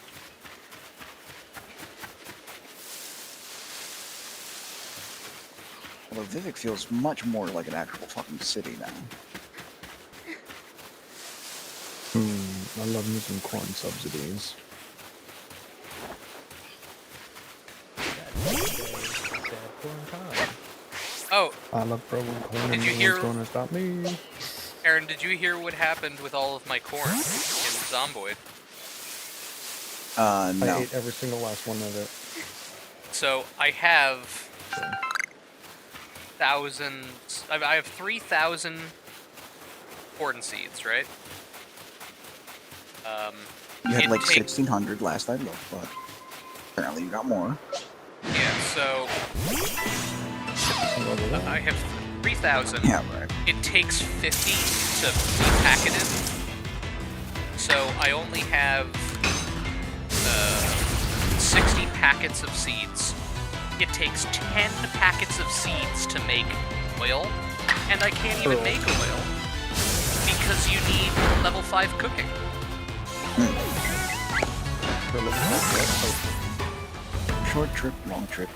Although Vivek feels much more like an actual fucking city now. I love me some corn subsidies. Oh, I love growing corn. Did you and hear- no one's gonna stop me? Aaron, did you hear what happened with all of my corn in Zomboid? I No. ate every single last one of it. So I have thousands. I have 3,000 corn seeds, right? You had it like takes- 1,600 last I looked, but apparently you got more. Yeah. So I have 3,000. Yeah, right. It takes 50 to be packeted. So I only have 60 packets of seeds. It takes 10 packets of seeds to make oil, and I can't even make oil because you need level 5 cooking. Short trip, long trip.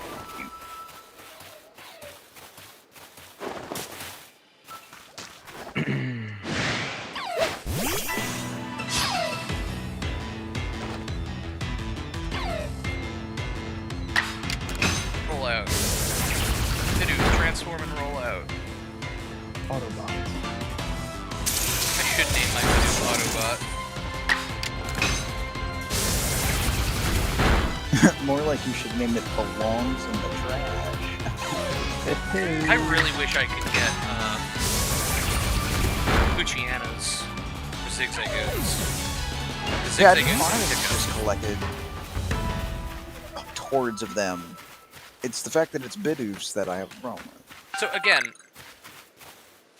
Roll out. To do transform and roll out. Autobot. I should name my video Autobot. More like you should name it Belongs in the Trash. I really wish I could get Luciana's Zigzagoons. The Yeah, Sege I'd be is fine if to it go. just collected hordes of them. It's the fact that it's Bidoofs that I have a problem with. So again,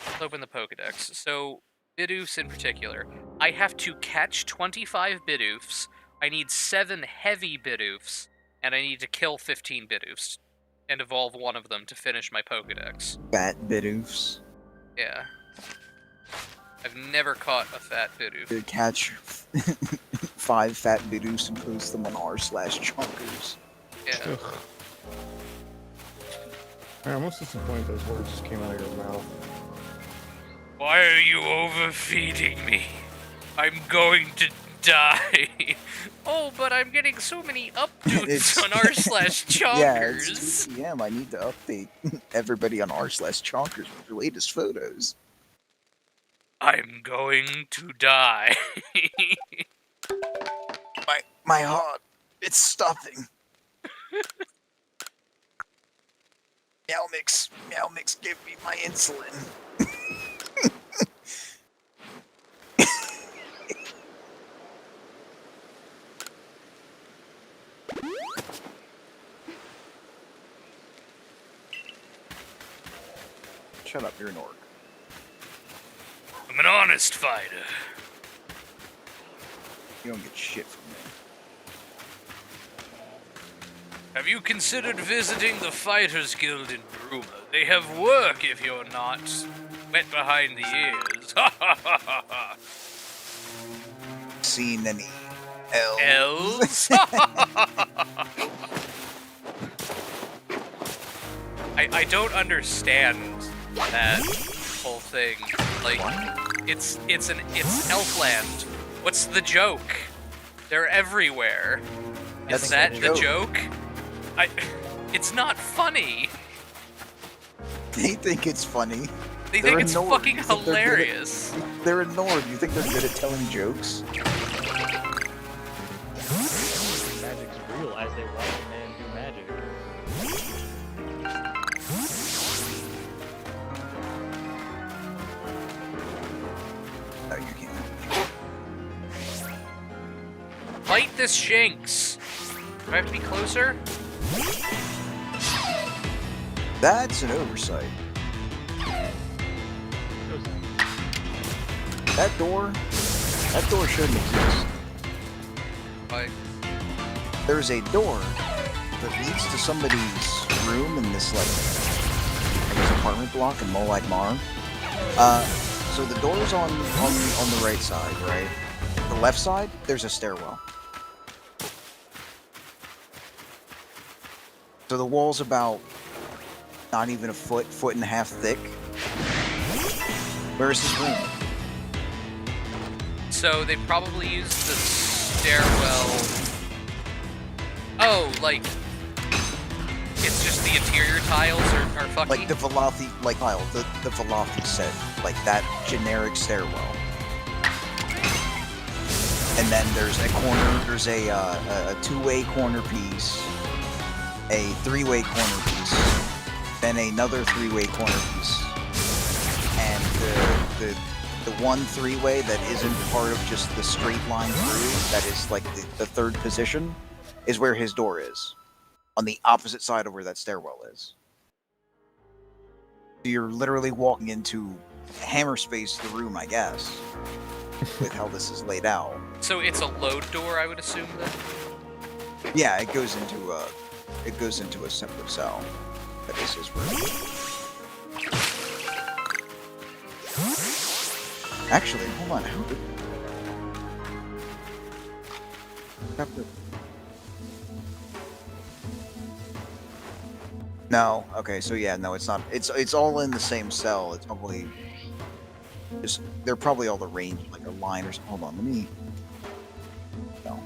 let's open the Pokedex. So Bidoofs in particular, I have to catch 25 Bidoofs. I need 7 heavy Bidoofs, and I need to kill 15 Bidoofs and evolve one of them to finish my Pokedex. Fat Bidoofs. Yeah. I've never caught a fat Bidoof. To catch 5 fat Bidoofs and post them on r/chunkers. Yeah. Ugh. I'm almost disappointed those words just came out of your mouth. Why are you overfeeding me? I'm going to die. Oh, but I'm getting so many updates on r/chonkers. Yeah, it's 2 p.m. I need to update everybody on r/chonkers with your latest photos. I'm going to die. My heart, it's stuffing. Meow Mix, give me my insulin. Shut up, you're an orc. I'm an honest fighter. You don't get shit from me. Have you considered visiting the Fighters Guild in Bruma? They have work if you're not wet behind the ears. Ha ha ha ha ha. Seen any elves? Elves? I don't understand that whole thing. Like, it's Elfland. What's the joke? They're everywhere. Is that the joke? It's not funny. They think it's funny. They They're think it's ignored. fucking You think they're good at- hilarious. They're ignored. You think they're good at telling jokes? Magic's real as they watch a man do magic. No, you can't. Fight this Shinx. Do I have to be closer? That's an oversight. That door shouldn't exist. Why? There's a door that leads to somebody's room in this, like, I guess, apartment block in Molag Mar. So the door's on the right side, right? The left side, there's a stairwell. So the wall's about not even a foot and a half thick. Where's his room? So they probably used the stairwell. Oh, like it's just the interior tiles are fucky. Like the Velothi, like tile, the Velothi set, like that generic stairwell. And then there's a corner. There's a two-way corner piece, a three-way corner piece, then another three-way corner piece, and the one three-way that isn't part of just the straight line through, that is like the third position, is where his door is, on the opposite side of where that stairwell is. So you're literally walking into hammer space the room, I guess, with how this is laid out. So it's a load door, I would assume then. Yeah, it goes into a separate cell. That is his room. Actually, hold on. How did? No. Okay. So yeah, no, it's not. It's all in the same cell. It's probably just they're probably all arranged like a line or something. Hold on. Let me. No.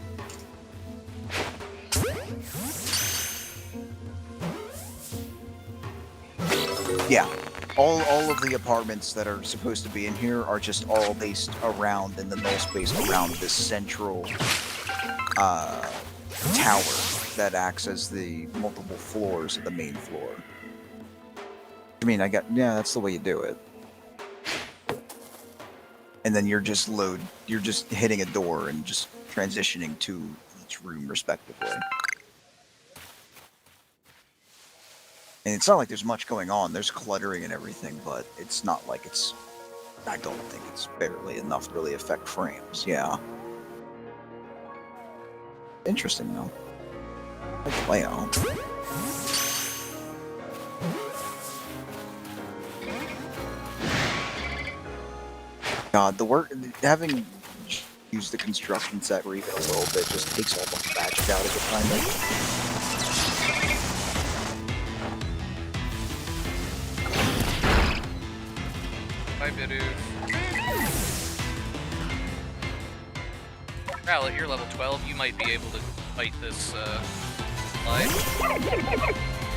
Yeah, all of the apartments that are supposed to be in here are just all based around in the null space around this central tower that acts as the multiple floors of the main floor. I mean, yeah, that's the way you do it. and then you're just hitting a door and just transitioning to each room respectively. And it's not like there's much going on. There's cluttering and everything, but it's not like it's... I don't think it's barely enough to really affect frames, yeah. Interesting, though. I like the layout. God, the work... Having used the construction set or even a little bit just takes all the magic out of it, kind of. Bye, Bidu. Ral, at you're level 12, you might be able to fight this, slide.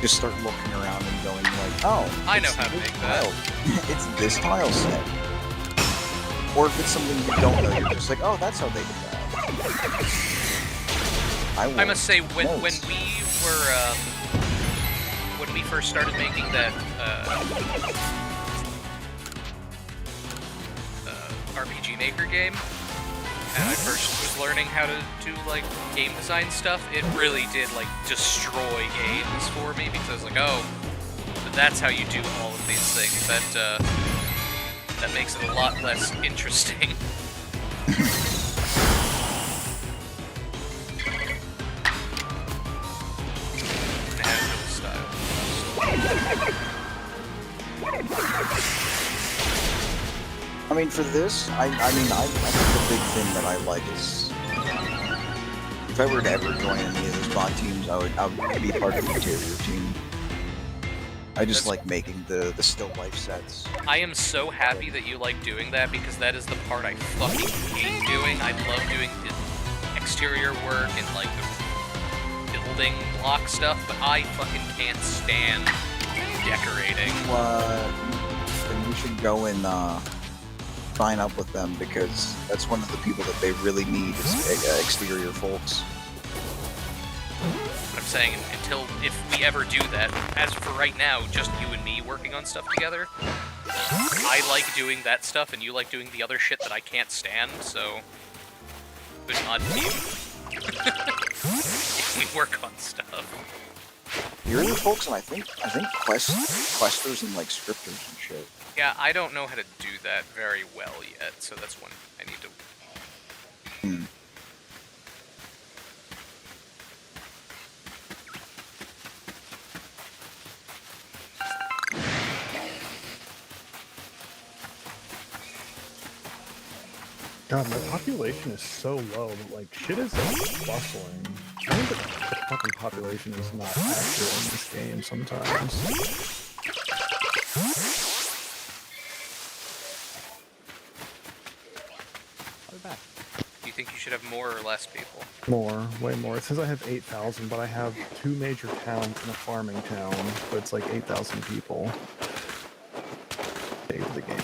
Just start looking around and going like, oh, I know how to make that. It's this tile set. Or if it's something you don't know, you're just like, oh, that's how they did that. I must say, when we were, when we first started making that, RPG Maker game, and I first was learning how to do, like, game design stuff, it really did, like, destroy games for me, because I was like, oh, but that's how you do all of these things. That makes it a lot less interesting. Style. I mean, for this, I think the big thing that I like is, if I were to ever join any of those bot teams, I would be part of the interior team. I just like making the still life sets. I am so happy that you like doing that, because that is the part I fucking hate doing. I love doing the exterior work and, like, the building block stuff, but I fucking can't stand decorating. Then you should go and sign up with them, because that's one of the people that they really need is exterior folks. What I'm saying, if we ever do that, as for right now, just you and me working on stuff together, I like doing that stuff and you like doing the other shit that I can't stand, so good odd team. If we work on stuff. You're the folks, and I think questers and like scripters and shit. Yeah, I don't know how to do that very well yet, so that's one I need to... God, my population is so low that, like, shit is, like, bustling. I think the fucking population is not accurate in this game sometimes. Do you think you should have more or less people? More, way more. It says I have 8,000, but I have 2 major towns and a farming town, so it's like 8,000 people. Save the game.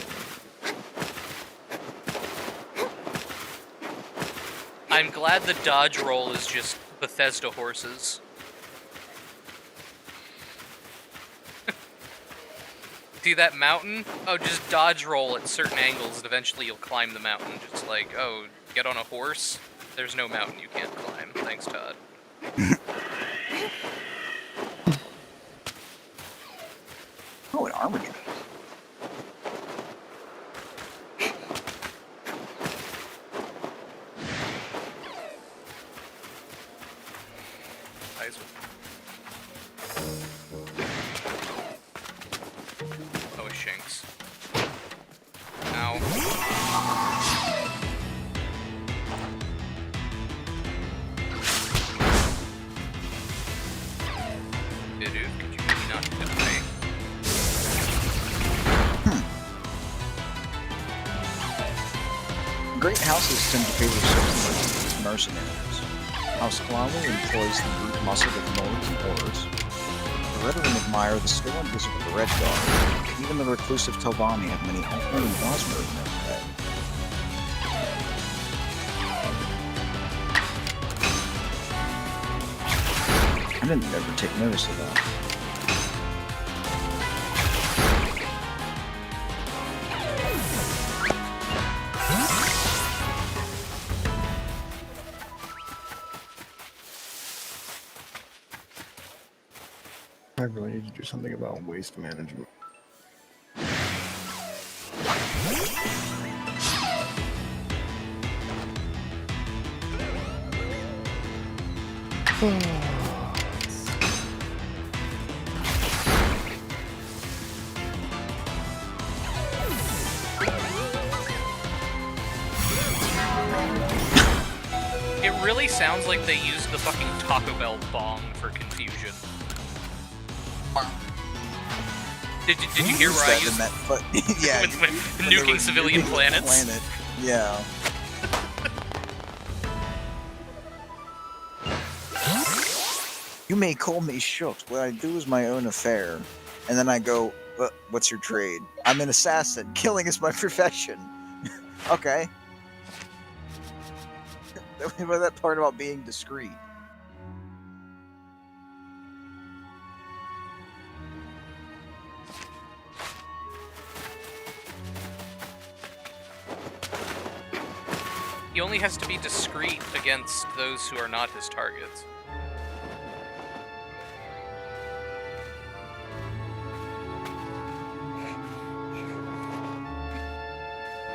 I'm glad the dodge roll is just Bethesda horses. See that mountain? Oh, just dodge roll at certain angles and eventually you'll climb the mountain. Just like, oh, get on a horse? There's no mountain you can't climb. Thanks, Todd. Oh, an armor drop. Oh, it shinks. Ow. Dude, could you maybe not get away? Great houses tend to favor certain mercenaries. House Clawley employs the brute muscle of lords and horrors. The Reverend admire the still invisible Red Guard. Even the reclusive Telvanni have many Altmer and Bosmer in their pay. I didn't ever take notice of that. I really need to do something about waste management. It really sounds like they used the fucking Taco Bell bong for confusion. Did you hear where I That in used that yeah, with when they were nuking civilian nuking the planets? planet. Yeah. You may call me Shooks. What I do is my own affair. And then I go, what's your trade? I'm an assassin. Killing is my profession. Okay. What about that part about being discreet? He only has to be discreet against those who are not his targets.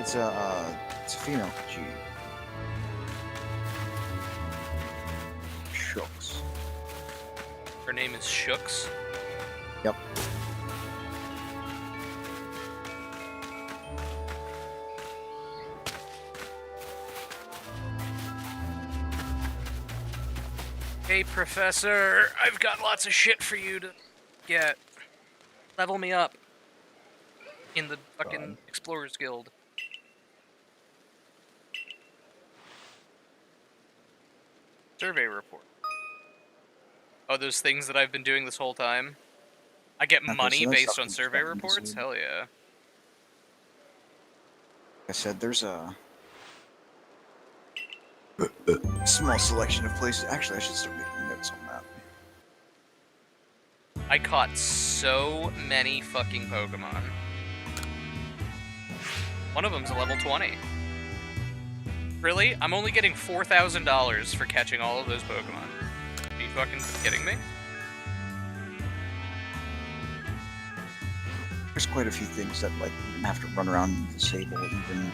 It's a female G. Shooks. Her name is Shooks. Yep. Hey, Professor, I've got lots of shit for you to get. Level me up. In the fucking Explorers Guild. Survey report. Oh, those things that I've been doing this whole time? I get Okay, money so that's based on something survey fun to reports? see. Hell yeah. Like I said, there's a small selection of places. Actually, I should start making notes on that. I caught so many fucking Pokemon. One of them's a level 20. Really? I'm only getting $4,000 for catching all of those Pokemon. Are you fucking kidding me? There's quite a few things that like you have to run around and disable even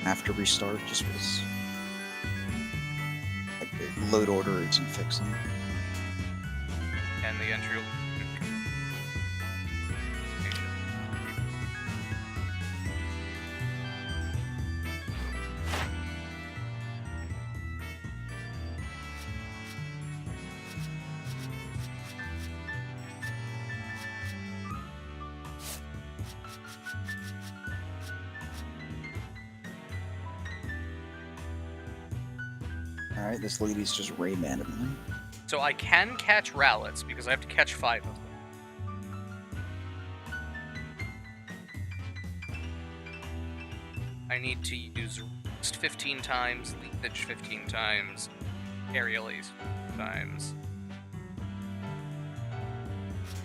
after restart, just because like the load order isn't fixing. And the entry. Alright, this lady's just Rayman me. So I can catch Rowlets because I have to catch 5 of them. I need to use Roost 15 times, Leafage 15 times, Aerial Ace 15 times.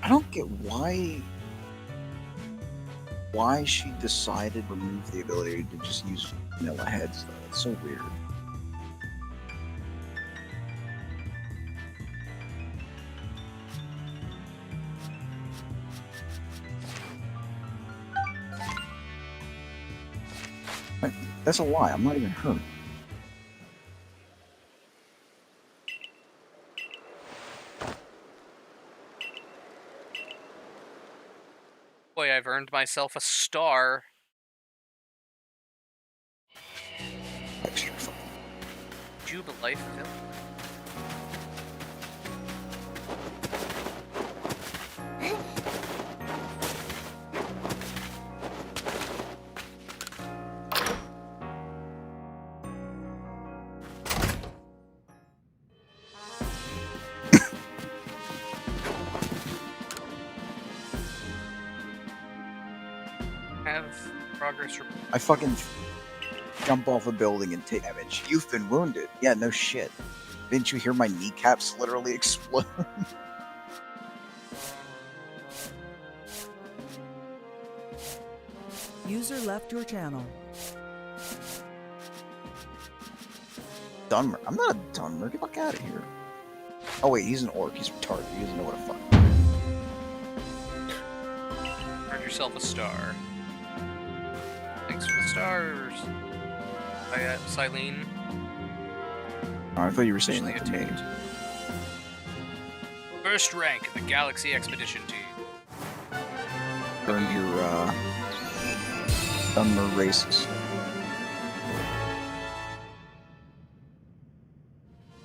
I don't get why she decided to remove the ability to just use vanilla heads though. It's so weird. That's a lie. I'm not even hurt. Boy, I've earned myself a star. Extra fun. Jubilife Village. Have progress report. I fucking jump off a building and take damage. You've been wounded. Yeah, no shit. Didn't you hear my kneecaps literally explode? User left your channel. Dunmer. I'm not a Dunmer. Get the fuck out of here. Oh wait, he's an orc. He's retarded. He doesn't know what a fuck. Earn yourself a star. Thanks for the stars. Silene. Oh, I thought you were saying Usually that to me. attained. First rank in the Galaxy Expedition Team. Earned your summer races.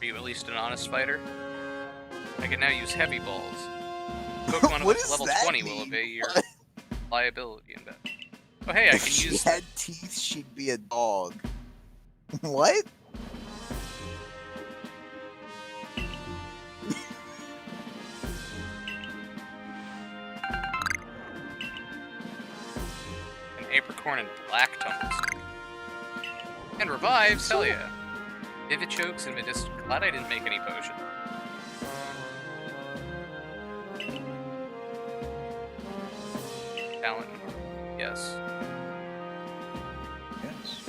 Are you at least an honest fighter? I can now use heavy balls. Pokemon What up to does level that 20 will mean? obey your liability in battle. Oh hey, I If can she use had teeth, she'd be a dog. What? an apricorn and black tumbles. And revives, hell yeah. Vivid chokes and Medist. Glad I didn't make any potion. Talent. Yes. Yes.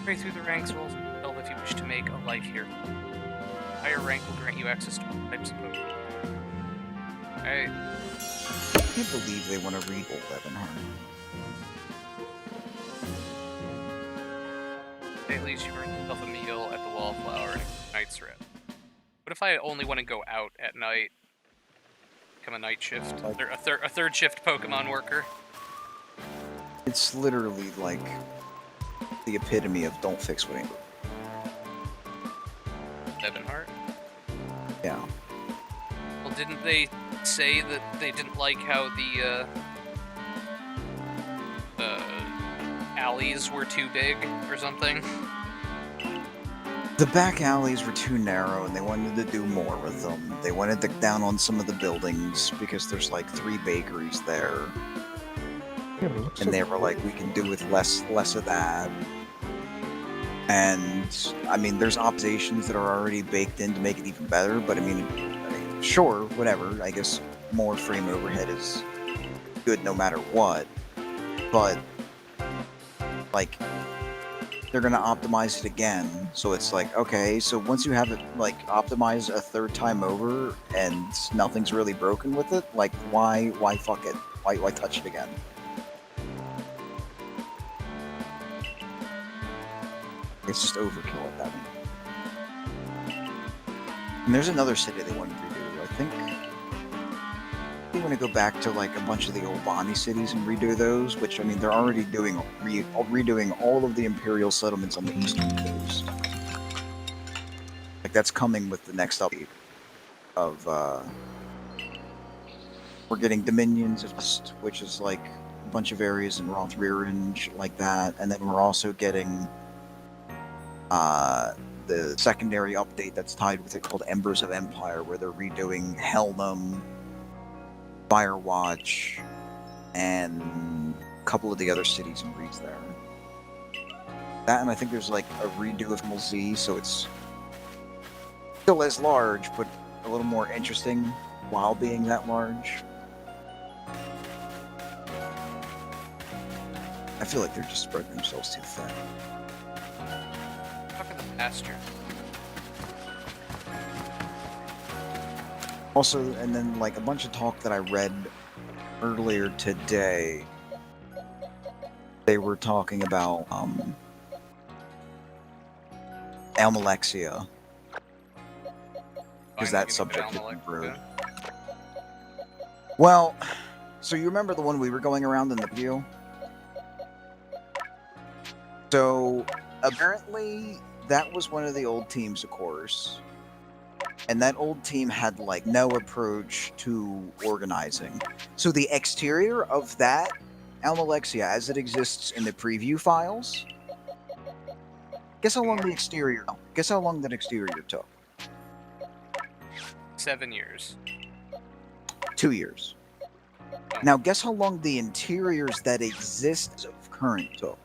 Way through the ranks will tell if you wish to make a life here. Higher rank will grant you access to all types of Pokemon. Alright. I can't believe they want to read old Leavenheart. At least you earn yourself a meal at the Wallflower and a night's rest. What if I only want to go out at night? Become a night shift? A third shift Pokemon worker? It's literally like the epitome of don't fix what ain't broke. Leavenheart? Yeah. Well, didn't they say that they didn't like how the alleys were too big or something? The back alleys were too narrow and they wanted to do more with them. They wanted to down on some of the buildings because there's like 3 bakeries there. Yeah, but it looks And so they were like, we can do with less of that. And I mean, there's optimizations that are already baked in to make it even better. But I mean, sure, whatever. I guess more frame overhead is good no matter what. But like, they're gonna optimize it again. So it's like, okay, so once you have it like optimized a 3rd time over and nothing's really broken with it, like why fuck it? Why touch it again? It's just overkill at that point. And there's another city they want to redo. I think they want to go back to like a bunch of the old Bonnie cities and redo those. Which I mean, they're already doing redoing all of the Imperial settlements on the eastern coast. Like that's coming with the next update of. We're getting Dominions, which is like a bunch of areas in Rothrear and shit like that, and then we're also getting. The secondary update that's tied with it called Embers of Empire, where they're redoing Helnum, Firewatch, and a couple of the other cities and reads there. That, and I think there's like a redo of Z, so it's still as large, but a little more interesting while being that large. I feel like they're just spreading themselves too thin. Fuck in the pasture. Also, and then like a bunch of talk that I read earlier today, they were talking about Almalexia, because that subject had been brewed. Well, so you remember the one we were going around in the view? So apparently that was one of the old teams, of course. And that old team had like no approach to organizing. So the exterior of that Almalexia as it exists in the preview files, guess how long the exterior took? 7 years. 2 years. Oh. Now guess how long the interiors that exist as of current took?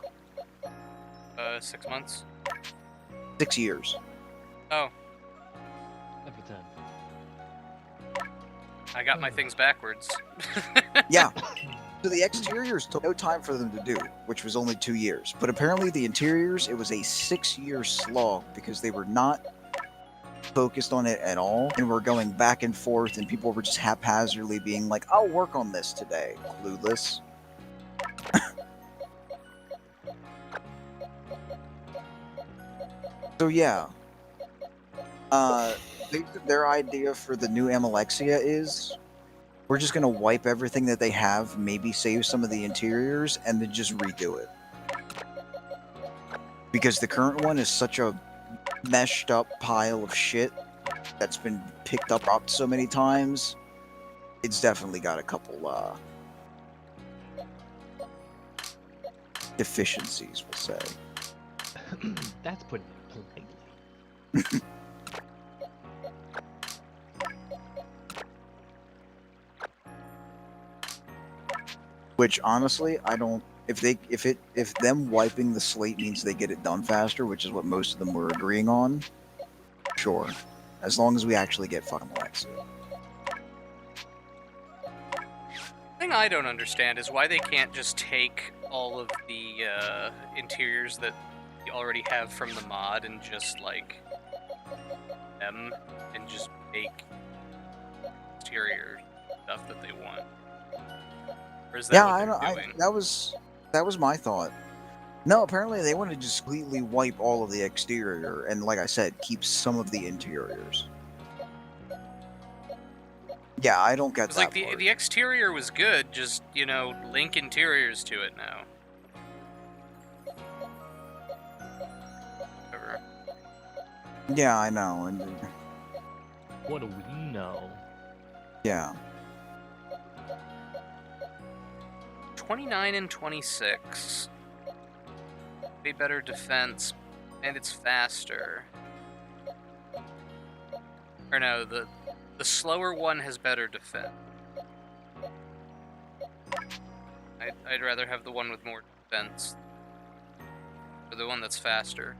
6 months. 6 years. Oh, Every time. I got my things backwards. Yeah. So the exteriors took no time for them to do, which was only 2 years. But apparently the interiors, it was a 6-year slog because they were not focused on it at all and were going back and forth, and people were just haphazardly being like, I'll work on this today. Clueless. So yeah. Their idea for the new Amalexia is we're just gonna wipe everything that they have, maybe save some of the interiors, and then just redo it. Because the current one is such a meshed up pile of shit that's been picked up so many times. It's definitely got a couple deficiencies, we'll say. That's putting it politely. Which honestly, I don't. If them wiping the slate means they get it done faster, which is what most of them were agreeing on, sure. As long as we actually get fucking Alexia. The thing I don't understand is why they can't just take all of the interiors that you already have from the mod and just like them and just make exterior stuff that they want. Or is that Yeah, what they're doing? that was my thought. No, apparently they want to just completely wipe all of the exterior and, like I said, keep some of the interiors. Yeah, I don't get 'Cause, that like part. the exterior was good, just link interiors to it now. Whatever. Yeah, I know, and What do we know? yeah. 29 and 26. Way better defense, and it's faster. Or no, the slower one has better defense. I'd rather have the one with more defense. Or the one that's faster.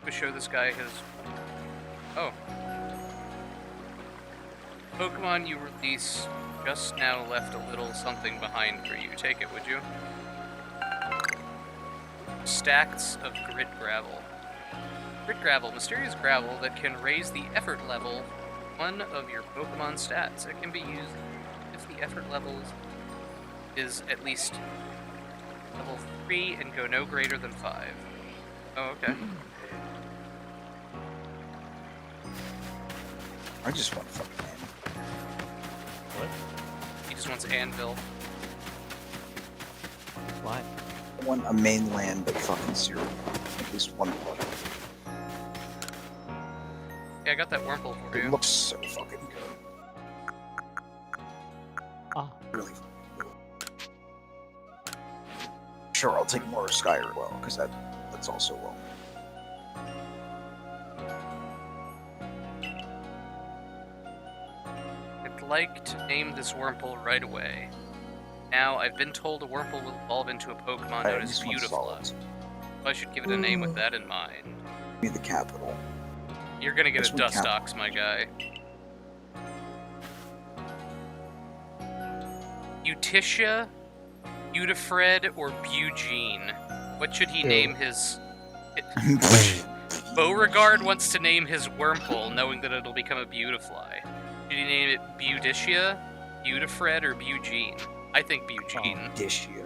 To show this guy his... Oh. Pokemon you release just now left a little something behind for you. Take it, would you? Stacks of grit gravel. Grit gravel, mysterious gravel that can raise the effort level one of your Pokemon stats. It can be used if the effort level is at least level 3 and go no greater than 5. Oh, okay. I just want fucking Anvil. What? He just wants Anvil. Why? I want a mainland fucking zero. At least one part. Yeah, I got that Wurmple for It you. looks so fucking good. Ah. Really. Sure, I'll take more Skyrim well, because that's also well. I'd like to name this Wurmple right away. Now, I've been told a Wurmple will evolve into a Pokemon known as Beautiful. So I should give it a name with that in mind. Be the capital. You're gonna get This a one Dustox, my guy. Utitia, Beautifred, or Bugene? What should he name his... Beauregard wants to name his Wurmple, knowing that it'll become a Beautifly. Should he name it Beautitia, Beautifred, or Bugene? I think Bugene. Dishia.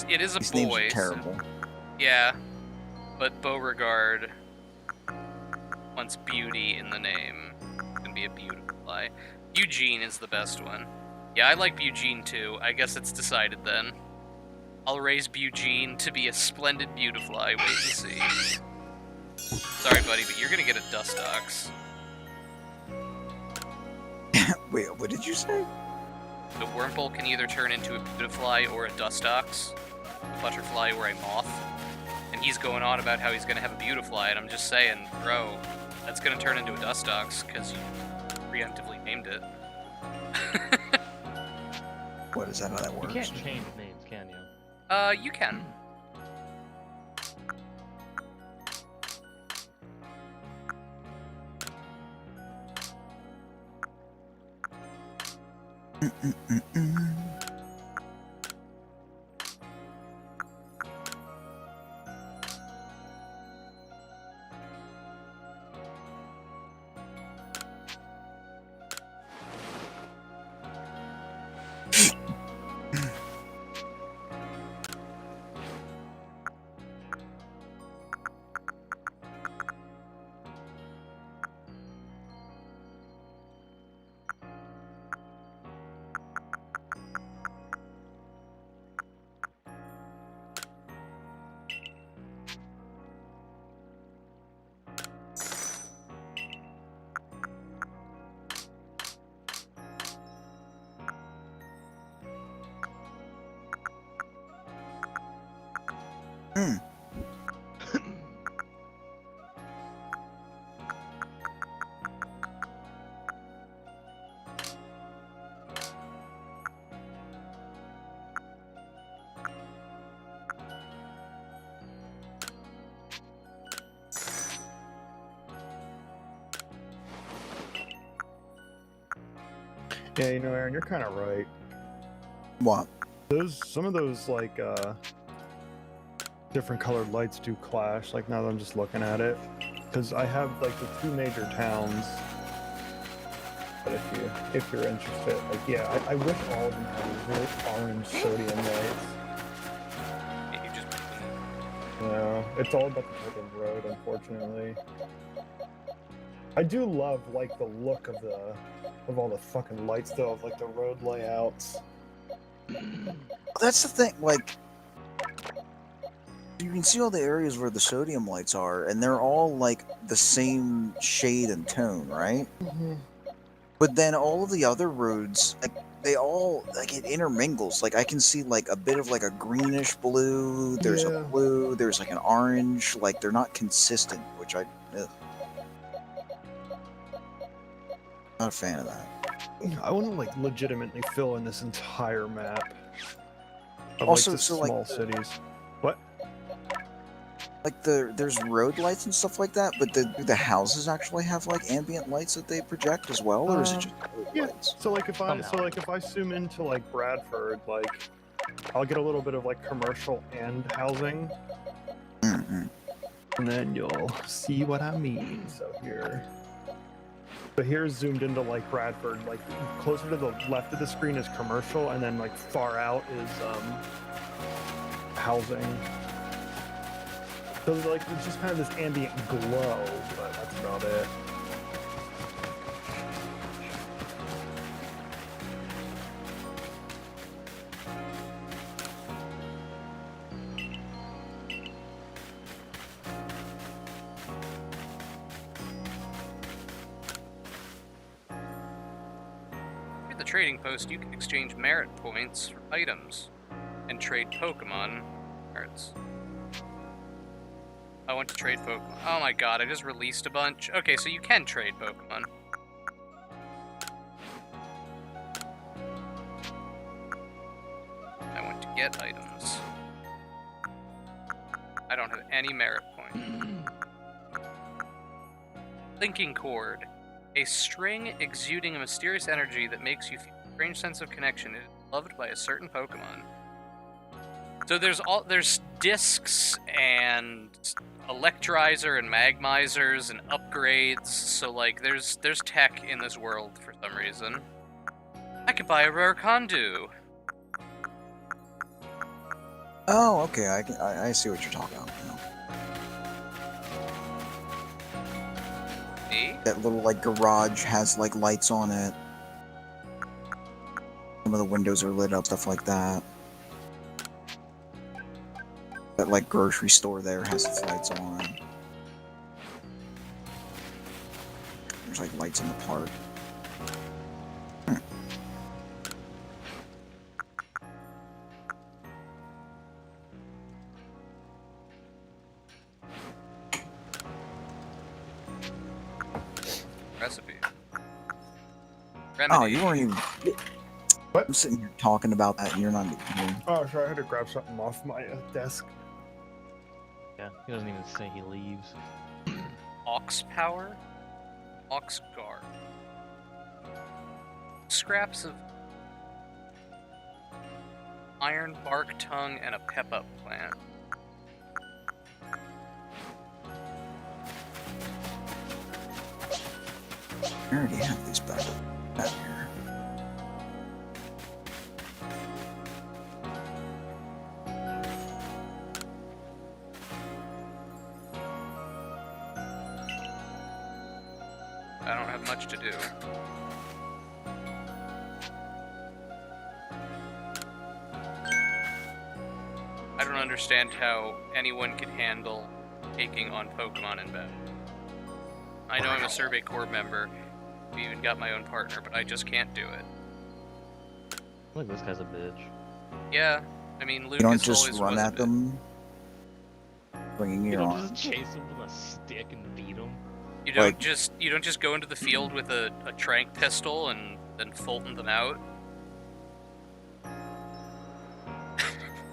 It is a These boy. names are terrible. Yeah, but Beauregard wants beauty in the name. It's gonna be a Beautifly. Eugene is the best one. Yeah, I like Eugene too. I guess it's decided then. I'll raise Bugene to be a splendid beautifly. Wait and see. Sorry, buddy, but you're gonna get a Dustox. Wait, what did you say? The Wurmple can either turn into a beautifly or a Dustox, a butterfly or a moth. And he's going on about how he's gonna have a beautifly, and I'm just saying, bro, that's gonna turn into a Dustox because you preemptively named it. What is that? How that You works? can't change names, can you? You can. Yeah, you know, Aaron, you're kind of right. What? Some of those like different colored lights do clash. Like now that I'm just looking at it, because I have like the two major towns. But if you're interested, like yeah, I wish all of them had really orange sodium lights. You just No, it's all about the type of road, unfortunately. I do love like the look of all the fucking lights though, of like the road layouts. That's the thing. Like, you can see all the areas where the sodium lights are, and they're all like the same shade and tone, right? But then all of the other roads, like they all like it intermingles. Like I can see like a bit of like a greenish blue. There's Yeah. a blue. There's like an orange. Like they're not consistent, which I. Ugh. Not a fan of that. I want to like legitimately fill in this entire map of Also, like the so, like, small cities. What? Like there's road lights and stuff like that, but do the houses actually have like ambient lights that they project as well, or is it just road Yeah. lights? So like if I zoom into like Bradford, like I'll get a little bit of like commercial and housing, Mm-hmm. and then you'll see what I mean. So here. But here's zoomed into like Bradford, like closer to the left of the screen is commercial, and then like far out is housing. So like it's just kind of this ambient glow, but that's about it. At the trading post, you can exchange merit points for items and trade Pokemon cards. I want to trade Pokemon. Oh my god, I just released a bunch. Okay, so you can trade Pokemon. I want to get items. I don't have any merit points. Linking Cord. A string exuding a mysterious energy that makes you feel a strange sense of connection. It is loved by a certain Pokemon. So there's discs and electrizer and magmizers and upgrades. So like there's tech in this world for some reason. I could buy a rare Kondu. Oh, okay. I see what you're talking about. Now. See? That little like garage has like lights on it. Some of the windows are lit up, stuff like that. That like grocery store there has its lights on. There's like lights in the park. Recipe. Oh, Remedy. you weren't even. What? I'm sitting here talking about that, and you're not here. Oh, sorry, I had to grab something off my desk. Yeah, he doesn't even say he leaves. Ox power? Ox guard. Scraps of iron bark tongue and a pep-up plant. I already have these back here. I don't have much to do. I don't understand how anyone can handle taking on Pokemon in battle. I know I'm a Survey Corps member, we even got my own partner, but I just can't do it. Look, this guy's a bitch. Yeah, I mean, Lucas You don't just always run was a at bit. them, bringing You your don't arm. just chase him with a stick and beat him. You don't like- just go into the field with a trank pistol and then Fulton them out.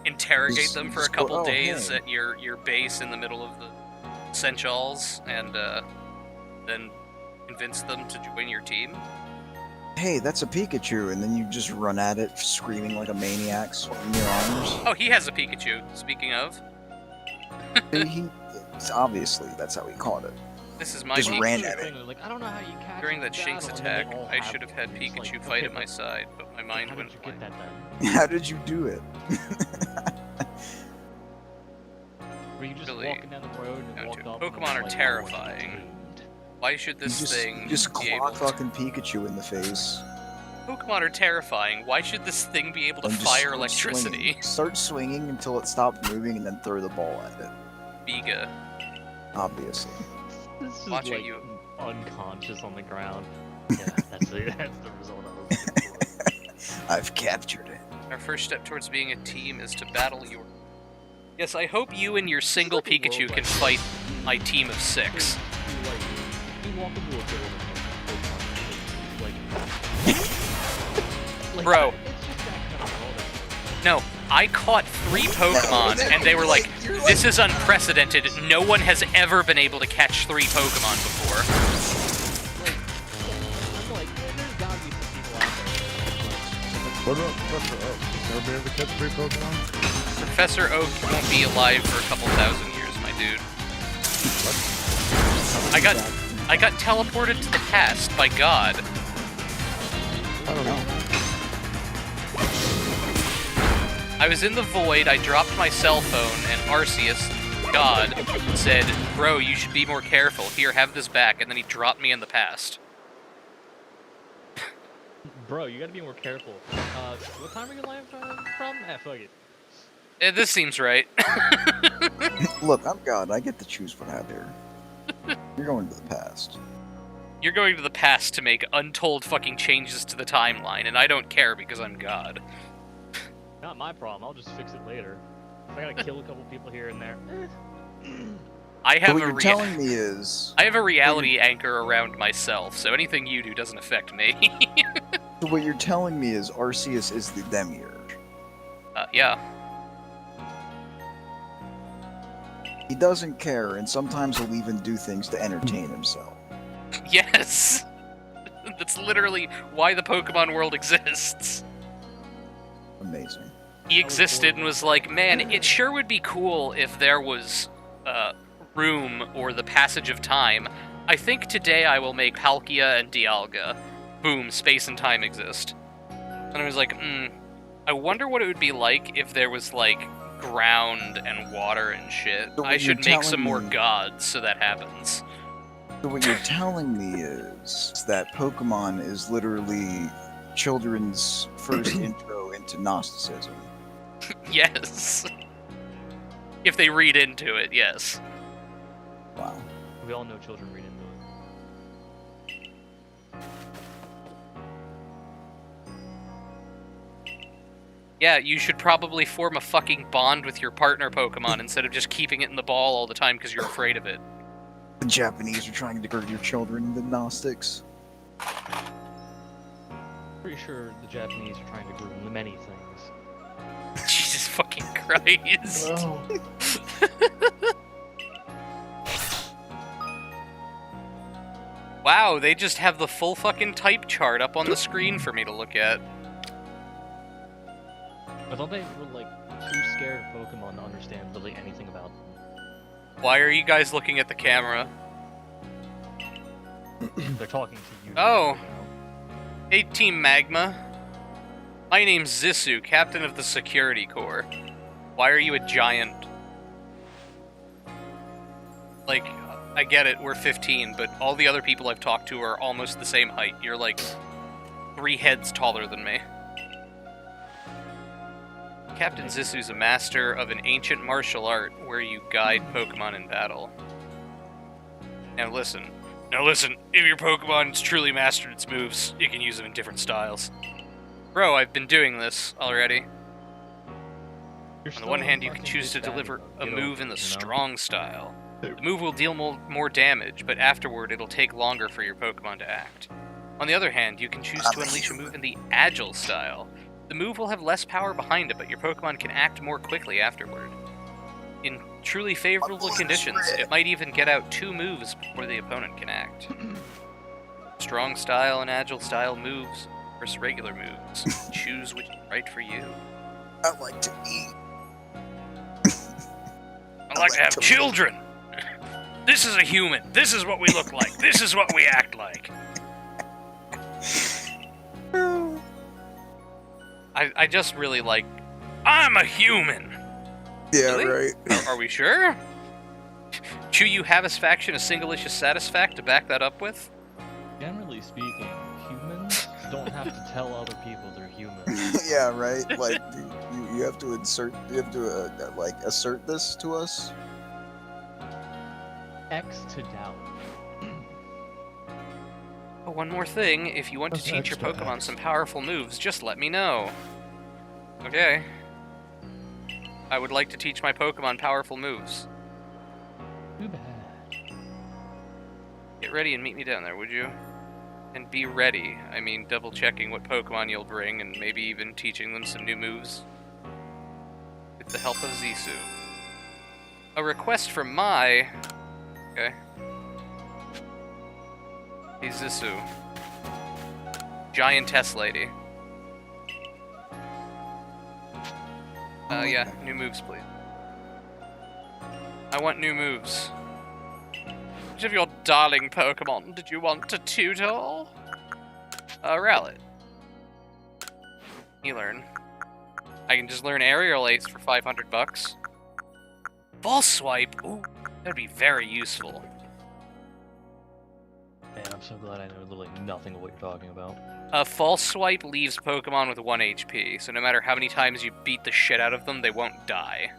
Interrogate He's- them for a he's- couple oh, days hey. at your base in the middle of the Senchals and then convince them to join your team. Hey, that's a Pikachu, and then you just run at it, screaming like a maniac, swinging your arms. Oh, he has a Pikachu, speaking of. Obviously, that's how he caught it. This is my Just Pikachu. ran at it. Like, I don't know how you catch During him that in Shinx battle, and then attack, they all I have should have had one. It's Pikachu like, fight okay, at my but side, but my mind how went did you get blank. that then? How did you do it? Were you just Really, walking down the road and no, walked dude, up? Pokemon and are was like, terrifying. "Oh, Why should You this just, thing you just be able clock to... fucking Pikachu in the face. Pokemon are terrifying. Why should this thing be able to and just fire start electricity? Swinging. Start swinging until it stops moving, and then throw the ball at it. Biga. Obviously. This is Watching like you. unconscious on the ground. Yeah, that's the result I was looking for. I've captured it. Our first step towards being a team is to battle your... Yes, I hope you and your single like a world Pikachu can like- fight my team of 6. You walk into a building like Bro. It's just that kind of world. No, I caught 3 Pokemon, and they were like, this is unprecedented. No one has ever been able to catch 3 Pokemon before. I'm like, there's gotta be some people out there. What about Professor Oak? Never been able to catch 3 Pokemon? Professor Oak won't be alive for a couple thousand years, my dude. I got teleported to the past by God. I don't know. I was in the void, I dropped my cell phone, and Arceus, God, said, bro, you should be more careful. Here, have this back. And then he dropped me in the past. Bro, you gotta be more careful. What time are you live from? Fuck it. This seems right. Look, I'm God. I get to choose what I have here. You're going to the past. You're going to the past to make untold fucking changes to the timeline, and I don't care because I'm God. Not my problem, I'll just fix it later. If I gotta kill a couple people here and there. I So have what a you're telling me is, I have a reality anchor around myself, so anything you do doesn't affect me. so what you're telling me is Arceus is the Demiurge. Yeah. He doesn't care, and sometimes he'll even do things to entertain himself. Yes! That's literally why the Pokemon world exists. Amazing. He existed and was like, man, it sure would be cool if there was room or the passage of time. I think today I will make Palkia and Dialga. Boom, space and time exist. And I was like, I wonder what it would be like if there was, like, ground and water and shit. So I what should you're make some more telling me- gods so that happens. So what you're telling me is that Pokemon is literally children's first intro into Gnosticism. Yes. If they read into it, yes. Wow. We all know children read into it. Yeah, you should probably form a fucking bond with your partner Pokemon instead of just keeping it in the ball all the time because you're afraid of it. The Japanese are trying to convert your children into Gnostics. Pretty sure the Japanese are trying to groom many things. Jesus fucking Christ. Oh. Wow, they just have the full fucking type chart up on the screen for me to look at. I thought they were like too scared of Pokemon to understand really anything about them. Why are you guys looking at the camera? They're talking to you. Oh. You know? Hey, Team Magma. My name's Zissou, Captain of the Security Corps. Why are you a giant? Like, I get it, we're 15, but all the other people I've talked to are almost the same height. You're like 3 heads taller than me. Captain Zissou's a master of an ancient martial art where you guide Pokemon in battle. Now listen, if your Pokemon's truly mastered its moves, you can use them in different styles. Bro, I've been doing this already. On the one hand, you can choose to deliver a move in the strong style. The move will deal more damage, but afterward it'll take longer for your Pokemon to act. On the other hand, you can choose to unleash a move in the agile style. The move will have less power behind it, but your Pokemon can act more quickly afterward. In truly favorable conditions, it might even get out 2 moves before the opponent can act. Strong style and agile style moves versus regular moves. Choose which is right for you. I like to eat. I like to have children! This is a human. This is what we look like. This is what we act like. I just really like... I'm a human! Yeah, Really? right. Are we sure? Chew you Faction a single-icious Satisfact to back that up with? Generally speaking, humans don't have to tell other people they're human. Yeah, right. Like you have to like assert this to us. X to doubt. Oh, one more thing, if you want to What's teach your extra Pokemon X? some powerful moves, just let me know. Okay. I would like to teach my Pokemon powerful moves. Too bad. Get ready and meet me down there, would you? And be ready. I mean, double checking what Pokemon you'll bring and maybe even teaching them some new moves. With the help of Zissou. A request from my... Okay. Hey, Zissou. Giantess lady. Yeah, new moves, please. I want new moves. Which of your darling Pokemon did you want to tutor? Rowlet. You learn. I can just learn Aerial Ace for $500. False Swipe? Ooh, that'd be very useful. Man, I'm so glad I know literally nothing of what you're talking about. A False Swipe leaves Pokemon with 1 HP, so no matter how many times you beat the shit out of them, they won't die.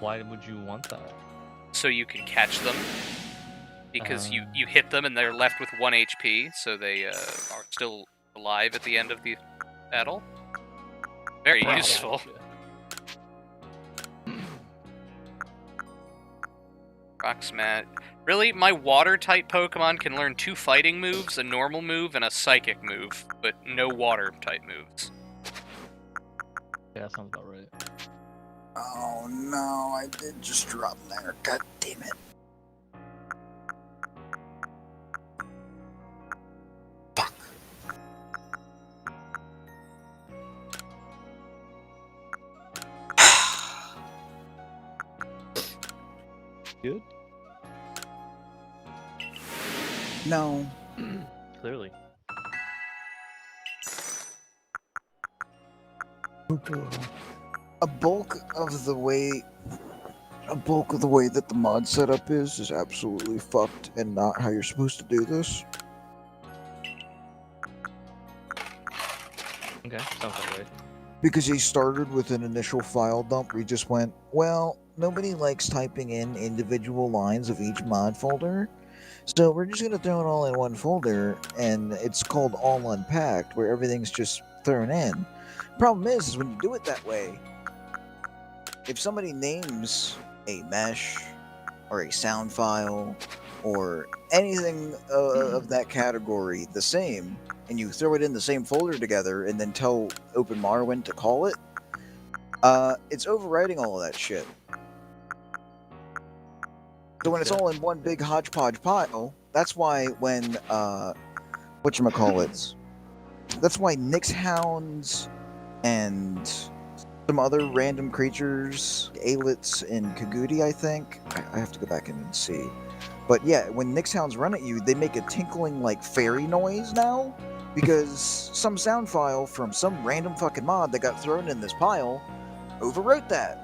Why would you want that? So you can catch them. Because you hit them and they're left with 1 HP, so they are still alive at the end of the battle. Very useful. Rock Smash. Really? My Water-type Pokemon can learn 2 fighting moves, a normal move, and a psychic move, but no Water-type moves. Yeah, that sounds about right. Oh no, I did just drop there. God damn it. Fuck. Good? No. Clearly. A bulk of the way that the mod setup is absolutely fucked and not how you're supposed to do this. Okay, sounds about right. Because he started with an initial file dump where he just went, well, nobody likes typing in individual lines of each mod folder. So we're just gonna throw it all in one folder, and it's called all unpacked, where everything's just thrown in. Problem is when you do it that way, if somebody names a mesh or a sound file or anything of that category the same, and you throw it in the same folder together and then tell OpenMar when to call it, it's overwriting all of that shit. So when it's all in one big hodgepodge pile, that's why when whatchamacallits, that's why Nyx hounds and some other random creatures, Aelits and Kagudi, I think. I have to go back in and see. But yeah, when Nyx hounds run at you, they make a tinkling like fairy noise now, because some sound file from some random fucking mod that got thrown in this pile overwrote that.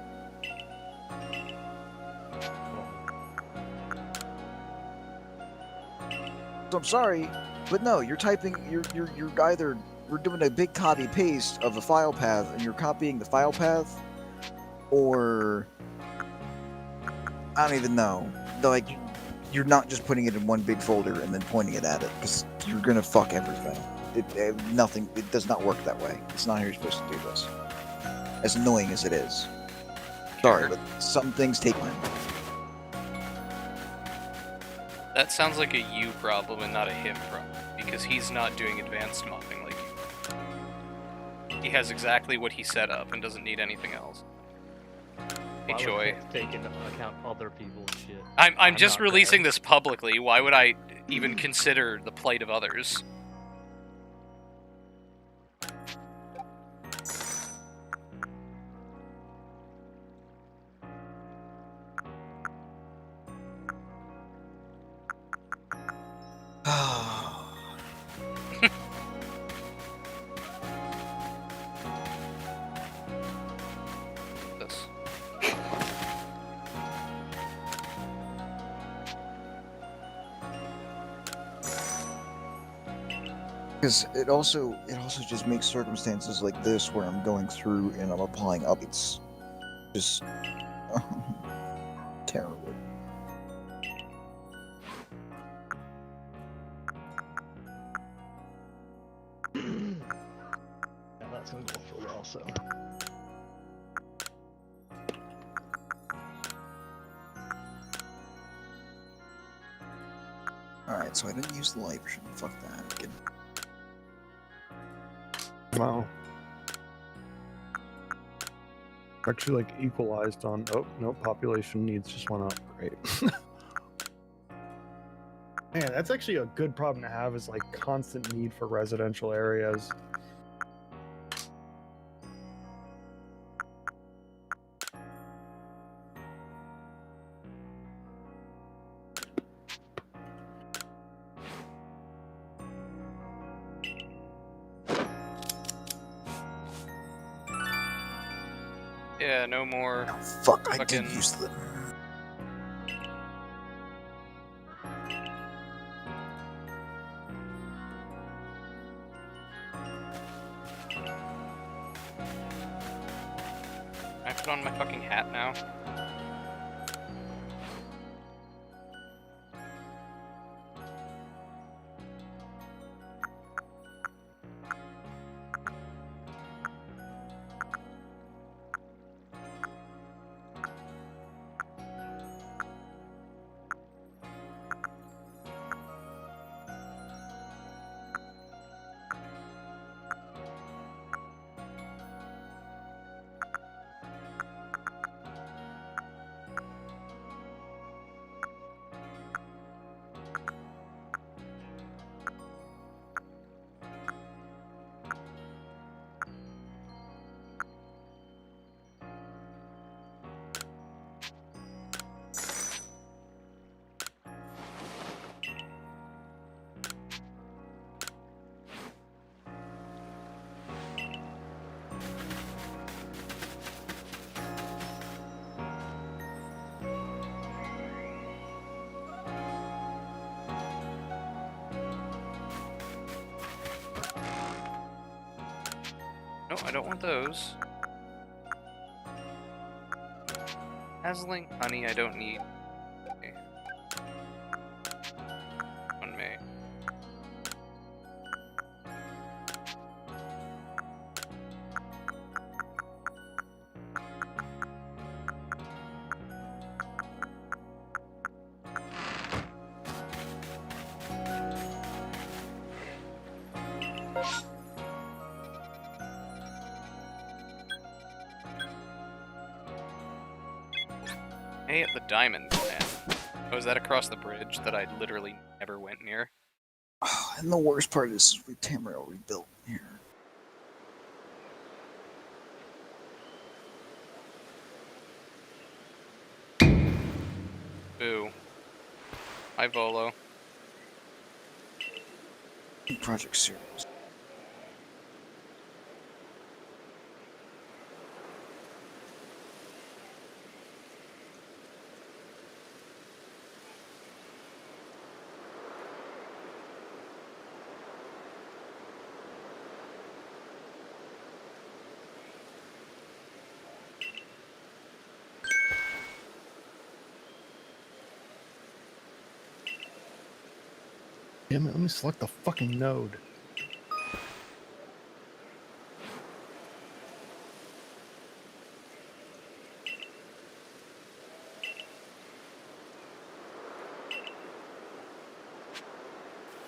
So I'm sorry, but no, you're typing, you're either, we're doing a big copy paste of a file path and you're copying the file path, or I don't even know. Like, you're not just putting it in one big folder and then pointing it at it, because you're gonna fuck everything. It does not work that way. It's not how you're supposed to do this. As annoying as it is. Sorry, but some things take time. That sounds like a you problem and not a him problem, because he's not doing advanced modding like you. He has exactly what he set up and doesn't need anything else. Hey, Why would Choi. I take into account other people's shit? I'm just not releasing going. this publicly. Why would I even consider the plight of others? This. Because it also just makes circumstances like this where I'm going through and I'm applying updates just terrible. Yeah, that's gonna go for a while, so. Alright, so I didn't use the light version. Fuck that. Good. Wow. Actually, like, equalized on... Oh, no, population needs just went up. Great. Man, that's actually a good problem to have, is, like, constant need for residential areas. Yeah, no more. Oh, fuck, I did Fucking- use the... I put on my fucking hat now. No, I don't want those. Dazzling honey, I don't need. Okay. On me. Hey, at the diamond plant. Oh, is that across the bridge that I literally never went near? And the worst part is we Tamriel rebuilt here. Ooh. Hi, Volo. Project Series. Damn it, let me select the fucking node.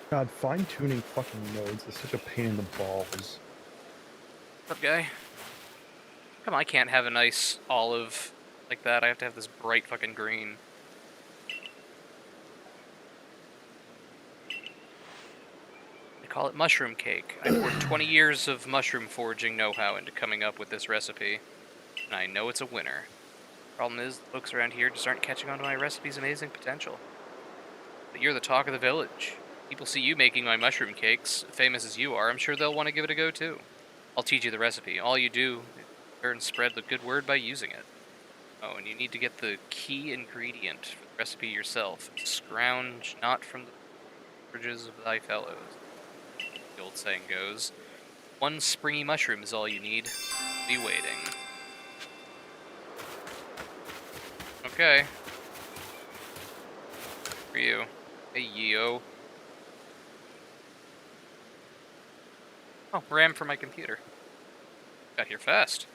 God, fine-tuning fucking nodes is such a pain in the balls. What's up, guy? Come on, I can't have a nice olive like that. I have to have this bright fucking green. They call it mushroom cake. I poured 20 years of mushroom foraging know-how into coming up with this recipe, and I know it's a winner. Problem is, the folks around here just aren't catching on to my recipe's amazing potential. But you're the talk of the village. People see you making my mushroom cakes, famous as you are, I'm sure they'll want to give it a go too. I'll teach you the recipe. All you do is share and spread the good word by using it. Oh, and you need to get the key ingredient for the recipe yourself. Scrounge not from the bridges of thy fellows. The old saying goes. One springy mushroom is all you need. Be waiting. Okay. For you. Hey, yo. Oh, RAM for my computer. Got here fast.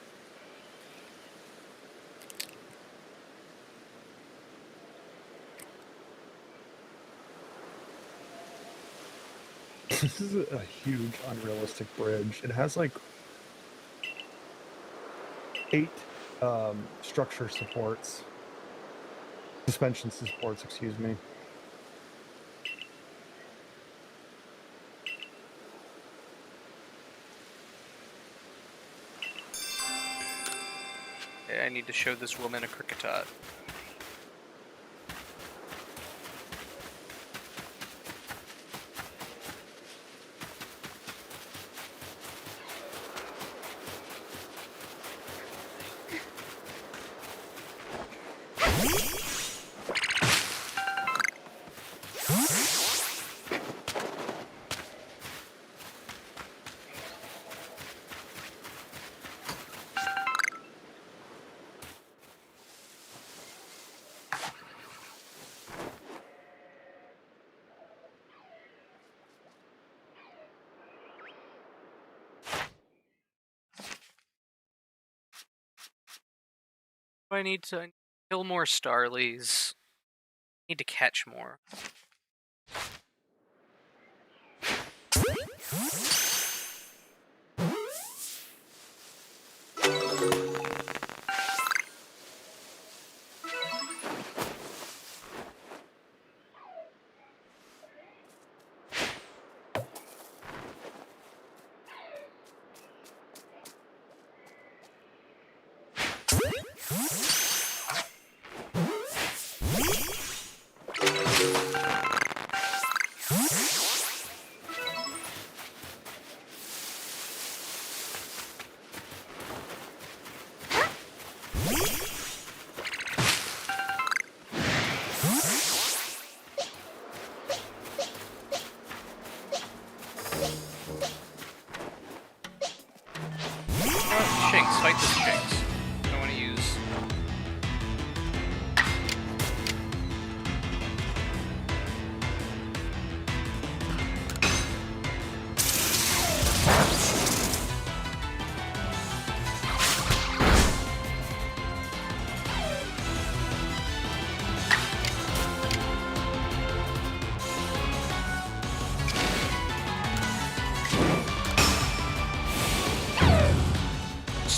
This is a huge, unrealistic bridge. It has like 8 structure supports. Suspension supports, excuse me. Okay, I need to show this woman a cricketot. I need to kill more starlies. I need to catch more. Shinx, fight this Shinx. I don't want to use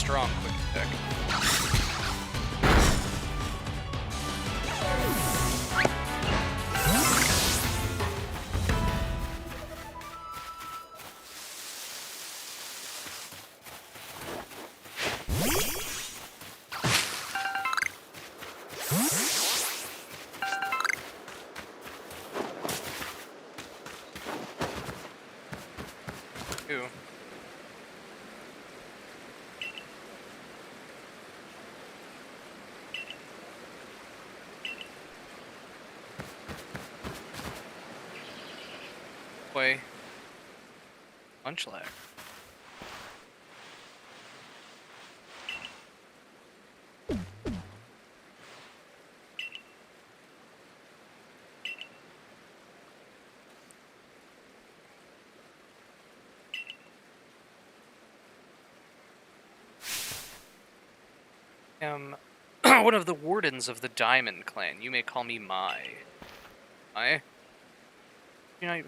strong quick attack. Ooh. Way. Punch lag. One of the wardens of the Diamond Clan. You may call me Mai. Mai? You know,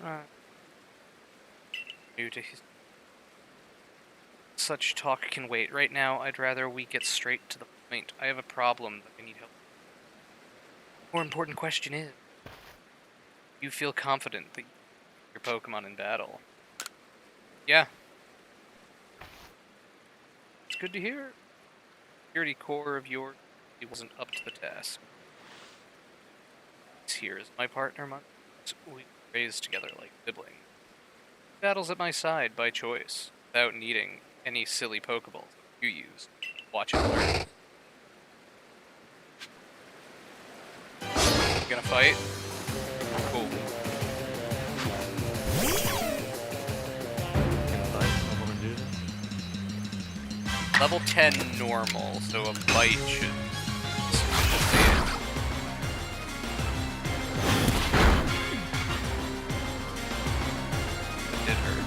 new to his... Such talk can wait. Right now, I'd rather we get straight to the point. I have a problem that I need help. More important question is, do you feel confident that your Pokemon in battle? Yeah. It's good to hear. Security core of yours, he wasn't up to the task. He's here as my partner, we raised together like siblings. Battles at my side by choice, without needing any silly Pokeballs you use. Watch and learn. You gonna fight? Cool. Level 10 normal, so a bite should... It did hurt.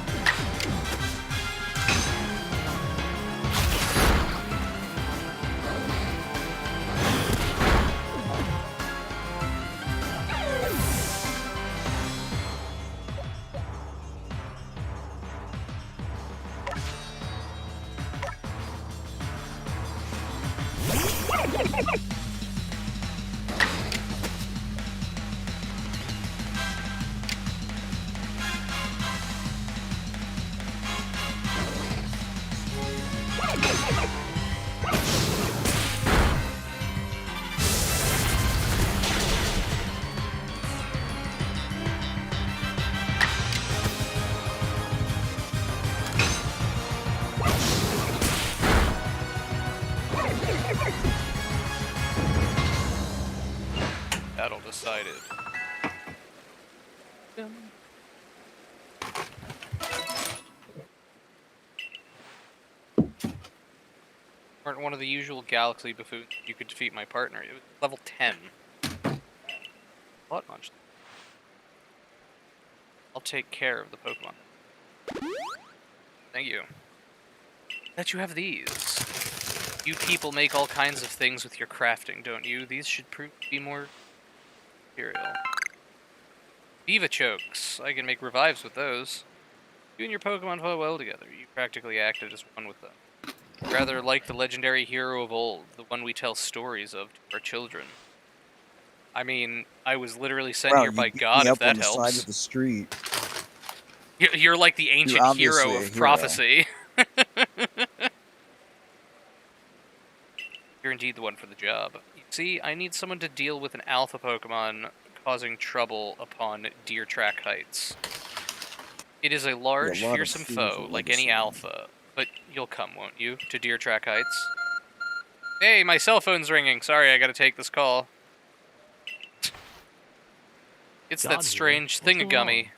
Battle decided. Weren't one of the usual galaxy buffoons. You could defeat my partner. It was level 10. What much? I'll take care of the Pokemon. Thank you. Bet you have these. You people make all kinds of things with your crafting, don't you? These should prove to be more material. Viva chokes. I can make revives with those. You and your Pokemon flow well together. You practically acted as one with them. Rather like the legendary hero of old, the one we tell stories of to our children. I mean, I was literally sent here by God, if that helps. Side of the street. You're like the ancient hero of prophecy. You're indeed the one for the job. You see, I need someone to deal with an alpha Pokemon causing trouble upon Deer Track Heights. It is a large, fearsome foe, like any alpha. But you'll come, won't you, to Deer Track Heights? Hey, my cell phone's ringing. Sorry, I gotta take this call. It's that strange thingagummy.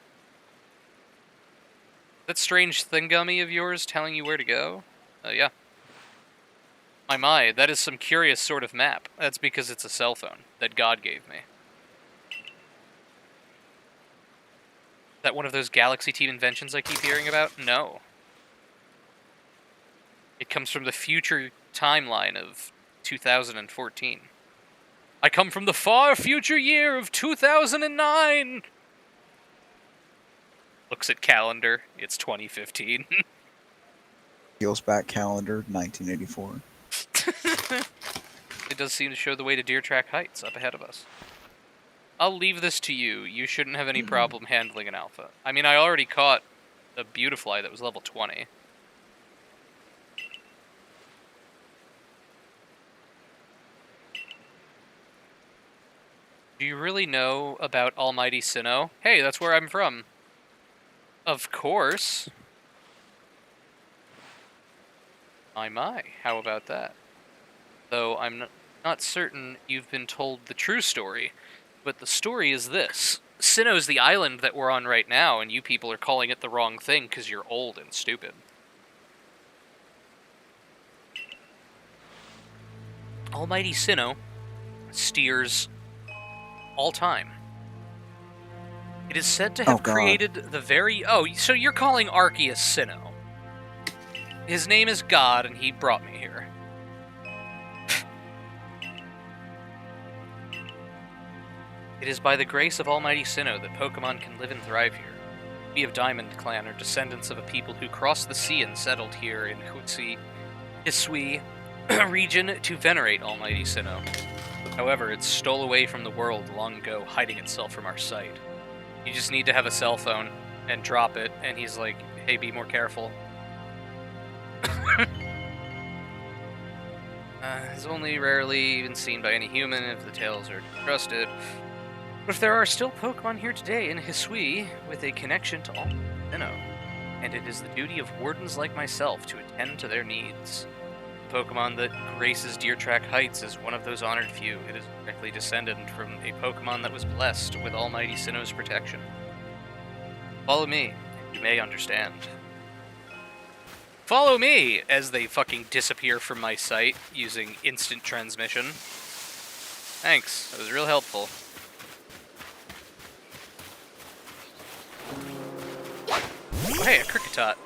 That strange thingagummy of yours telling you where to go? Yeah. My, that is some curious sort of map. That's because it's a cell phone that God gave me. Is that one of those Galaxy Team inventions I keep hearing about? No. It comes from the future timeline of 2014. I come from the far future year of 2009! Looks at calendar. It's 2015. Peels back calendar, 1984. It does seem to show the way to Deer Track Heights up ahead of us. I'll leave this to you. You shouldn't have any problem handling an alpha. I mean, I already caught a Beautifly that was level 20. Do you really know about Almighty Sinnoh? Hey, that's where I'm from. Of course. My, how about that? Though I'm not certain you've been told the true story, but the story is this. Sinnoh's the island that we're on right now, and you people are calling it the wrong thing because you're old and stupid. Almighty Sinnoh steers all time. It is said to have created the very... Oh, so you're calling Arceus Sinnoh. His name is God, and he brought me here. It is by the grace of Almighty Sinnoh that Pokemon can live and thrive here. We of Diamond Clan are descendants of a people who crossed the sea and settled here in Hisui region to venerate Almighty Sinnoh. However, it stole away from the world long ago, hiding itself from our sight. You just need to have a cell phone and drop it, and he's like, hey, be more careful. It's only rarely even seen by any human if the tales are trusted. But if there are still Pokemon here today in Hisui with a connection to Almighty Sinnoh, and it is the duty of wardens like myself to attend to their needs. The Pokemon that graces Deer Track Heights is one of those honored few. It is directly descended from a Pokemon that was blessed with Almighty Sinnoh's protection. Follow me, and you may understand. Follow me! As they fucking disappear from my sight using instant transmission. Thanks, that was real helpful. Oh, hey, a Kricketot.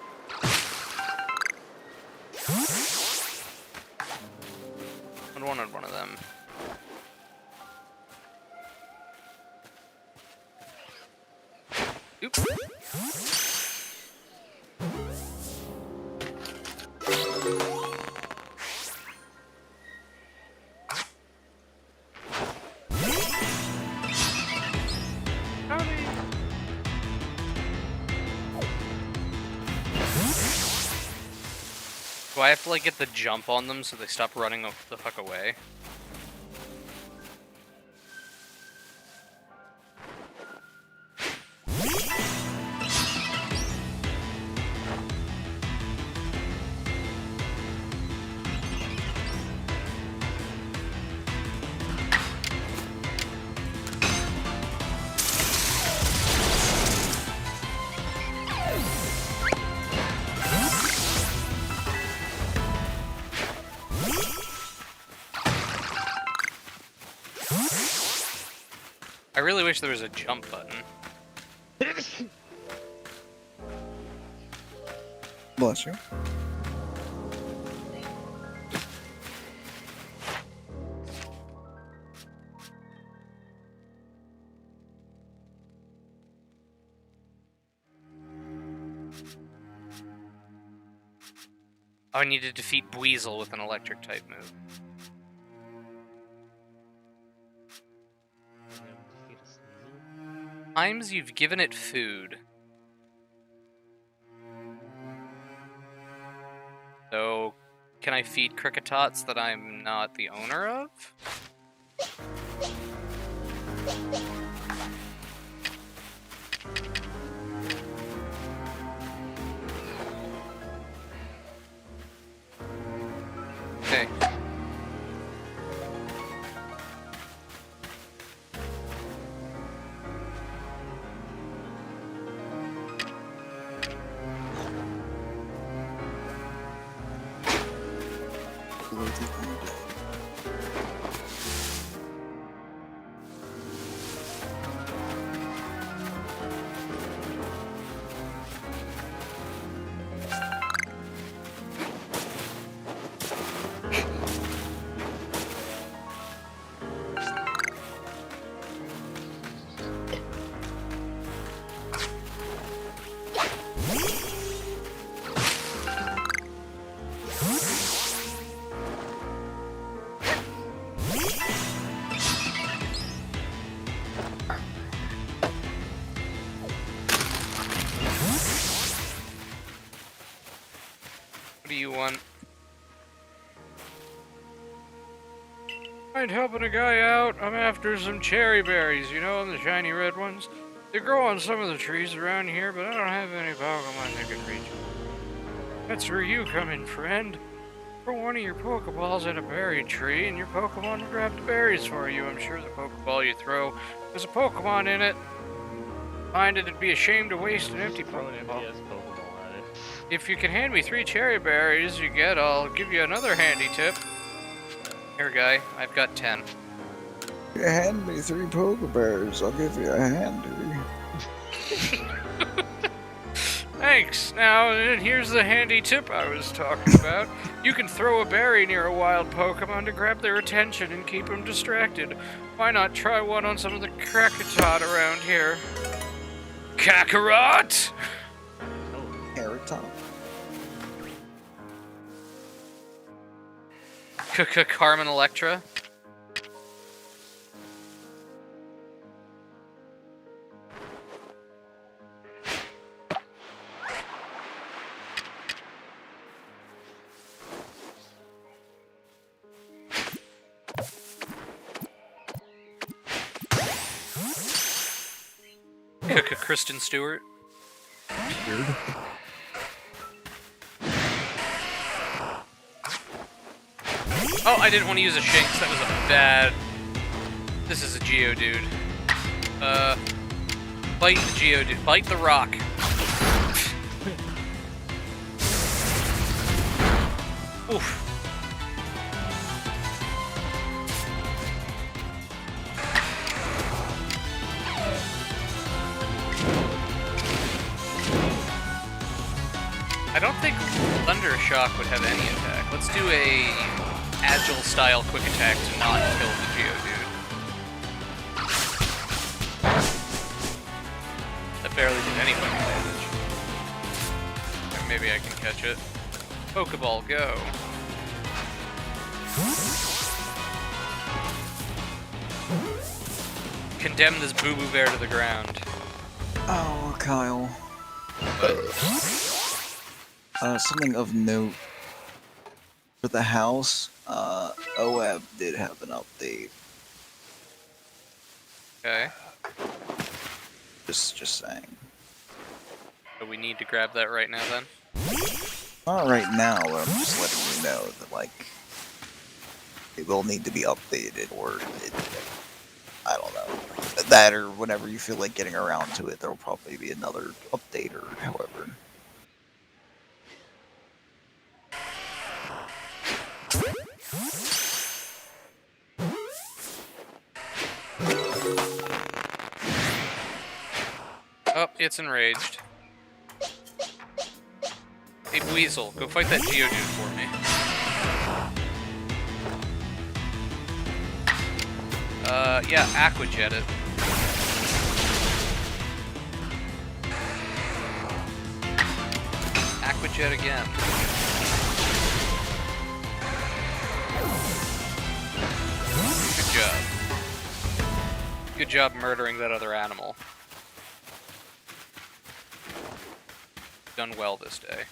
I wanted one of them. Oops. Do I have to, like, get the jump on them so they stop running the fuck away? I really wish there was a jump button. Bless you. Oh, I need to defeat Buizel with an electric type move. Times you've given it food. So, can I feed Cricketots that I'm not the owner of? Okay. you want? Mind helping a guy out? I'm after some cherry berries, you know, the shiny red ones. They grow on some of the trees around here, but I don't have any Pokemon that can reach them. That's where you come in, friend. Throw one of your Pokeballs at a berry tree, and your Pokemon will grab the berries for you. I'm sure the Pokeball you throw has a Pokemon in it. Find it'd be a shame to waste an empty Throw an Pokeball. MPS Pokeball at it. If you can hand me 3 cherry berries I'll give you another handy tip. Here, guy, I've got 10. You hand me 3 Pokebears, I'll give you a handy. Thanks. Now, here's the handy tip I was talking about. You can throw a berry near a wild Pokemon to grab their attention and keep them distracted. Why not try one on some of the Krakatot around here? Kakarot! Heriton. Carmen Electra? Kristen Stewart. Weird. Oh, I didn't want to use a Shinx. That was a bad... This is a Geodude. Bite the Geodude. Bite the rock. Oof. I don't think Thunder Shock would have any attack. Let's do a agile style quick attack to not kill the Geodude. That barely did any fucking damage. Or maybe I can catch it. Pokeball, go. Condemn this boo-boo bear to the ground. Oh, Kyle. Something of note. For the house, OAB did have an update. Okay. Just saying. So we need to grab that right now then? Not right now, but I'm just letting you know that, like, it will need to be updated, or I don't know. That, or whenever you feel like getting around to it, there'll probably be another update, or however. Oh, it's enraged. Hey, Weasel, go fight that Geodude for me. Yeah, Aqua Jet it. Aqua Jet again. Good job. Good job murdering that other animal. Done well this day.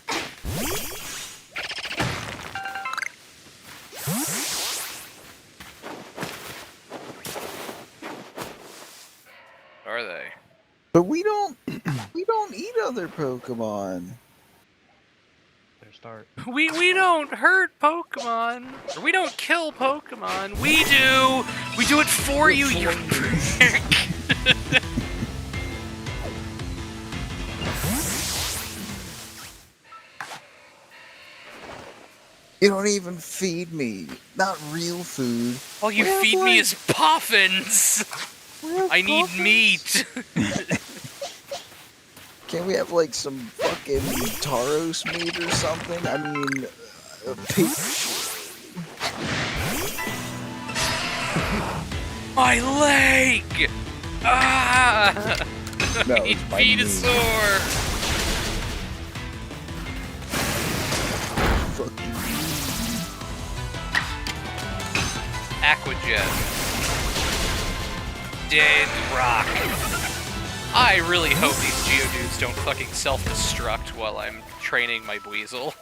Are they? But we don't eat other Pokemon. Better start. We don't hurt Pokemon. Or we don't kill Pokemon. We do. We do it for you, you prick. You don't even feed me. Not real food. All you Well, feed me like- is poffins. I need meat. Can't we have like some fucking Tauros meat or something? I mean, pig. My leg! Ah! No, I need it's my knee. Venusaur! Fuck you. Aqua Jet. Dead rock. I really hope these Geodudes don't fucking self-destruct while I'm training my Weasel.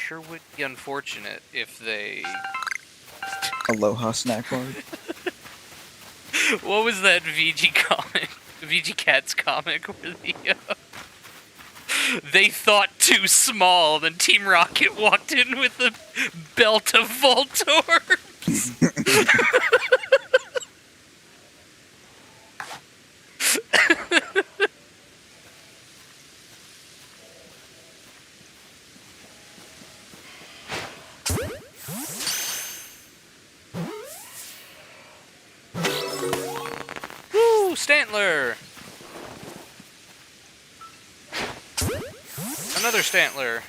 sure would be unfortunate if they... Aloha snack bar. What was that VG comic? VG Cats comic where they thought too small, then Team Rocket walked in with the belt of Voltorb. Woo, Stantler! Another Stantler.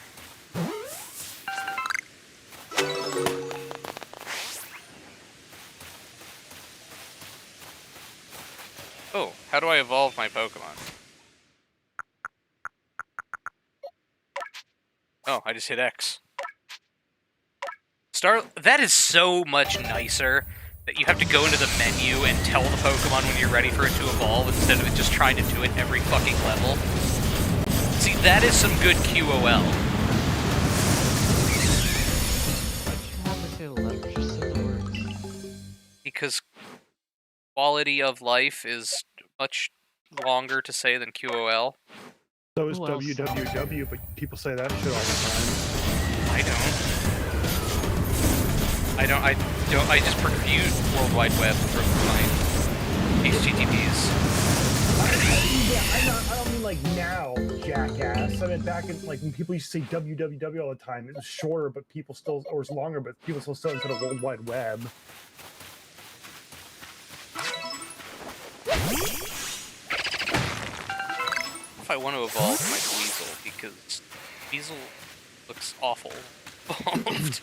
Oh, how do I evolve my Pokemon? Oh, I just hit X. That is so much nicer that you have to go into the menu and tell the Pokemon when you're ready for it to evolve instead of it just trying to do it every fucking level. See, that is some good QOL. Because quality of life is much longer to say than QOL. So is Who else? WWW, but people say that shit all the time. I just pursued World Wide Web from my HTTPs. I don't mean like now, jackass. I mean back in like when people used to say www all the time. It was shorter, but people still, or it was longer, but people still said instead of World Wide Web. If I want to evolve my Weasel, because Weasel looks awful evolved.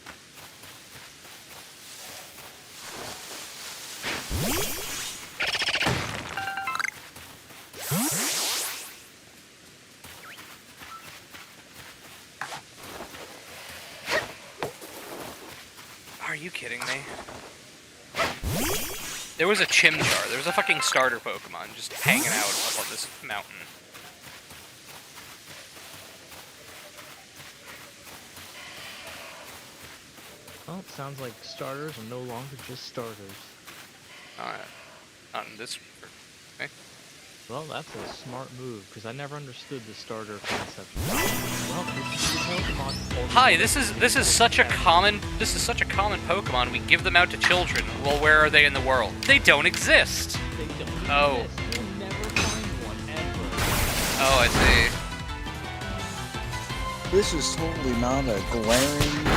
Are you kidding me? There was a Chimchar. There was a fucking starter Pokemon just hanging out up on this mountain. Well, it sounds like starters are no longer just starters. Not in this. Okay. Well, that's a smart move, because I never understood the starter concept. Well, Pokemon. Hi, this is such a common Pokemon. We give them out to children. Well, where are they in the world? They don't exist. They don't Oh. exist. You'll never find one ever. Oh, I see. This is totally not a glaring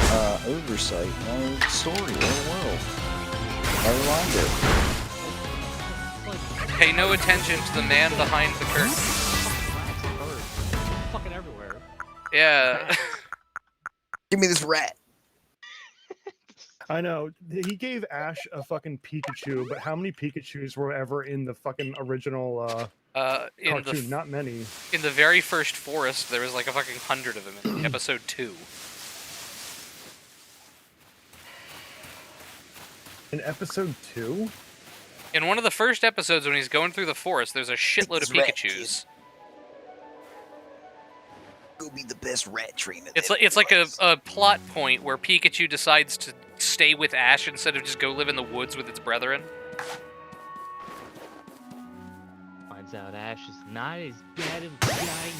oversight in our story, our world. A reminder. Pay no attention to the man behind the curtain. Fucking everywhere. Yeah. Give me this rat. I know. He gave Ash a fucking Pikachu, but how many Pikachus were ever in the fucking original In cartoon? Not many. in the very first forest, there was like a fucking 100 of them in episode 2. In episode 2? In one of the first episodes, when he's going through the forest, there's a shitload of Rat Pikachus. Go be the best rat trainer. It's there like was. a plot point where Pikachu decides to stay with Ash instead of just go live in the woods with its brethren. Finds out Ash is not as bad of a guy.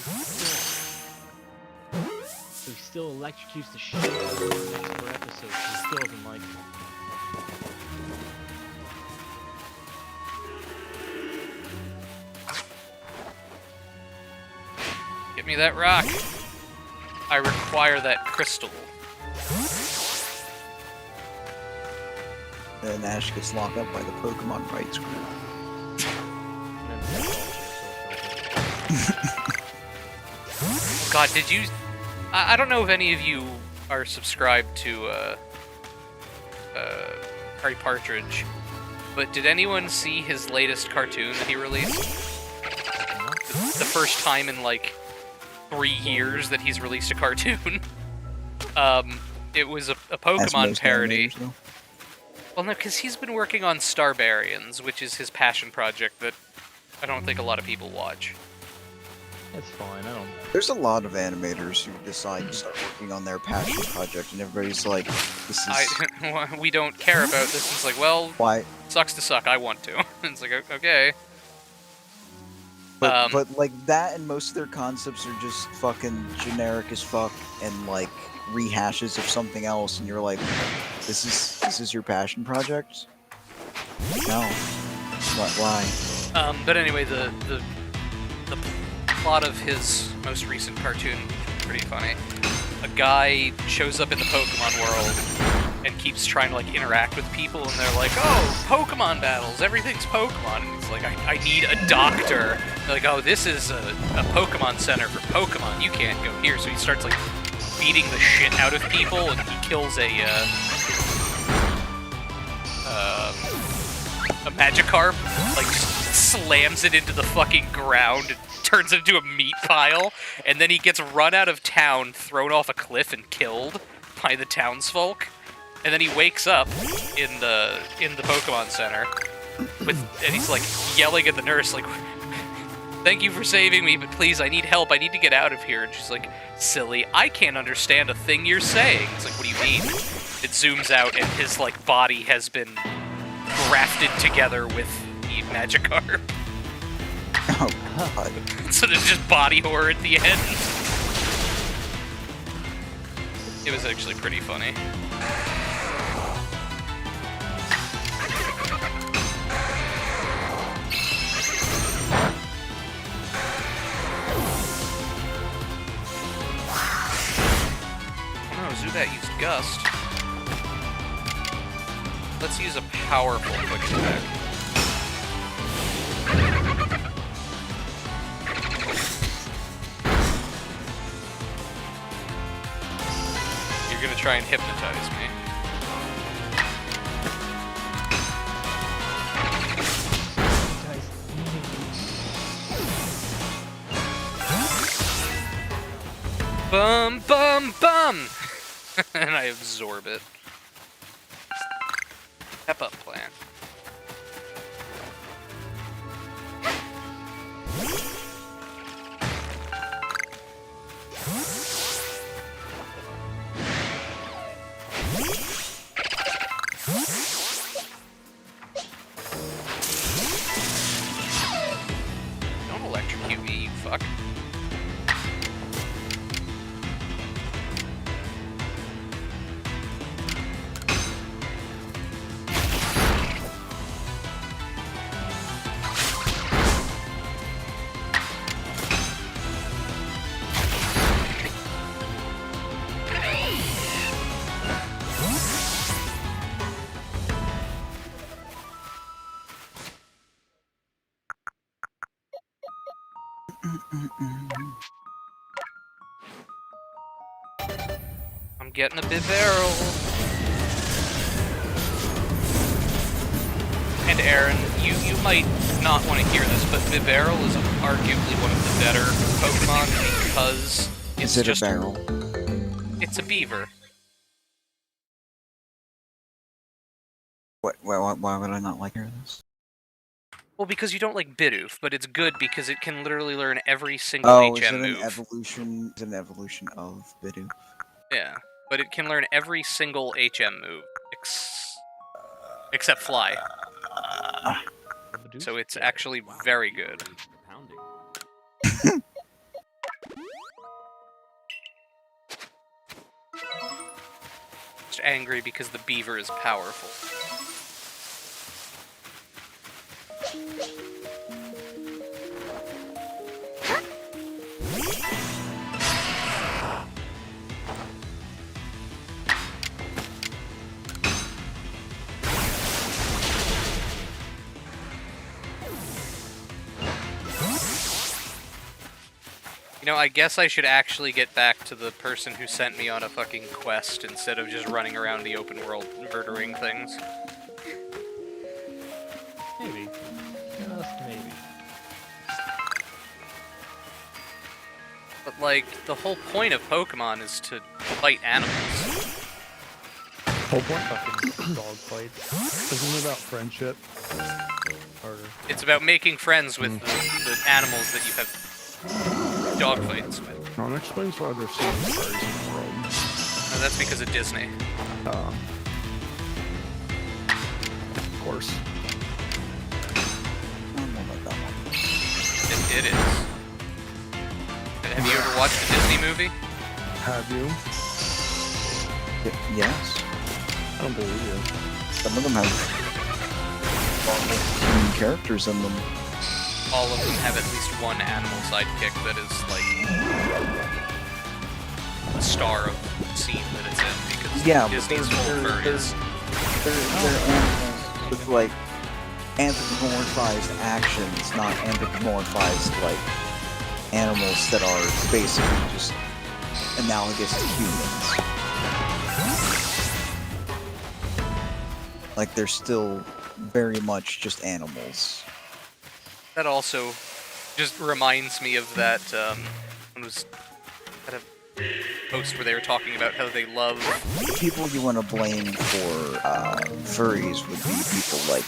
So he still electrocutes the shit out of him in the next 4 episodes. He still doesn't like him. Give me that rock. I require that crystal. And Ash gets locked up by the Pokemon rights group. And then God, did you... I don't know if any of you are subscribed to Harry Partridge, but did anyone see his latest cartoon that he released? The first time in like 3 years that he's released a cartoon. It was a As Pokemon most parody. animators do. Well, no, because he's been working on Starbarians, which is his passion project that I don't think a lot of people watch. It's fine. I don't. There's a lot of animators who decide to start working on their passion project, and everybody's like, "This is We don't care about this. It's like, well, why." sucks to suck. I want to. It's like, okay. But like that, and most of their concepts are just fucking generic as fuck, and like rehashes of something else, and you're like, "This is your passion project?" No. Why? But anyway, the plot of his most recent cartoon, pretty funny. A guy shows up in the Pokemon world and keeps trying to like interact with people, and they're like, "Oh, Pokemon battles! Everything's Pokemon!" And he's like, "I need a doctor." They're like, "Oh, this is a Pokemon center for Pokemon. You can't go here." So he starts like beating the shit out of people, and he kills a Magikarp, like slams it into the fucking ground and turns it into a meat pile, and then he gets run out of town, thrown off a cliff, and killed by the townsfolk. And then he wakes up in the Pokemon Center and he's like yelling at the nurse, like, "Thank you for saving me, but please, I need help. I need to get out of here." And she's like, "Silly, I can't understand a thing you're saying." It's like, "What do you mean?" It zooms out, and his like body has been grafted together with the Magikarp. Oh god. So there's just body horror at the end. It was actually pretty funny. Oh, Zubat used Gust. Let's use a powerful quick attack. You're gonna try and hypnotize me. Bum bum bum! And I absorb it. Step up plant. Don't electrocute me, you fuck. I'm getting a Bibarel. And Aaron, you might not want to hear this, but Bibarel is arguably one of the better Pokemon because it's Is it just a barrel? It's a beaver. Why would I not like hear this? Well, because you don't like Bidoof, but it's good because it can literally learn every single Is it HM an move. evolution? Is it an evolution of Bidoof? Yeah, but it can learn every single HM move except Fly. So it's actually very good. Just angry because the beaver is powerful. You know, I guess I should actually get back to the person who sent me on a fucking quest instead of just running around the open world murdering things. Maybe. Just maybe. But, like, the whole point of Pokemon is to fight animals. Whole point. Fucking dog fights. Isn't it about friendship? Or It's about making friends with the animals that you have dogfights. But No, that explains why there's so many furries in the world. that's because of Disney. Of course. I don't know about that one. It is. Have you ever watched a Disney movie? Have you? Yes. I don't believe you. Some of them have human characters in them. All of them have at least one animal sidekick that is like the star of the scene that it's in, because Yeah, but Disney's whole furries. They're animals with like anthropomorphized actions, not anthropomorphized like animals that are basically just analogous to humans. Like they're still very much just animals. That also just reminds me of that, it was at a post where they were talking about how they love... The people you want to blame for furries would be people like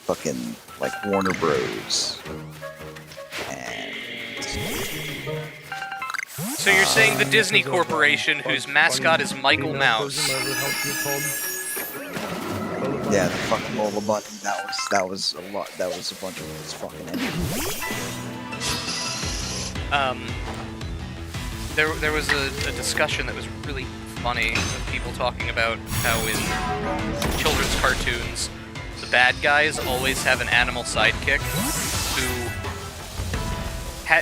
fucking like Warner Bros. And So you're saying the Disney Corporation, whose mascot is Michael Mouse. yeah, the fucking Lola Bunny. That was a lot. That was a bunch of his fucking energy. There was a discussion that was really funny of people talking about how in children's cartoons, the bad guys always have an animal sidekick who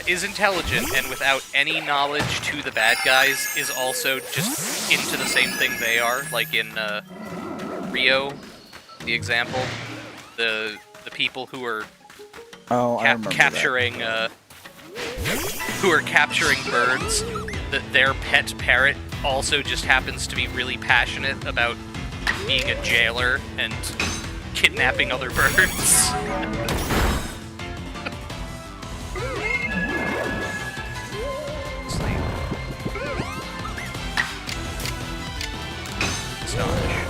is intelligent and without any knowledge to the bad guys is also just into the same thing they are, like in Rio, the example. The people who are I remember capturing who are capturing birds, that their pet parrot also just happens to be really passionate about being a jailer and kidnapping other birds. Astonish.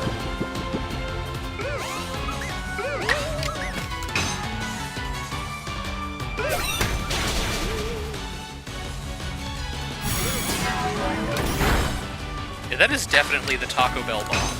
Yeah, that is definitely the Taco Bell bomb.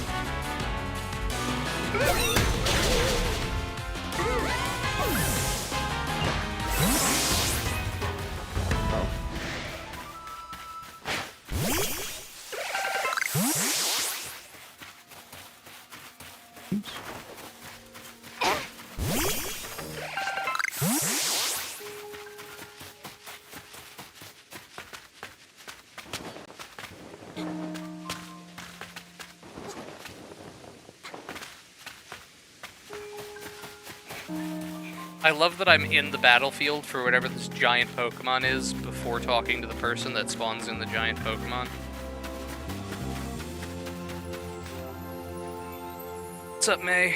I love that I'm in the battlefield for whatever this giant Pokemon is before talking to the person that spawns in the giant Pokemon. What's up, May?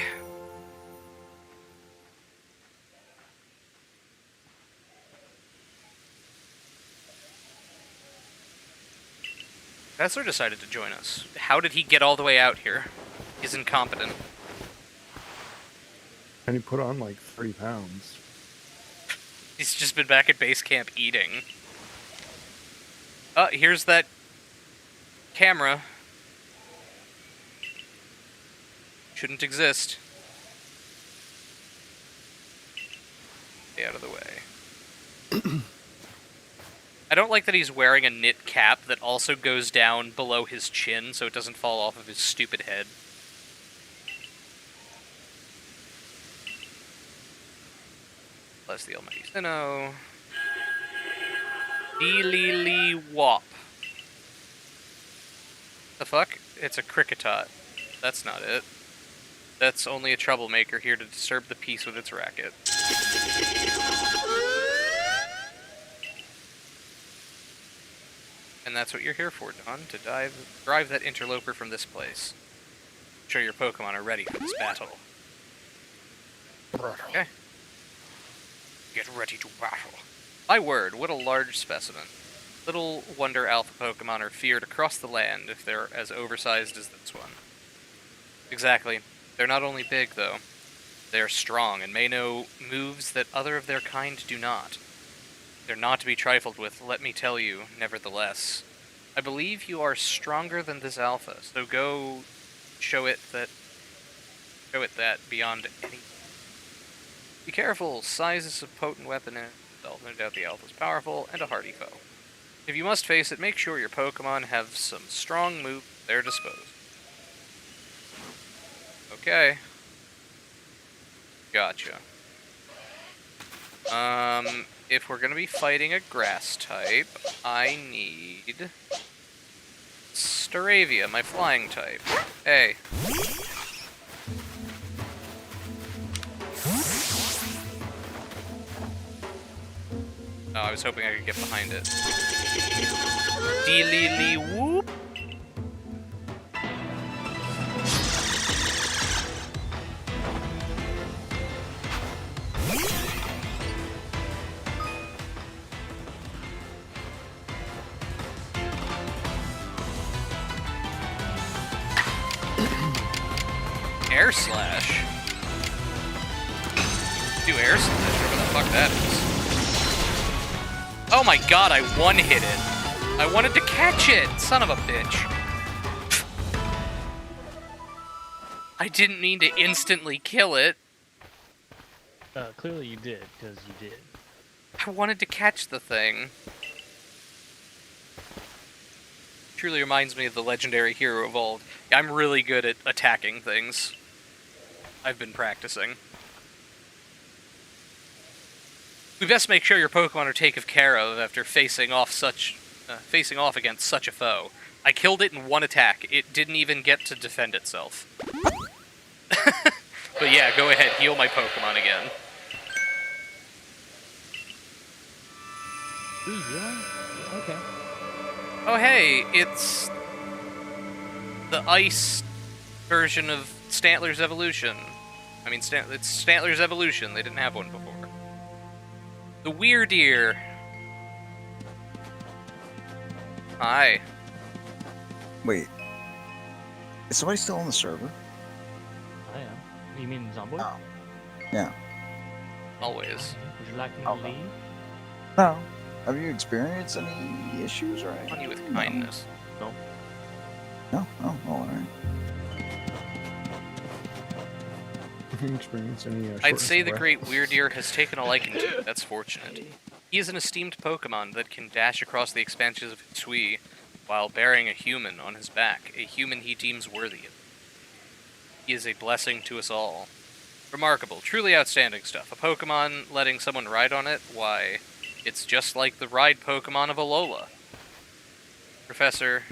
Professor decided to join us. How did he get all the way out here? He's incompetent. And he put on like 30 pounds. He's just been back at base camp eating. Here's that camera. Shouldn't exist. Stay out of the way. I don't like that he's wearing a knit cap that also goes down below his chin so it doesn't fall off of his stupid head. Bless the almighty Sinnoh. Dee wop. The fuck? It's a cricketot. That's not it. That's only a troublemaker here to disturb the peace with its racket. And that's what you're here for, Don, to drive that interloper from this place. I'm sure your Pokemon are ready for this battle. Okay. Get ready to battle. My word, what a large specimen. Little Wonder Alpha Pokemon are feared across the land if they're as oversized as this one. Exactly. They're not only big, though. They are strong and may know moves that other of their kind do not. They're not to be trifled with, let me tell you, nevertheless. I believe you are stronger than this alpha, so go show it that beyond any. Be careful, size is a potent weapon in itself. No doubt the alpha is powerful and a hardy foe. If you must face it, make sure your Pokemon have some strong moves at their disposal. Okay. Gotcha. If we're gonna be fighting a grass type, I need Staravia, my flying type. Hey. Oh, I was hoping I could get behind it. Dee-lee-lee whoop! Air Slash? Do Air Slash, whatever the fuck that is. Oh my god, I one-hit it. I wanted to catch it, son of a bitch. I didn't mean to instantly kill it. Clearly you did, because you did. I wanted to catch the thing. Truly reminds me of the legendary hero evolved. I'm really good at attacking things. I've been practicing. We best make sure your Pokemon are taken care of after facing off against such a foe. I killed it in one attack. It didn't even get to defend itself. But yeah, go ahead, heal my Pokemon again. Ooh, yeah? Okay. Oh hey, it's the ice version of Stantler's Evolution. I mean, it's Stantler's Evolution. They didn't have one before. The Weirdeer. Hi. Wait. Is somebody still on the server? I am. You mean Zomboid? Oh. Yeah. Always. Would you like me Oh, to no. leave? No. Have you experienced any issues or anything? On you with kindness. No. No? Oh, alright. Experience any, I'd say the shortness of great Weirdeer has taken a liking to it. That's fortunate. He is an esteemed Pokemon that can dash across the expanses of Hisui while bearing a human on his back, a human he deems worthy of. He is a blessing to us all. Remarkable, truly outstanding stuff. A Pokemon letting someone ride on it? Why, it's just like the ride Pokemon of Alola. Professor,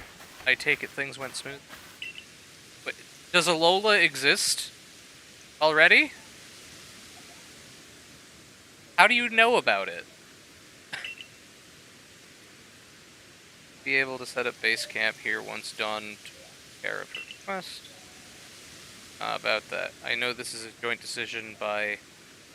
I take it things went smooth. Wait, does Alola exist already? How do you know about it? Be able to set up base camp here once done to take care of her request. About that. I know this is a joint decision by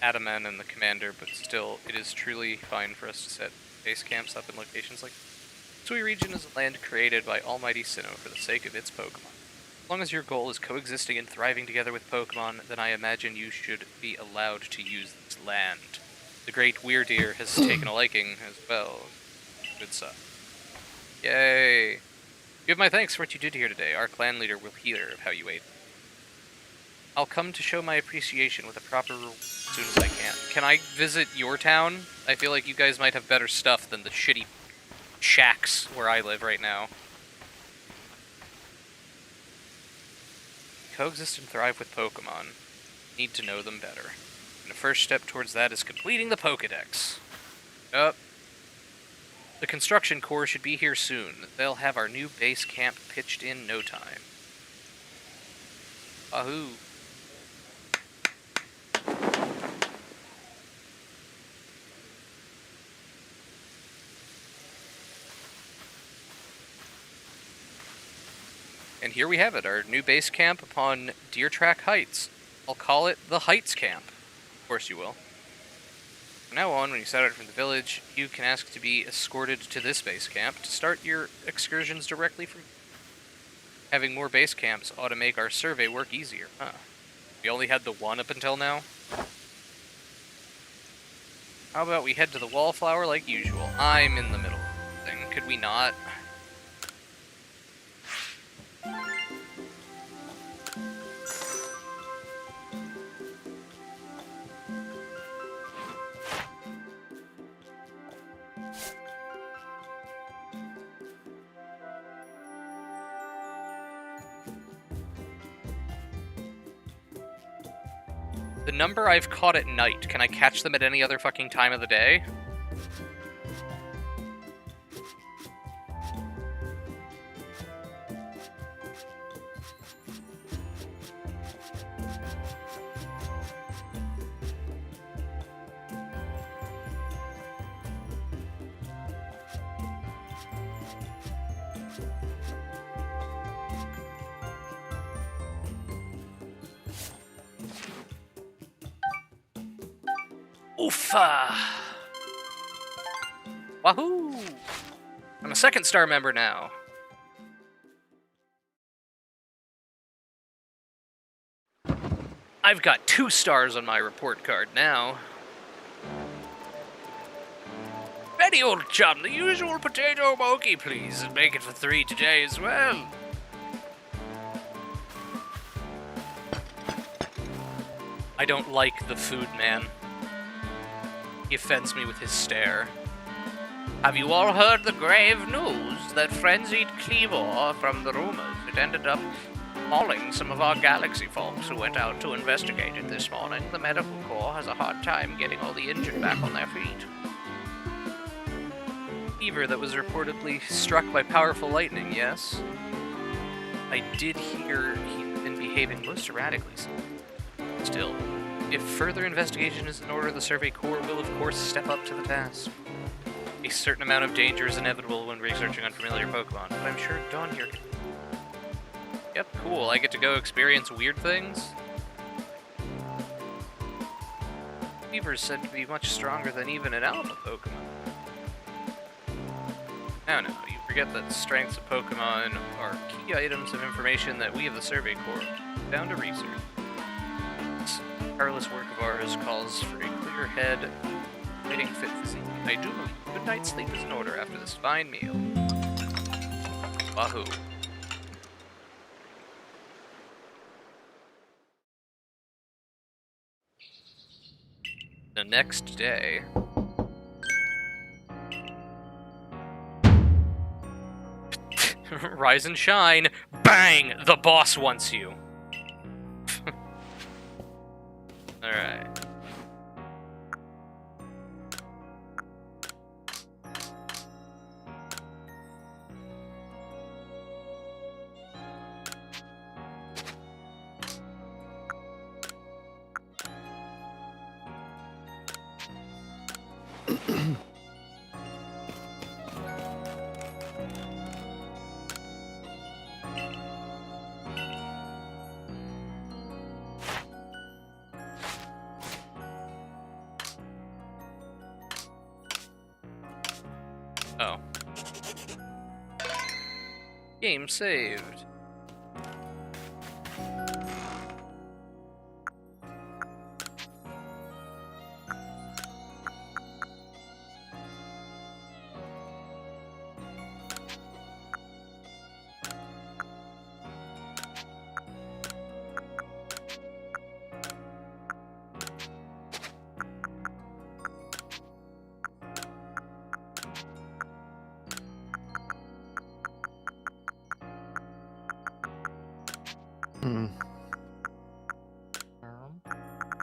Adaman and the commander, but still, it is truly fine for us to set base camps up in locations like this. Hisui region is a land created by Almighty Sinnoh for the sake of its Pokemon. As long as your goal is coexisting and thriving together with Pokemon, then I imagine you should be allowed to use this land. The great Weirdeer has taken a liking as well. Good stuff. Yay! Give my thanks for what you did here today. Our clan leader will hear of how you ate. I'll come to show my appreciation with a proper rule as soon as I can. Can I visit your town? I feel like you guys might have better stuff than the shitty shacks where I live right now. Coexist and thrive with Pokemon. Need to know them better. And the first step towards that is completing the Pokedex. Yup. The construction corps should be here soon. They'll have our new base camp pitched in no time. Wahoo. And here we have it, our new base camp upon Deer Track Heights. I'll call it the Heights Camp. Of course you will. From now on, when you set out from the village, you can ask to be escorted to this base camp to start your excursions directly from. Having more base camps ought to make our survey work easier, huh? We only had the one up until now? How about we head to the wallflower like usual? I'm in the middle of the thing. Could we not? The number I've caught at night, can I catch them at any other fucking time of the day? Oofa! Wahoo! I'm a second star member now. I've got 2 stars on my report card now. Ready, old chum, the usual potato mochi, please, and make it for 3 today as well. I don't like the food man. He offends me with his stare. Have you all heard the grave news that frenzied Cleavor from the rumors? It ended up mauling some of our galaxy folks who went out to investigate it this morning. The medical corps has a hard time getting all the injured back on their feet. Fever that was reportedly struck by powerful lightning, yes? I did hear he'd been behaving most erratically. Still, if further investigation is in order, the Survey Corps will, of course, step up to the task. A certain amount of danger is inevitable when researching unfamiliar Pokemon, but I'm sure Dawn here can... Yep, cool. I get to go experience weird things. Fever's said to be much stronger than even an alpha Pokemon. No, you forget that strengths of Pokemon are key items of information that we of the Survey Corps found to research. This tireless work of ours calls for a clear head, fighting fit physique. I do believe a good night's sleep is in order after this fine meal. Wahoo. The next day... Rise and shine! Bang! The boss wants you! Alright. Oh. Game saved.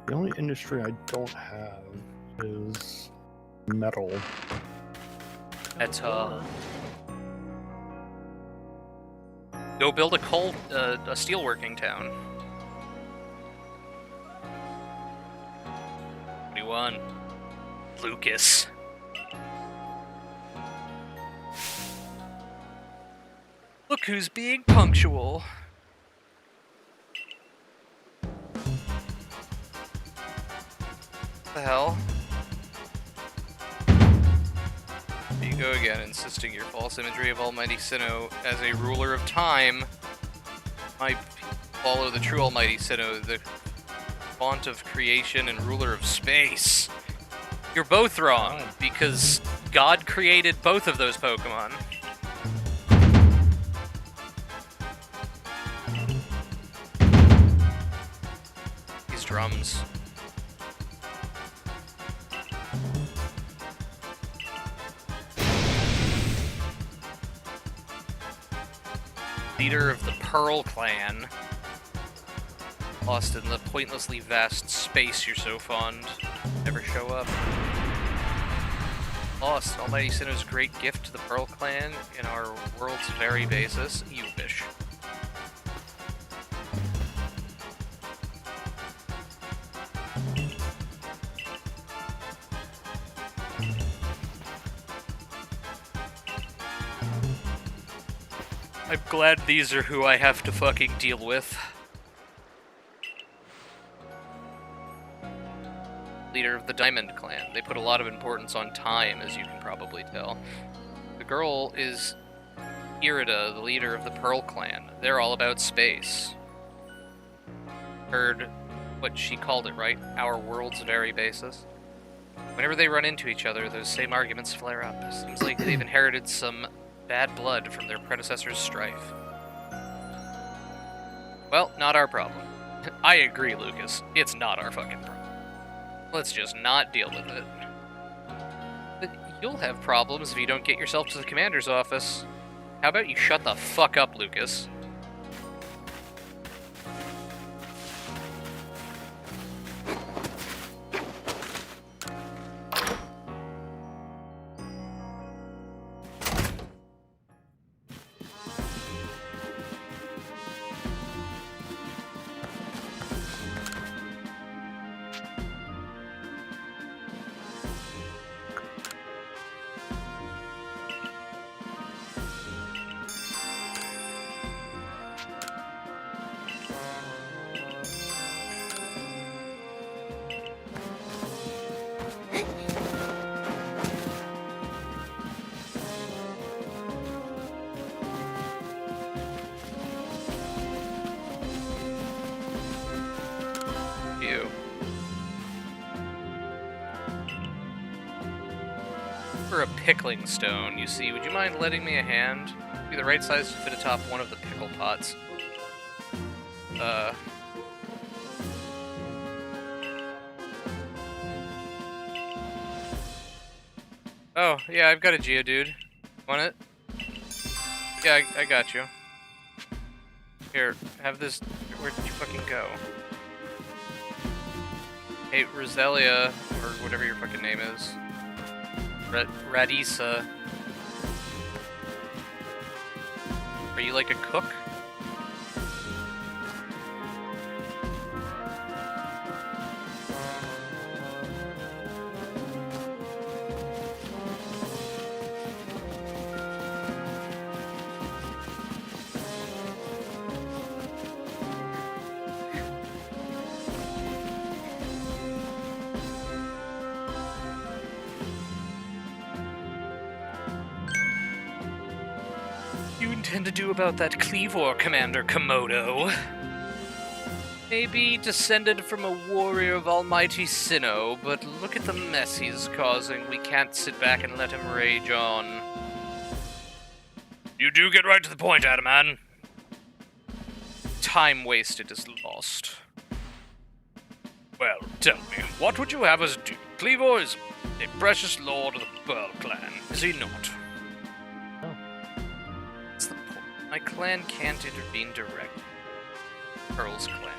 The only industry I don't have is metal. That's Go build a steelworking town. What do you want? Lucas. Look who's being punctual. What the hell? There you go again, insisting your false imagery of Almighty Sinnoh as a ruler of time might follow the true Almighty Sinnoh, the font of creation and ruler of space. You're both wrong, Fine. because God created both of those Pokemon. These drums. Leader of the Pearl Clan. Lost in the pointlessly vast space you're so fond. Never show up. Lost, Almighty Sinnoh's great gift to the Pearl Clan in our world's very basis. You wish. I'm glad these are who I have to fucking deal with. Leader of the Diamond Clan. They put a lot of importance on time, as you can probably tell. The girl is Irida, the leader of the Pearl Clan. They're all about space. Heard what she called it, right? Our world's very basis. Whenever they run into each other, those same arguments flare up. Seems like they've inherited some bad blood from their predecessors' strife. Well, not our problem. I agree, Lucas. It's not our fucking problem. Let's just not deal with it. But you'll have problems if you don't get yourself to the commander's office. How about you shut the fuck up, Lucas? For a pickling stone, you see. Would you mind lending me a hand? Be the right size to fit atop one of the pickle pots. Oh, yeah, I've got a Geodude. Want it? Yeah, I got you. Here, have this. Where did you fucking go? Hey, Roselia, or whatever your fucking name is. Radisa. Are you like a cook? Intend to do about that Cleavor, Commander Komodo? Maybe descended from a warrior of Almighty Sinnoh, but look at the mess he's causing. We can't sit back and let him rage on. You do get right to the point, Adaman. Time wasted is lost. Well, tell me, what would you have us do? Cleavor is a precious lord of the Pearl Clan, is he not? My clan can't intervene directly. Pearl's clan.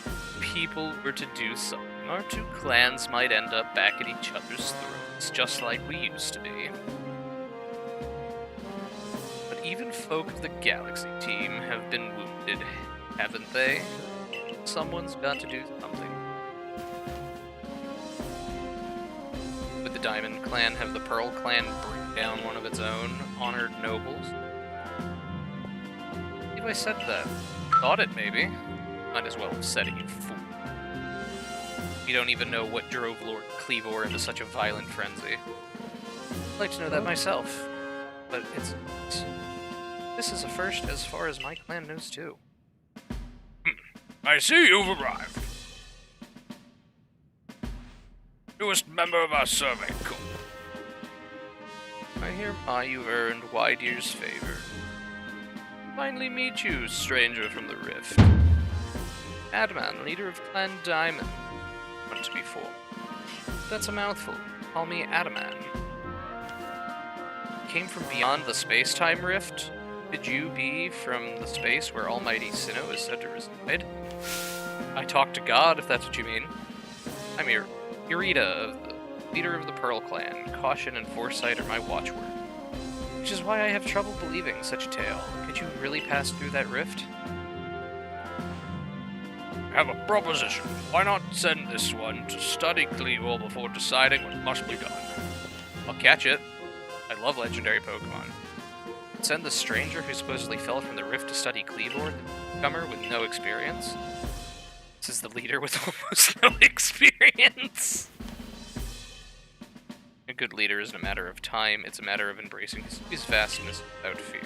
If people were to do something, our two clans might end up back at each other's throats, just like we used to be. But even folk of the Galaxy team have been wounded, haven't they? Someone's got to do something. Would the Diamond Clan have the Pearl Clan bring down one of its own honored nobles? I said that. Thought it, maybe. Might as well have said it, you fool. We don't even know what drove Lord Cleavor into such a violent frenzy. I'd like to know that myself. But this is a first as far as my clan knows, too. I see you've arrived. Newest member of our survey. Cool. I hereby you've earned Wide Ear's favor. Finally meet you, stranger from the Rift. Adman, leader of Clan Diamond. Want to be full. That's a mouthful. Call me Adaman. Came from beyond the space-time rift? Could you be from the space where Almighty Sinnoh is said to reside? I talk to God, if that's what you mean. I'm Irida, leader of the Pearl Clan. Caution and foresight are my watchword. Which is why I have trouble believing such a tale. Could you really pass through that rift? I have a proposition. Why not send this one to study Cleavor before deciding what must be done? I'll catch it. I love legendary Pokemon. Send the stranger who supposedly fell from the rift to study Cleavor, the newcomer with no experience? This is the leader with almost no experience. A good leader isn't a matter of time, it's a matter of embracing his vastness without fear.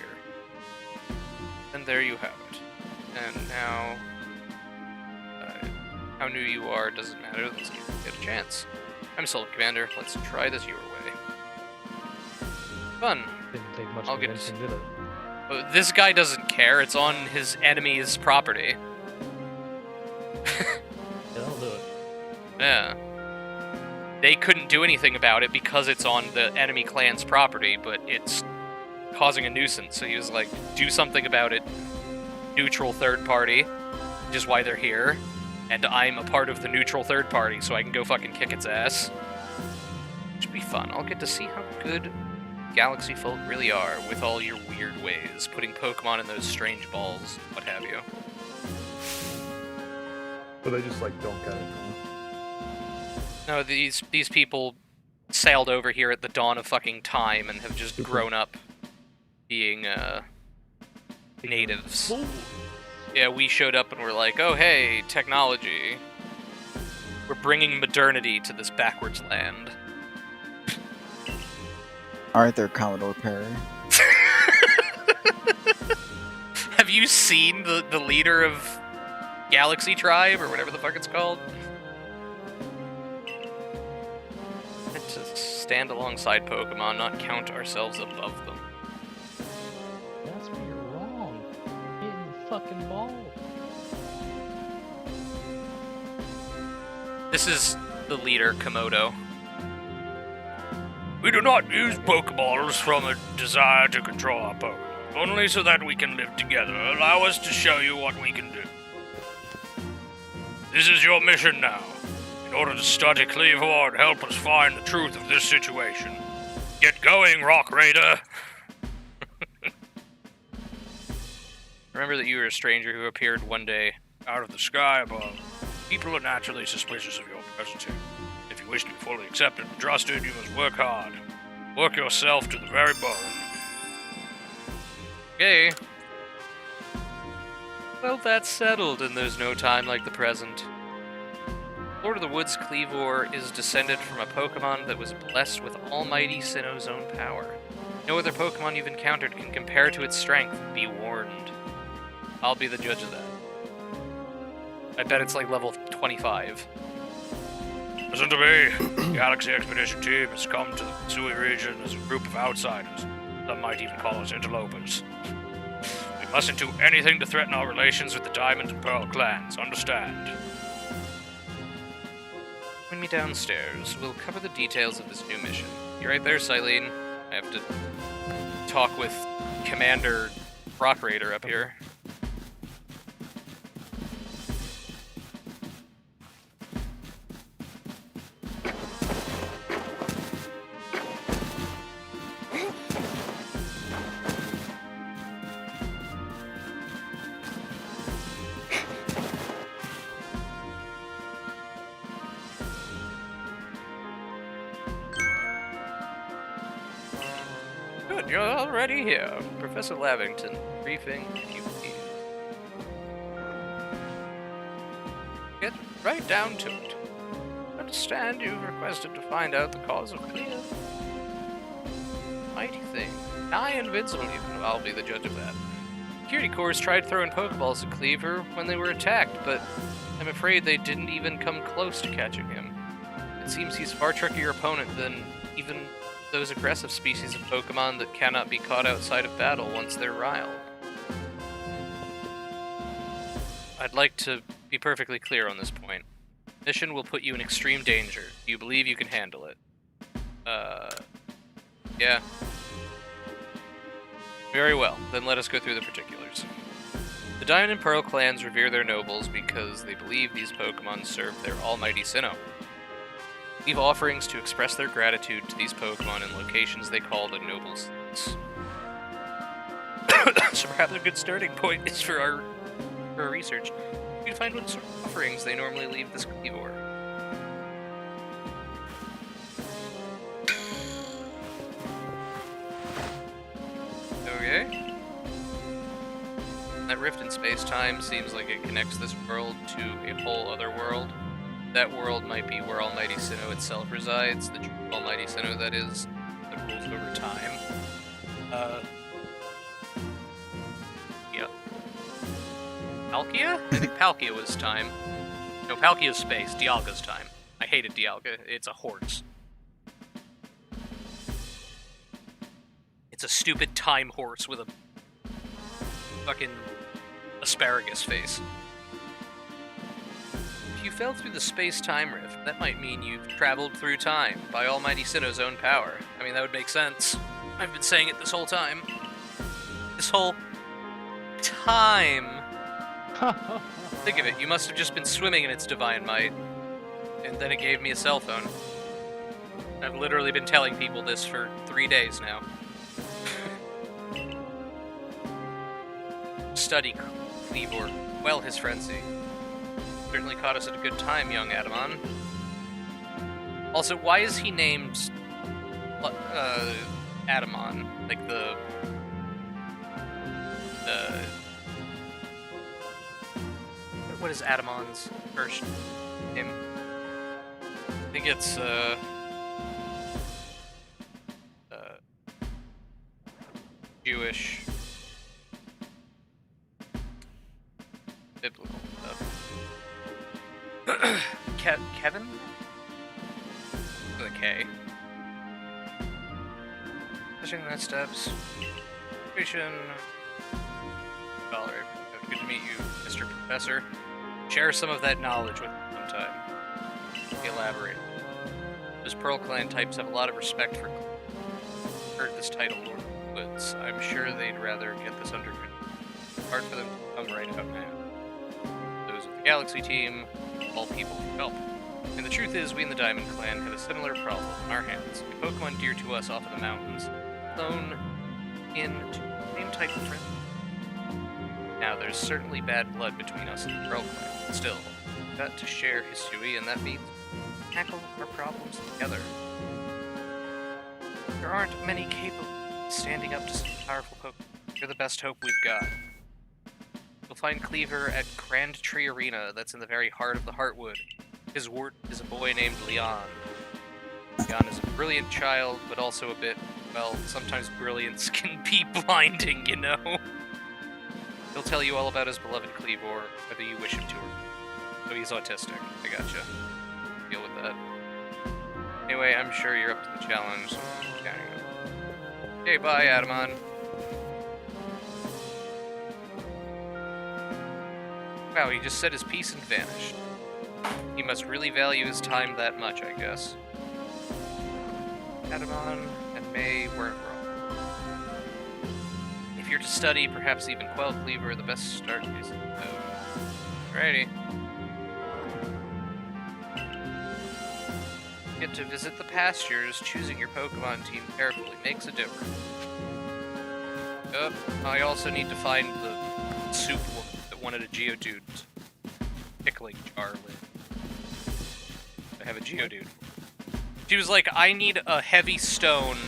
And there you have it. And now... how new you are doesn't matter, let's give it a chance. I'm Sultan Commander, let's try this your way. Fun. Didn't take much I'll get convincing, did it? Oh, this guy doesn't care, it's on his enemy's property. Yeah, I'll do it. Yeah. They couldn't do anything about it because it's on the enemy clan's property, but it's causing a nuisance, so he was like, do something about it. Neutral third party, which is why they're here. And I'm a part of the neutral third party, so I can go fucking kick its ass. Should be fun. I'll get to see how good Galaxy folk really are with all your weird ways, putting Pokemon in those strange balls, what have you. But they just, like, don't get it. No, these people sailed over here at the dawn of fucking time and have just grown up being, natives. Yeah, we showed up and we're like, oh hey, technology. We're bringing modernity to this backwards land. Alright there, Commodore Perry. Have you seen the leader of Galaxy Tribe, or whatever the fuck it's called? To stand alongside Pokemon, not count ourselves above them. That's where you're wrong. Get in the fucking ball. This is the leader, Komodo. We do not use Pokeballs from a desire to control our Pokemon, only so that we can live together. Allow us to show you what we can do. This is your mission now. In order to study Cleavor and help us find the truth of this situation. Get going, Rock Raider! Remember that you were a stranger who appeared one day out of the sky above. People are naturally suspicious of your presence here. If you wish to be fully accepted and trusted, you must work hard. Work yourself to the very bone. Okay. Well, that's settled, and there's no time like the present. Lord of the Woods Cleavor is descended from a Pokemon that was blessed with Almighty Sinnoh's own power. No other Pokemon you've encountered can compare to its strength, be warned. I'll be the judge of that. I bet it's like level 25. Listen to me. The Galaxy Expedition team has come to the Missouri region as a group of outsiders. Some might even call us interlopers. We mustn't do anything to threaten our relations with the Diamond and Pearl clans, understand? Join me downstairs. We'll cover the details of this new mission. You right there, Silene? I have to talk with Commander Rock Raider up here. Good, you're already here. Professor Lavington, briefing, if you please. Get right down to it. Understand you've requested to find out the cause of Clea. Mighty thing. Nigh invincible even, I'll be the judge of that. Security Corps tried throwing Pokeballs at Cleaver when they were attacked, but I'm afraid they didn't even come close to catching him. It seems he's a far trickier opponent than even those aggressive species of Pokemon that cannot be caught outside of battle once they're riled. I'd like to be perfectly clear on this point. Mission will put you in extreme danger. Do you believe you can handle it? Yeah. Very well, then let us go through the particulars. The Diamond and Pearl clans revere their nobles because they believe these Pokemon serve their almighty Sinnoh. Leave offerings to express their gratitude to these Pokemon in locations they call the Nobles' Seats. So perhaps a good starting point is for our research. We can find what sort of offerings they normally leave this Cleavor. Okay. That rift in space-time seems like it connects this world to a whole other world. That world might be where Almighty Sinnoh itself resides, the true Almighty Sinnoh that is, that rules over time. Yeah. Palkia? I think Palkia was time. No, Palkia's space, Dialga's time. I hated Dialga, it's a horse. It's a stupid time horse with a fucking asparagus face. If you fell through the space-time rift, that might mean you've traveled through time by Almighty Sinnoh's own power. I mean, that would make sense. I've been saying it this whole time. This whole time. Think of it, you must have just been swimming in its divine might. And then it gave me a cell phone. I've literally been telling people this for 3 days now. Study Cleavor. Well, his frenzy. Certainly caught us at a good time, young Adamon. Also, why is he named Adamon? Like what is Adamon's first name? I think it's Jewish biblical stuff. Kevin? With a K. Pushing that steps. Creation. Scholar. Good to meet you, Mr. Professor. Share some of that knowledge with me sometime. Elaborate. Those Pearl Clan types have a lot of respect for heard this title, Lord of the Woods. I'm sure they'd rather get this under control. Hard for them to come right out now. Those of the Galaxy team, all people who help. And the truth is, we in the Diamond Clan have a similar problem on our hands. A Pokemon dear to us off of the mountains, flown in to the same type of friend. Now, there's certainly bad blood between us and the Pearl Clan, but still, we've got to share history, and that means tackle our problems together. There aren't many capable of standing up to some powerful Pokemon. You're the best hope we've got. You'll find Cleavor at Grand Tree Arena, that's in the very heart of the Heartwood. His ward is a boy named Leon. Leon is a brilliant child, but also a bit, well, sometimes brilliance can be blinding, you know? He'll tell you all about his beloved Cleavor, whether you wish him to or not. So he's autistic. I gotcha. Deal with that. Anyway, I'm sure you're up to the challenge. So okay, bye, Adamon. Wow, he just said his piece and vanished. He must really value his time that much, I guess. Adamon and May weren't wrong. If you're to study, perhaps even quell Cleavor, the best start is alrighty. Get to visit the pastures. Choosing your Pokemon team carefully makes a difference. I also need to find the soup woman that wanted a Geodude pickling jar lid. I have a Geodude. She was like, I need a heavy stone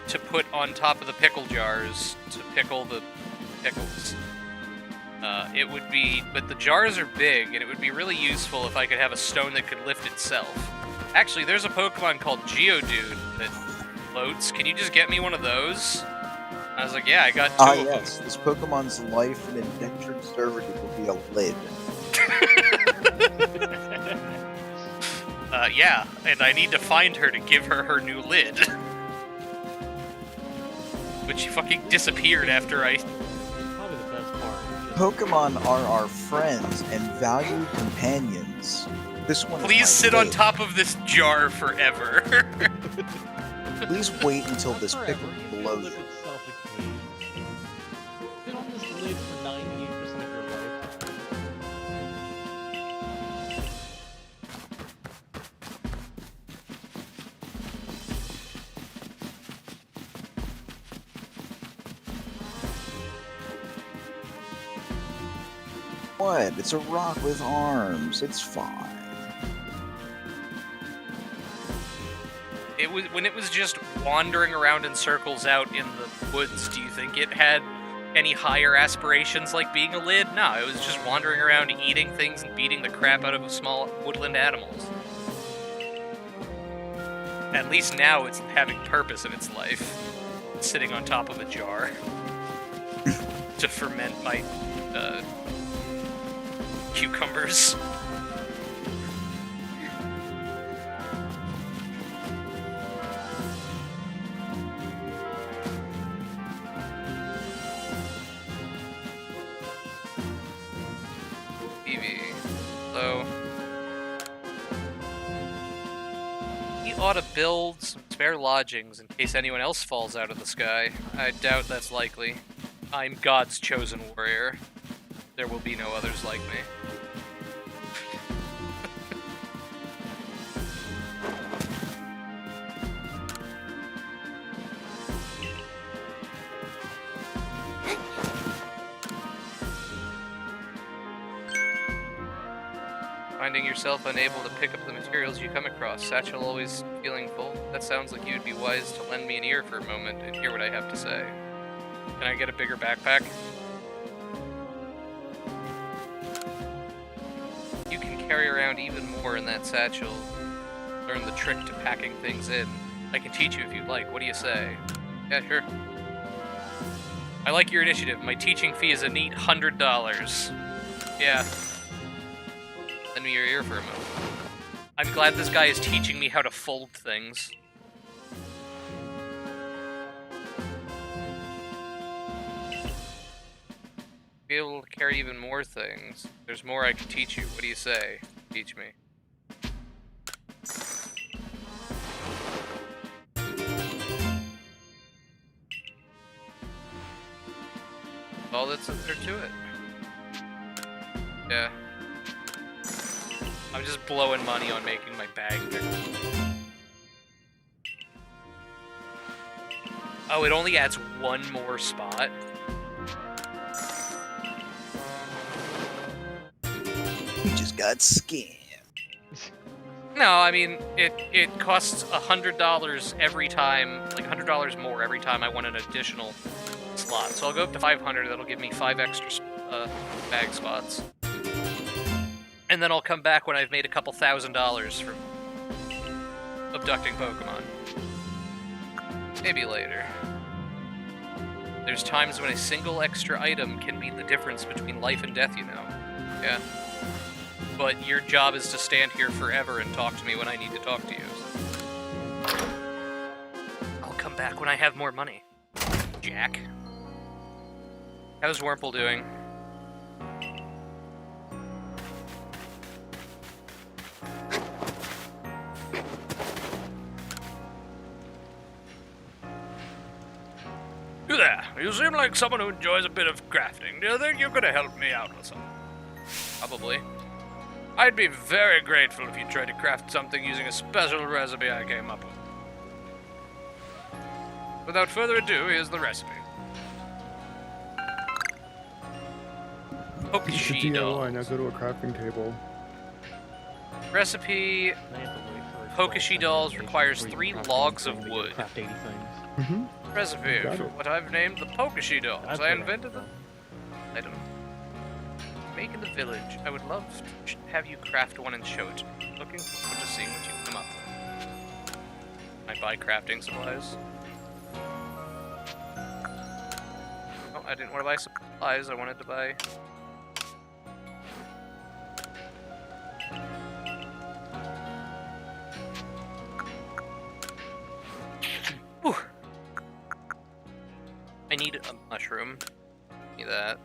to put on top of the pickle jars to pickle the pickles. It would be, but the jars are big, and it would be really useful if I could have a stone that could lift itself. Actually, there's a Pokemon called Geodude that floats. Can you just get me one of those? I was like, yeah, I got two of yes. them. This Pokemon's life and indentured servitude will be a lid. Yeah, and I need to find her to give her her new lid. But she fucking disappeared after I... Probably the best part. is just- Pokemon are our friends and valued companions. This one. Please is sit my on fate. top of this jar forever. Please wait until Not this forever, pickle you can blows live you. with self-occasion. Sit on this lid for 98% of your life. What? It's a rock with arms. It's fine. It was when it was just wandering around in circles out in the woods. Do you think it had any higher aspirations like being a lid? No, it was just wandering around eating things and beating the crap out of small woodland animals. At least now it's having purpose in its life. Sitting on top of a jar to ferment my cucumbers. So he ought to build some spare lodgings in case anyone else falls out of the sky. I doubt that's likely. I'm God's chosen warrior. There will be no others like me. Finding yourself unable to pick up the materials you come across. Satchel always feeling full. That sounds like you'd be wise to lend me an ear for a moment and hear what I have to say. Can I get a bigger backpack? You can carry around even more in that satchel. Learn the trick to packing things in. I can teach you if you'd like. What do you say? Yeah, sure. I like your initiative. My teaching fee is a neat $100. Yeah. Lend me your ear for a moment. I'm glad this guy is teaching me how to fold things. Be able to carry even more things. There's more I can teach you. What do you say? Teach me. All that's there to it. Yeah. I'm just blowing money on making my bag bigger. Oh, it only adds one more spot? You just got scammed. No, I mean, it costs $100 every time, like $100 more every time I want an additional slot. So I'll go up to 500, that'll give me 5 extra bag spots. And then I'll come back when I've made a couple $1,000 from abducting Pokemon. Maybe later. There's times when a single extra item can be the difference between life and death, you know. Yeah. But your job is to stand here forever and talk to me when I need to talk to you. So. I'll come back when I have more money. Jack. How's Wurmple doing? You there. You seem like someone who enjoys a bit of crafting. Do you think you could have helped me out with something? Probably. I'd be very grateful if you tried to craft something using a special recipe I came up with. Without further ado, here's the recipe. Pokeshe doll. Now go to a crafting table. Recipe: I have to wait for Pokeshe dolls requires 3 logs of wood. Craft 80 things. Mm-hmm. Recipe Got for it. what I've named the Pokeshe dolls. I've I heard invented that. them. Item. Make in the village. I would love to have you craft one and show it to me. Looking forward to seeing what you come up with. Can I buy crafting supplies? Oh, I didn't want to buy supplies. I wanted to buy... need a mushroom. Give me that.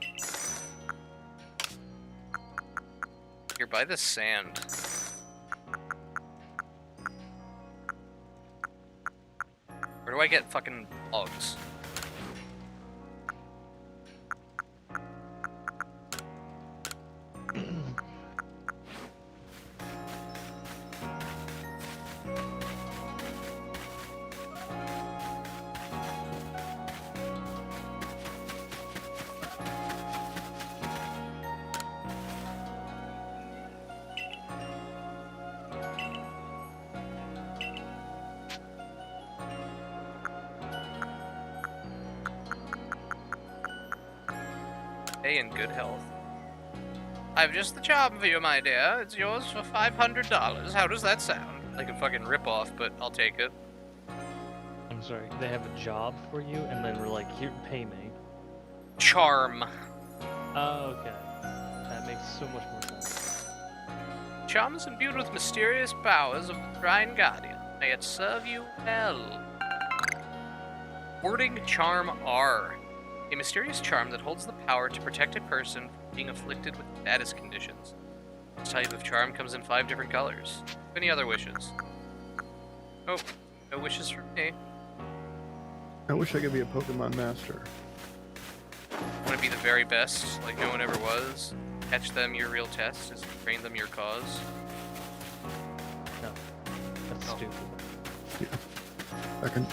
Here, buy this sand. Where do I get fucking logs? Stay in good health. I've just the charm for you, my dear. It's yours for $500. How does that sound? Like a fucking ripoff, but I'll take it. I'm sorry, they have a job for you, and then we're like, here, pay me. Charm. Oh, okay. That makes so much more sense. Charm is imbued with mysterious powers of the Shrine Guardian. May it serve you well. Warding Charm R. A mysterious charm that holds the power to protect a person from being afflicted with status conditions. This type of charm comes in 5 different colors. Any other wishes? Oh, no wishes from me. I wish I could be a Pokemon master. Want to be the very best, like no one ever was? Catch them your real test is to train them your cause? No, that's Oh. stupid. I can.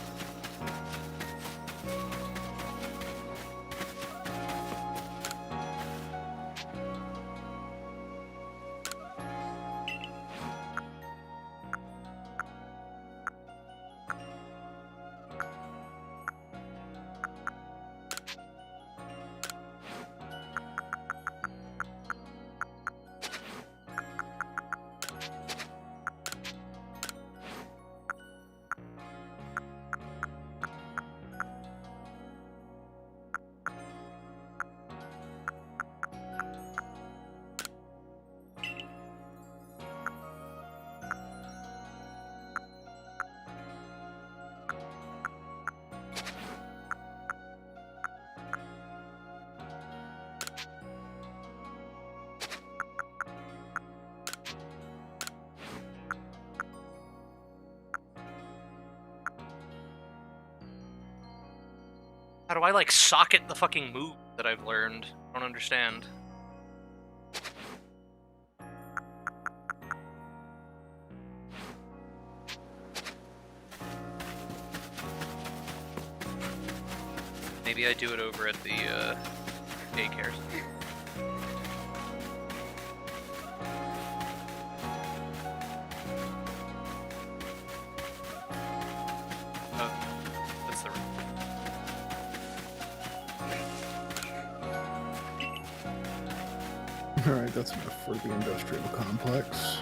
How do I, like, socket the fucking move that I've learned? I don't understand. Maybe I do it over at the, daycare. Oh, that's the... Alright, that's enough for the industrial complex.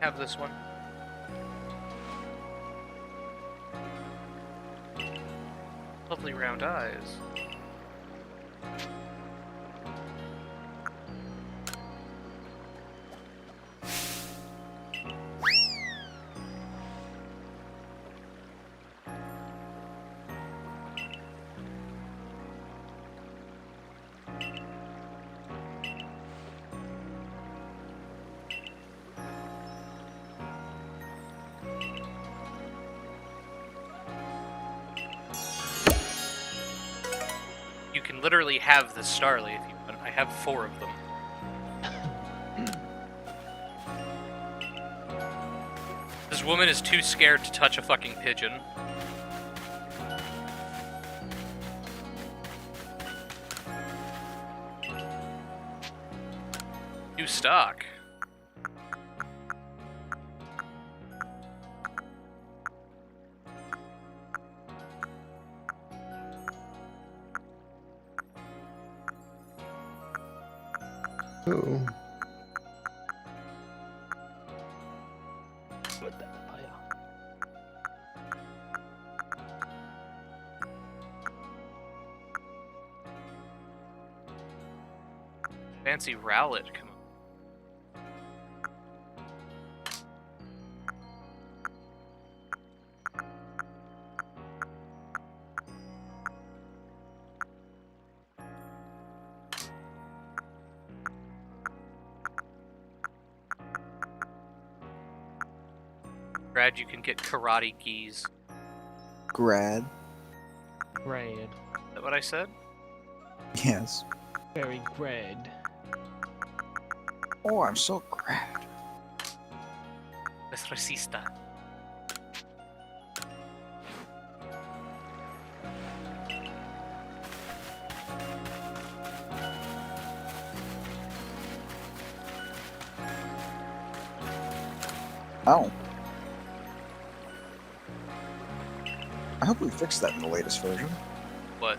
Have this one. Lovely round eyes. You can literally have the Starly if you want. I have 4 of them. This woman is too scared to touch a fucking pigeon. New stock. Oh. Put that fire. Fancy Rowlet, come on. Brad, you can get karate geese. Grad. Grad. Is that what I said? Yes. Very grad. Oh, I'm so grad. Es racista. Oh. I hope we fixed that in the latest version. What?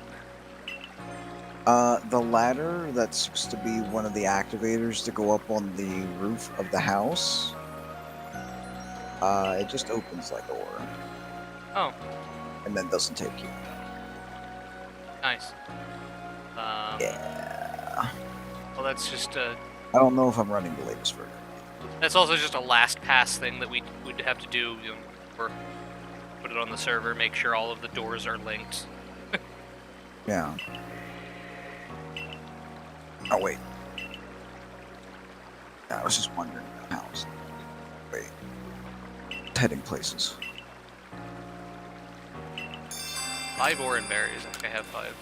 The ladder that's supposed to be one of the activators to go up on the roof of the house. It just opens like a door. Oh, And then doesn't take you. nice. Yeah. Well, that's just I don't know if I'm running the latest version. that's also just a last pass thing that we would have to do, you know, or put it on the server, make sure all of the doors are linked. Yeah. Oh, wait. I was just wondering about the house. Wait. Heading places. 5 orange berries. I think I have 5.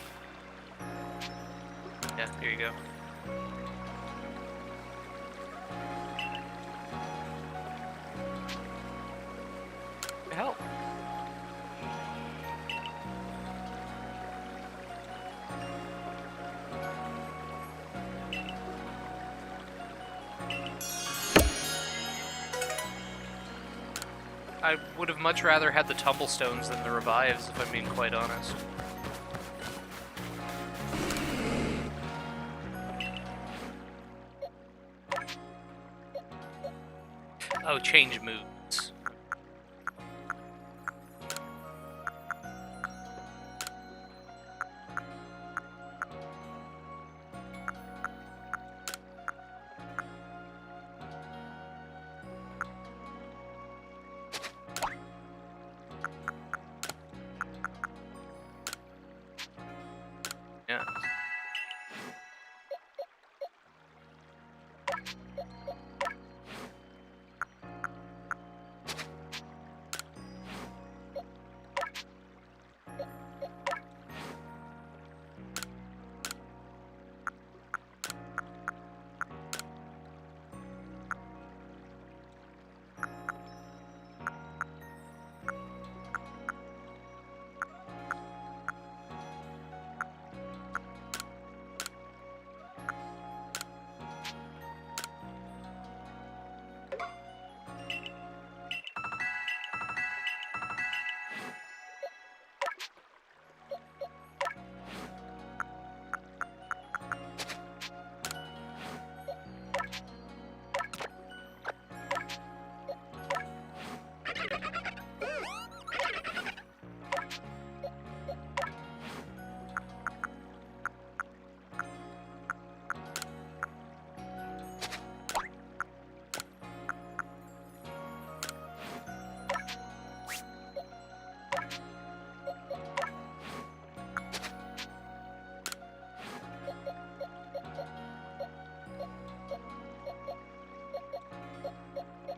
Yeah, here you go. Help. I would have much rather had the tumblestones than the revives, if I'm being quite honest. Oh, change moves. Yeah.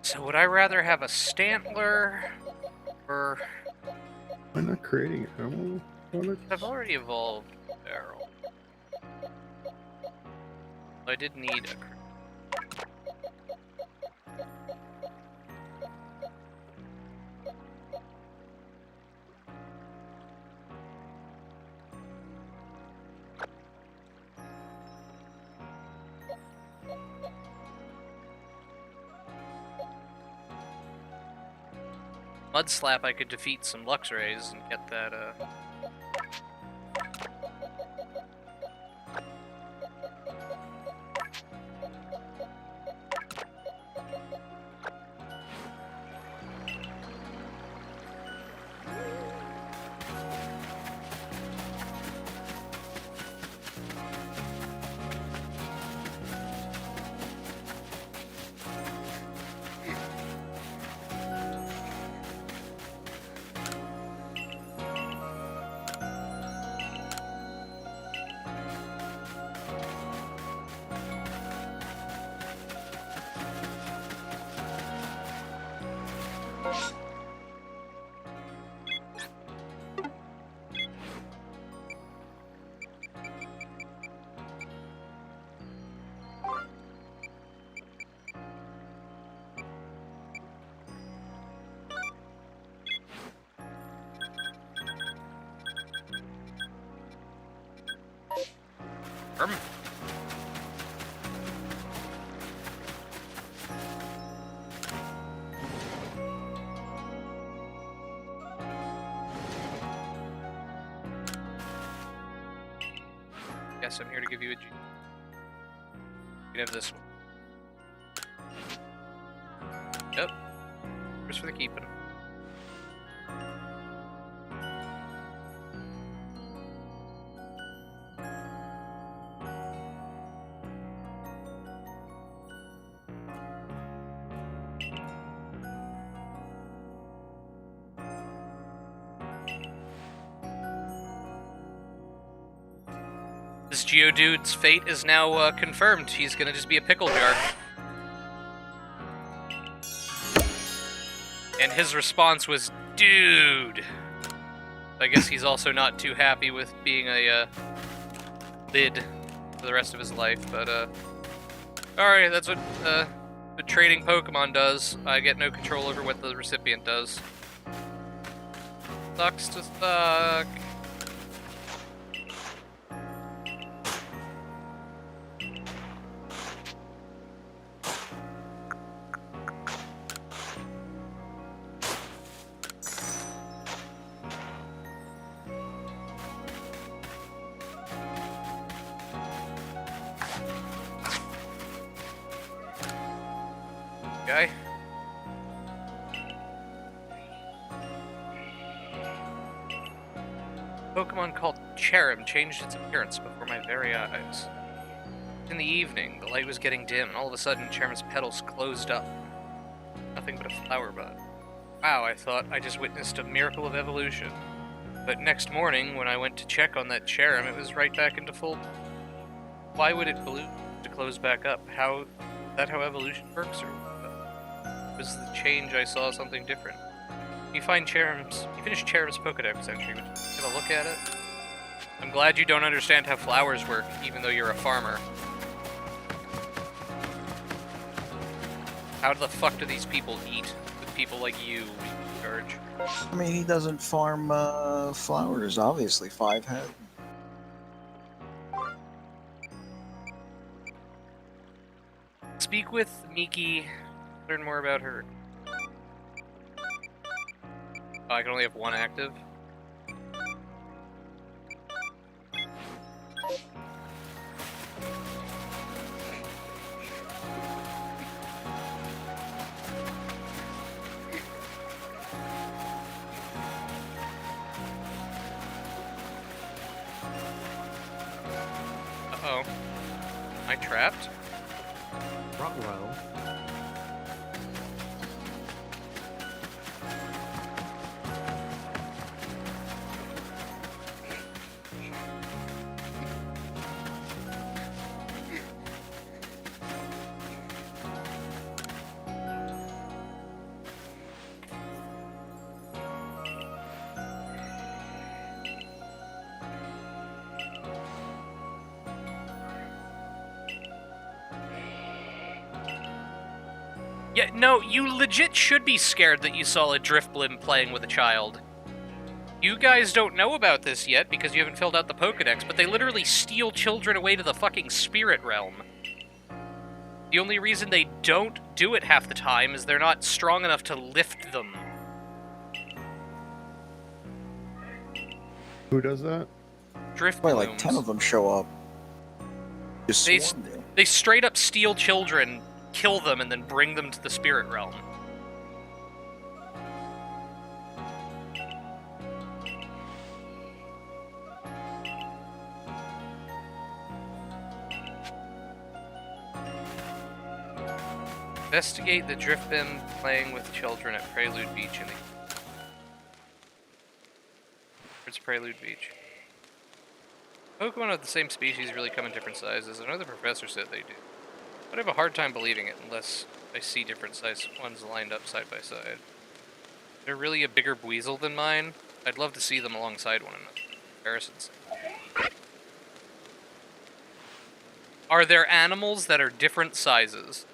So would I rather have a Stantler or Why not creating ammo? I've already evolved barrel. I did need a Mud Slap. I could defeat some Luxrays and get that Guess I'm here to give you a G. You can have this one. Yep. Just for the keeping. This Geodude's fate is now confirmed. He's gonna just be a pickle jar. And his response was, dude! I guess he's also not too happy with being a lid for the rest of his life, but alright, that's what trading Pokemon does. I get no control over what the recipient does. Sucks to suck. Guy. Pokemon called Cherrim changed its appearance before my very eyes. In the evening, the light was getting dim, and all of a sudden, Cherrim's petals closed up. Nothing but a flower bud. Wow, I thought I just witnessed a miracle of evolution. But next morning, when I went to check on that Cherrim, it was right back into full... Why would it bloom to close back up? Is that how evolution works, or... was the change I saw something different? You finished Cherrim's Pokedex entry. Would you have a look at it? I'm glad you don't understand how flowers work, even though you're a farmer. How the fuck do these people eat with people like you, George? I mean, he doesn't farm flowers, obviously. 5 head. Speak with Miki. Learn more about her. Oh, I can only have one active. Uh-oh. Am I trapped? Ruh-roh. Yeah, no, you legit should be scared that you saw a Drifblim playing with a child. You guys don't know about this yet because you haven't filled out the Pokedex, but they literally steal children away to the fucking spirit realm. The only reason they don't do it half the time is they're not strong enough to lift them. Who does that? Drifblooms. Probably like 10 of them show up. Just They, swarm you. they straight up steal children, kill them, and then bring them to the spirit realm. Investigate the Drifblim playing with children at Prelude Beach in the... It's Prelude Beach. Pokemon of the same species really come in different sizes. I know the professor said they do. But I have a hard time believing it unless I see different size ones lined up side by side. They're really a bigger weasel than mine. I'd love to see them alongside one another. Comparisons. Are there animals that are different sizes?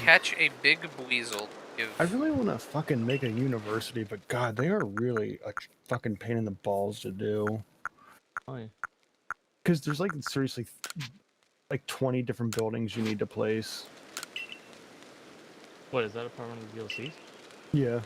Catch a big weasel. I really want to fucking make a university, but God, they are really a fucking pain in the balls to do. Why? Because there's like seriously like 20 different buildings you need to place. What, is that a part of the DLCs? Yeah.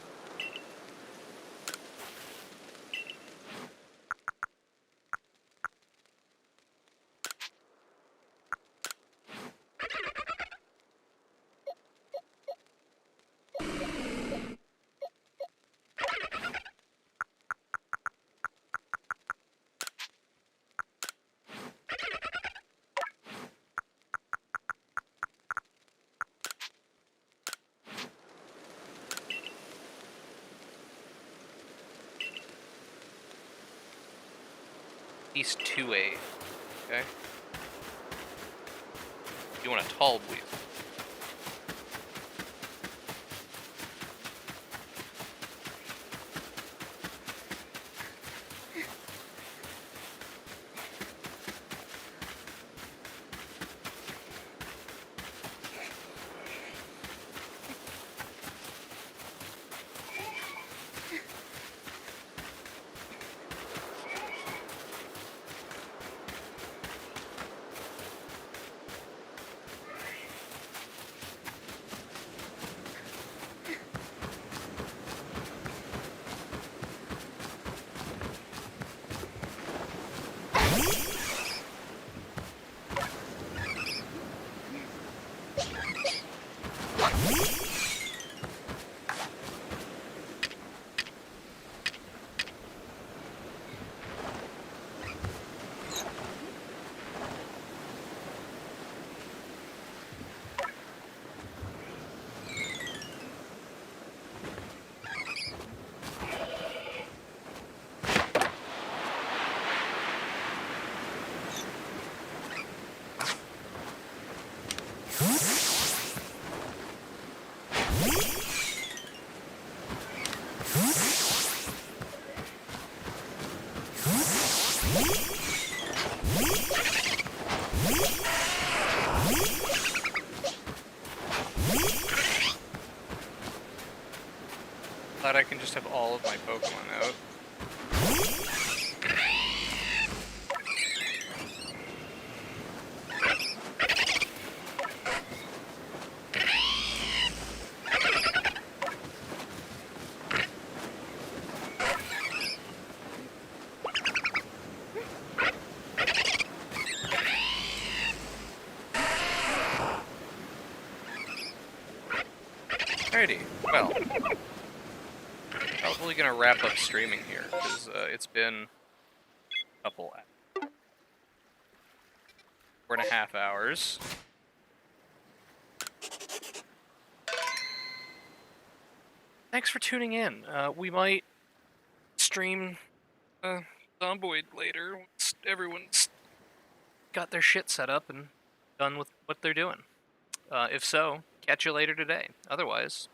East 2A. Okay. You want a tall weasel. Glad I can just have all of my Pokemon out. Alrighty, well, probably gonna wrap up streaming here, because it's been a couple 4.5 hours. Thanks for tuning in. We might stream Zomboid later once everyone's got their shit set up and done with what they're doing. If so, catch you later today. Otherwise,